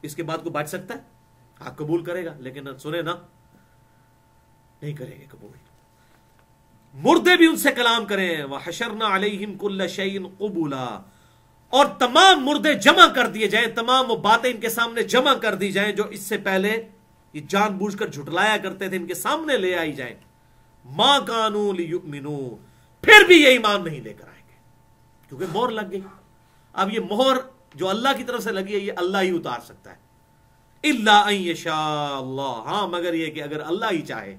اس کے بعد کو بچ سکتا ہے؟ حق قبول کرے گا، لیکن سنے نا نہیں کریں گے قبول. مردے بھی ان سے کلام کریں. وَحَشَرْنَا عَلَيْهِمْ كُلَّ شَيْءٍ قُبُولًا، اور تمام مردے جمع کر دیے جائیں، تمام وہ باتیں ان کے سامنے جمع کر دی جائیں جو اس سے پہلے یہ جان بوجھ کر جھٹلایا کرتے تھے، ان کے سامنے لے آئی جائیں. مَا كَانُوا لِيُؤْمِنُوا، پھر بھی یہ ایمان نہیں لے کر آئیں گے، کیونکہ مہر لگ گئی. اب یہ مہر جو اللہ کی طرف سے لگی ہے یہ اللہ ہی اتار سکتا ہے. الا ان یشاء اللہ، ہاں مگر یہ کہ اگر اللہ ہی چاہے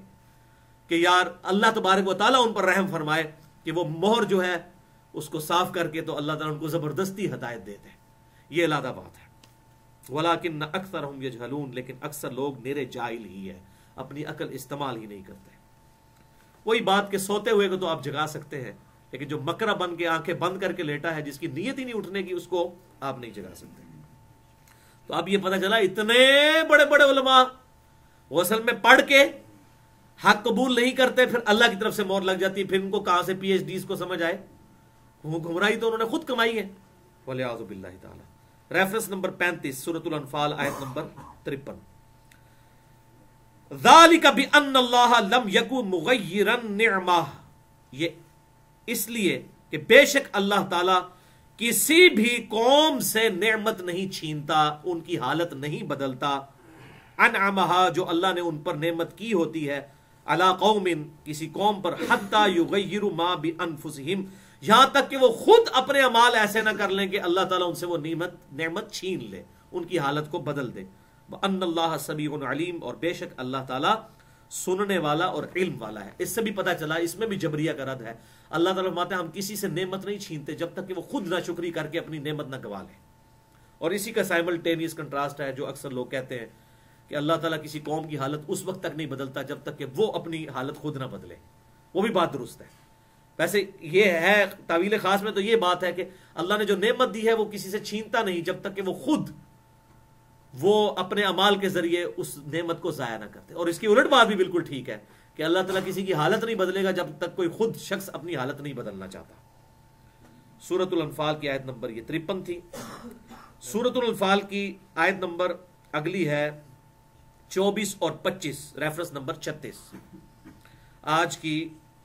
کہ یار اللہ تبارک و تعالیٰ ان پر رحم فرمائے کہ وہ مہر جو ہے اس کو صاف کر کے تو اللہ تعالیٰ ان کو زبردستی ہدایت دیتے ہیں، یہ علیحدہ بات ہے. وَلَٰكِنَّ أَكْثَرَهُمْ يَجْهَلُونَ، لیکن اکثر لوگ نیرے جاہل ہی ہے، اپنی عقل استعمال ہی نہیں کرتے. وہی بات کہ سوتے ہوئے کو تو آپ جگا سکتے ہیں، لیکن جو مکرہ بن کے آنکھیں بند کر کے لیٹا ہے، جس کی نیت ہی نہیں اٹھنے کی، اس کو آپ نہیں جگا سکتے. تو اب یہ پتہ چلا اتنے بڑے بڑے علماء وہ اصل میں پڑھ کے حق قبول نہیں کرتے، پھر اللہ کی طرف سے مہر لگ جاتی ہے، پھر ان کو کہاں سے پی ایچ ڈیز کو سمجھ آئے. وہ گمراہی تو انہوں نے خود کمائی ہے. وَلِعَوْذُ بِاللَّهِ تعالی. ریفرنس نمبر 35 سورۃ الانفال آیت نمبر 53. ذَلِكَ بِأَنَّ اللَّهَ لَمْ يَكُنْ مُغَيِّرًا نِعْمَةً، یہ اس لیے کہ بے شک اللہ تعالی کسی بھی قوم سے نعمت نہیں چھینتا، ان کی حالت نہیں بدلتا. انعمها، جو اللہ نے ان پر نعمت کی ہوتی ہے، علی قوم، کسی قوم پر، حتی یغیروا ما بانفسہم، یہاں تک کہ وہ خود اپنے اعمال ایسے نہ کر لیں کہ اللہ تعالیٰ ان سے وہ نعمت چھین لے، ان کی حالت کو بدل دے. وَأَنَّ اللَّهَ سَمِيعٌ عَلِيمٌ، اور بے شک اللہ تعالیٰ سننے والا اور علم والا ہے. اس سے بھی پتہ چلا، اس میں بھی جبریہ کا رد ہے. اللہ تعالیٰ فرماتے ہیں ہم کسی سے نعمت نہیں چھینتے جب تک کہ وہ خود ناشکری کر کے اپنی نعمت نہ گوا لے. اور اسی کا سائملٹینیس کنٹراسٹ ہے جو اکثر لوگ کہتے ہیں کہ اللہ تعالیٰ کسی قوم کی حالت اس وقت تک نہیں بدلتا جب تک کہ وہ اپنی حالت خود نہ بدلے. وہ بھی بات درست ہے. ویسے یہ ہے تعویل خاص میں تو یہ بات ہے کہ اللہ نے جو نعمت دی ہے وہ کسی سے چھینتا نہیں جب تک کہ وہ خود وہ اپنے اعمال کے ذریعے اس نعمت کو ضائع نہ کرتے. اور اس کی الٹ بات بھی بالکل ٹھیک ہے کہ اللہ تعالیٰ کسی کی حالت نہیں بدلے گا جب تک کوئی خود شخص اپنی حالت نہیں بدلنا چاہتا. سورۃ الانفال کی آیت نمبر یہ 53 تھی. سورۃ الانفال کی آیت نمبر اگلی ہے 24 اور 25، ریفرنس نمبر 36. آج کی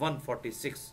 146।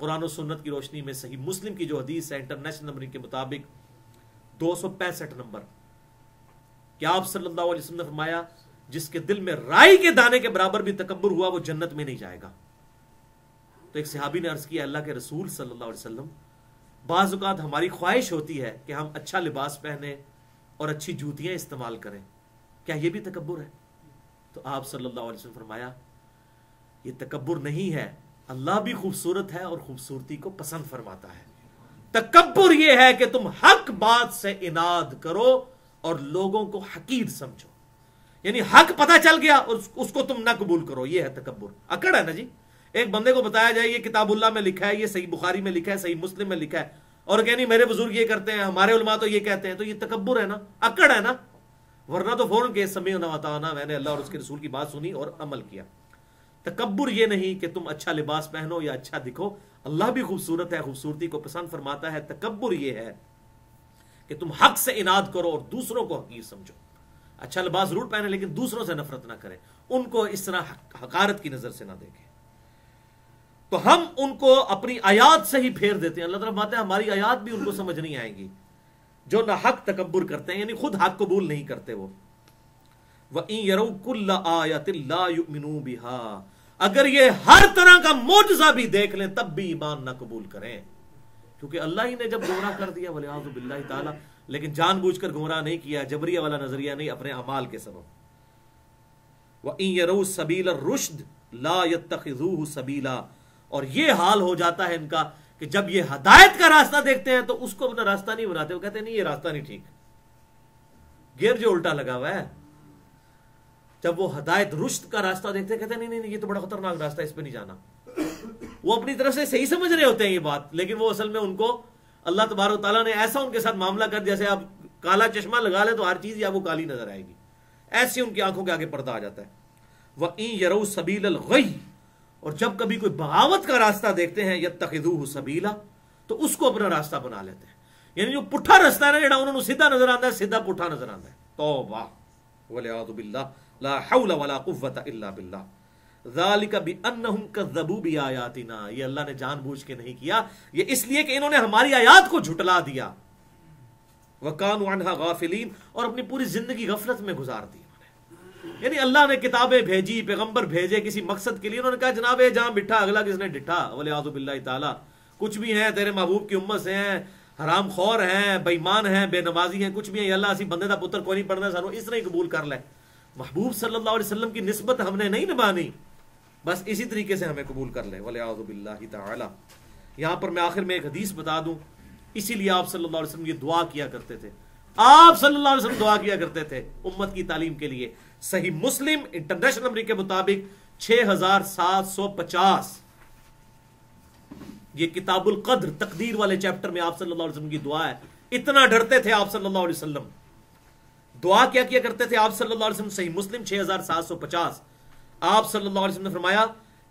قرآن و سنت کی روشنی میں صحیح مسلم کی جو حدیث ہے انٹرنیشنل نمبرنگ کے مطابق 265 نمبر، کہ آپ صلی اللہ علیہ وسلم نے فرمایا جس کے دل میں رائی کے دانے کے برابر بھی تکبر ہوا وہ جنت میں نہیں جائے گا۔ تو ایک صحابی نے عرض کیا اللہ کے رسول صلی اللہ علیہ وسلم، بعض اوقات ہماری خواہش ہوتی ہے کہ ہم اچھا لباس پہنے اور اچھی جوتیاں استعمال کریں، کیا یہ بھی تکبر ہے؟ تو آپ صلی اللہ علیہ وسلم فرمایا یہ تکبر نہیں ہے، اللہ بھی خوبصورت ہے اور خوبصورتی کو پسند فرماتا ہے۔ تکبر یہ ہے کہ تم حق بات سے اناد کرو اور لوگوں کو حقیر سمجھو، یعنی حق پتہ چل گیا اور اس کو تم نہ قبول کرو، یہ ہے تکبر۔ اکڑ ہے نا جی، ایک بندے کو بتایا جائے یہ کتاب اللہ میں لکھا ہے، یہ صحیح بخاری میں لکھا ہے، صحیح مسلم میں لکھا ہے، اور کہ نہیں میرے بزرگ یہ کرتے ہیں، ہمارے علماء تو یہ کہتے ہیں، تو یہ تکبر ہے نا، اکڑ ہے نا، ورنہ تو فوراً کہ سمعنا وأطعنا، میں نے اللہ اور اس کے رسول کی بات سنی اور عمل کیا۔ تکبر یہ نہیں کہ تم اچھا لباس پہنو یا اچھا دکھو، اللہ بھی خوبصورت ہے، خوبصورتی کو پسند فرماتا ہے۔ تکبر یہ ہے کہ تم حق سے اناد کرو اور دوسروں کو حقیر سمجھو، اچھا لباس ضرور پہنے لیکن دوسروں سے نفرت نہ کریں، ان کو اس طرح حقارت کی نظر سے نہ دیکھیں۔ تو ہم ان کو اپنی آیات سے ہی پھیر دیتے ہیں، اللہ تعالیٰ فرماتے ہیں ہماری آیات بھی ان کو سمجھ نہیں آئیں گی جو نہ حق تکبر کرتے ہیں، یعنی خود حق قبول نہیں کرتے وہ۔ وَإِن يَرَوْا كُلَّ آيَةٍ لَا يُؤْمِنُوا بِهَا، اگر یہ ہر طرح کا معجزہ بھی دیکھ لیں تب بھی ایمان نہ قبول کریں، کیونکہ اللہ ہی نے جب گمراہ کر دیا وَلِعَاذُ بِاللَّهِ تعالیٰ، لیکن جان بوجھ کر گمراہ نہیں کیا، جبریہ والا نظریہ نہیں، اپنے اعمال کے سبب۔ وَإِن يَرَوْا سَبِيلَ الرُّشْدِ لَا يَتَّخِذُوهُ سَبِيلًا، اور یہ حال ہو جاتا ہے ان کا کہ جب یہ ہدایت کا راستہ دیکھتے ہیں تو اس کو اپنا راستہ نہیں بناتے، وہ کہتے ہیں نہیں یہ راستہ نہیں ٹھیک، گیئر جو الٹا لگا ہوا ہے۔ جب وہ ہدایت رشد کا راستہ دیکھتے ہیں کہتے ہیں نہیں یہ تو بڑا خطرناک راستہ ہے، اس پہ نہیں جانا۔ وہ اپنی طرف سے صحیح سمجھ رہے ہوتے ہیں یہ بات، لیکن وہ اصل میں ان کو اللہ تبارک و تعالیٰ نے ایسا ان کے ساتھ معاملہ کر، جیسے آپ کالا چشمہ لگا لیں تو ہر چیز یا وہ کالی نظر آئے گی، ایسی ان کی آنکھوں کے آگے پردہ آ جاتا ہے۔ وَإِن يَرَوْا سَبِيلَ الْغَيِّ، اور جب کبھی کوئی بغاوت کا راستہ دیکھتے ہیں یتخذوہ سبیلا، تو اس کو اپنا راستہ بنا لیتے ہیں، یعنی جو پٹھا راستہ ہے نا جڑا انہوں نے سیدھا نظر آتا ہے، سیدھا پٹھا نظر آتا ہے۔ توبہ والعیاذ باللہ، لا حول ولا قوۃ الا باللہ، ذالک بانہم کذبوا بآیاتنا، یہ اللہ نے جان بوجھ کے نہیں کیا، یہ اس لیے کہ انہوں نے ہماری آیات کو جھٹلا دیا، وکانوا عنہا غافلین، اور اپنی پوری زندگی غفلت میں گزار دی۔ یعنی اللہ نے کتابیں بھیجی، پیغمبر بھیجے کسی مقصد کے لیے، انہوں نے کہا جناب یہ جہاں بٹھا اگلا کس نے ڈٹھا، والعیاذ باللہ تعالی، کچھ بھی ہیں تیرے محبوب کی امت سے ہیں، حرام خور ہیں، بے ایمان ہیں، بے نمازی ہیں، کچھ بھی ہیں، یا اللہ اسی بندے دا پتر کوئی نہیں پڑھنا، سانو اس طرح ہی قبول کر لے۔ محبوب صلی اللہ علیہ وسلم کی نسبت ہم نے نہیں نبھانی، بس اسی طریقے سے ہمیں قبول کر لے، والعیاذ باللہ تعالی۔ یہاں پر میں آخر میں ایک حدیث بتا دوں، اسی لیے آپ صلی اللہ علیہ وسلم یہ دعا کیا کرتے تھے، آپ صلی اللہ علیہ وسلم دعا کیا کرتے تھے امت کی تعلیم کے لیے۔ صحیح مسلم انٹرنیشنل نمبر کے مطابق 6750، یہ کتاب القدر تقدیر والے چیپٹر میں آپ صلی اللہ علیہ وسلم کی دعا ہے۔ اتنا ڈرتے تھے آپ صلی اللہ علیہ وسلم، دعا کیا کیا کرتے تھے آپ صلی اللہ علیہ وسلم؟ صحیح مسلم 6750، آپ صلی اللہ علیہ وسلم نے فرمایا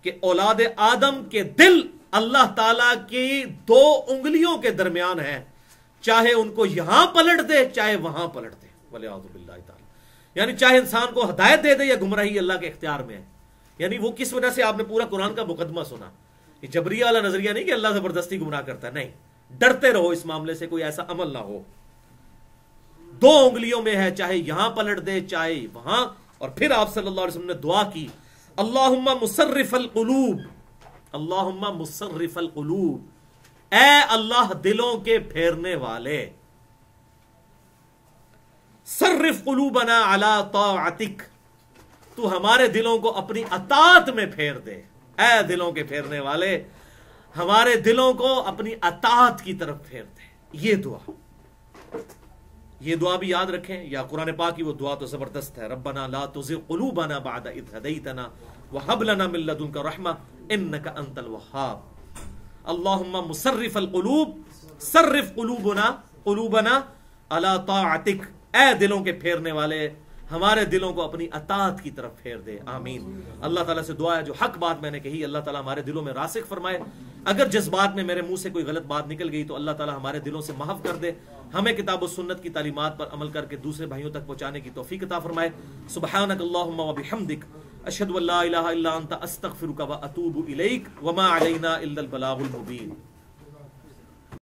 کہ اولاد آدم کے دل اللہ تعالی کی 2 انگلیوں کے درمیان ہے، چاہے ان کو یہاں پلٹ دے چاہے وہاں پلٹ دے، والعیاذ باللہ تعالی، یعنی چاہے انسان کو ہدایت دے دے یا گمراہی اللہ کے اختیار میں ہے۔ یعنی وہ کس وجہ سے آپ نے پورا قرآن کا مقدمہ سنا، یہ جبریہ والا نظریہ نہیں کہ اللہ زبردستی گمراہ کرتا ہے، نہیں، ڈرتے رہو اس معاملے سے، کوئی ایسا عمل نہ ہو۔ 2 انگلیوں میں ہے، چاہے یہاں پلٹ دے چاہے وہاں۔ اور پھر آپ صلی اللہ علیہ وسلم نے دعا کی، اللہم مصرف القلوب، اللہم مصرف القلوب، اے اللہ دلوں کے پھیرنے والے، صرف قلوبنا علی طاعتک، تو ہمارے دلوں کو اپنی اطاعت میں پھیر دے، اے دلوں کے پھیرنے والے ہمارے دلوں کو اپنی اطاعت کی طرف پھیر دے۔ یہ دعا بھی یاد رکھیں، یا قرآن پاک کی وہ دعا تو زبردست ہے، ربنا لا تزغ قلوبنا بعد اذ ہدیتنا وہب لنا من لدنک رحمہ انک انت الوہاب، اللہم مصرف القلوب، صرف قلوبنا علی طاعتک، اے دلوں کے پھیرنے والے ہمارے دلوں کو اپنی اطاعت کی طرف پھیر دے، آمین۔ اللہ تعالیٰ سے دعا ہے جو حق بات میں نے کہی اللہ تعالیٰ ہمارے دلوں میں راسخ فرمائے، اگر جذبات میں میرے منہ سے کوئی غلط بات نکل گئی تو اللہ تعالیٰ ہمارے دلوں سے محو کر دے، ہمیں کتاب و سنت کی تعلیمات پر عمل کر کے دوسرے بھائیوں تک پہنچانے کی توفیق عطا فرمائے۔ سبحانک اللہم و بحمدک، اشہد ان لا الہ الا انت استغفرک و اتوب الیک وما علینا الا البلاغ المبین.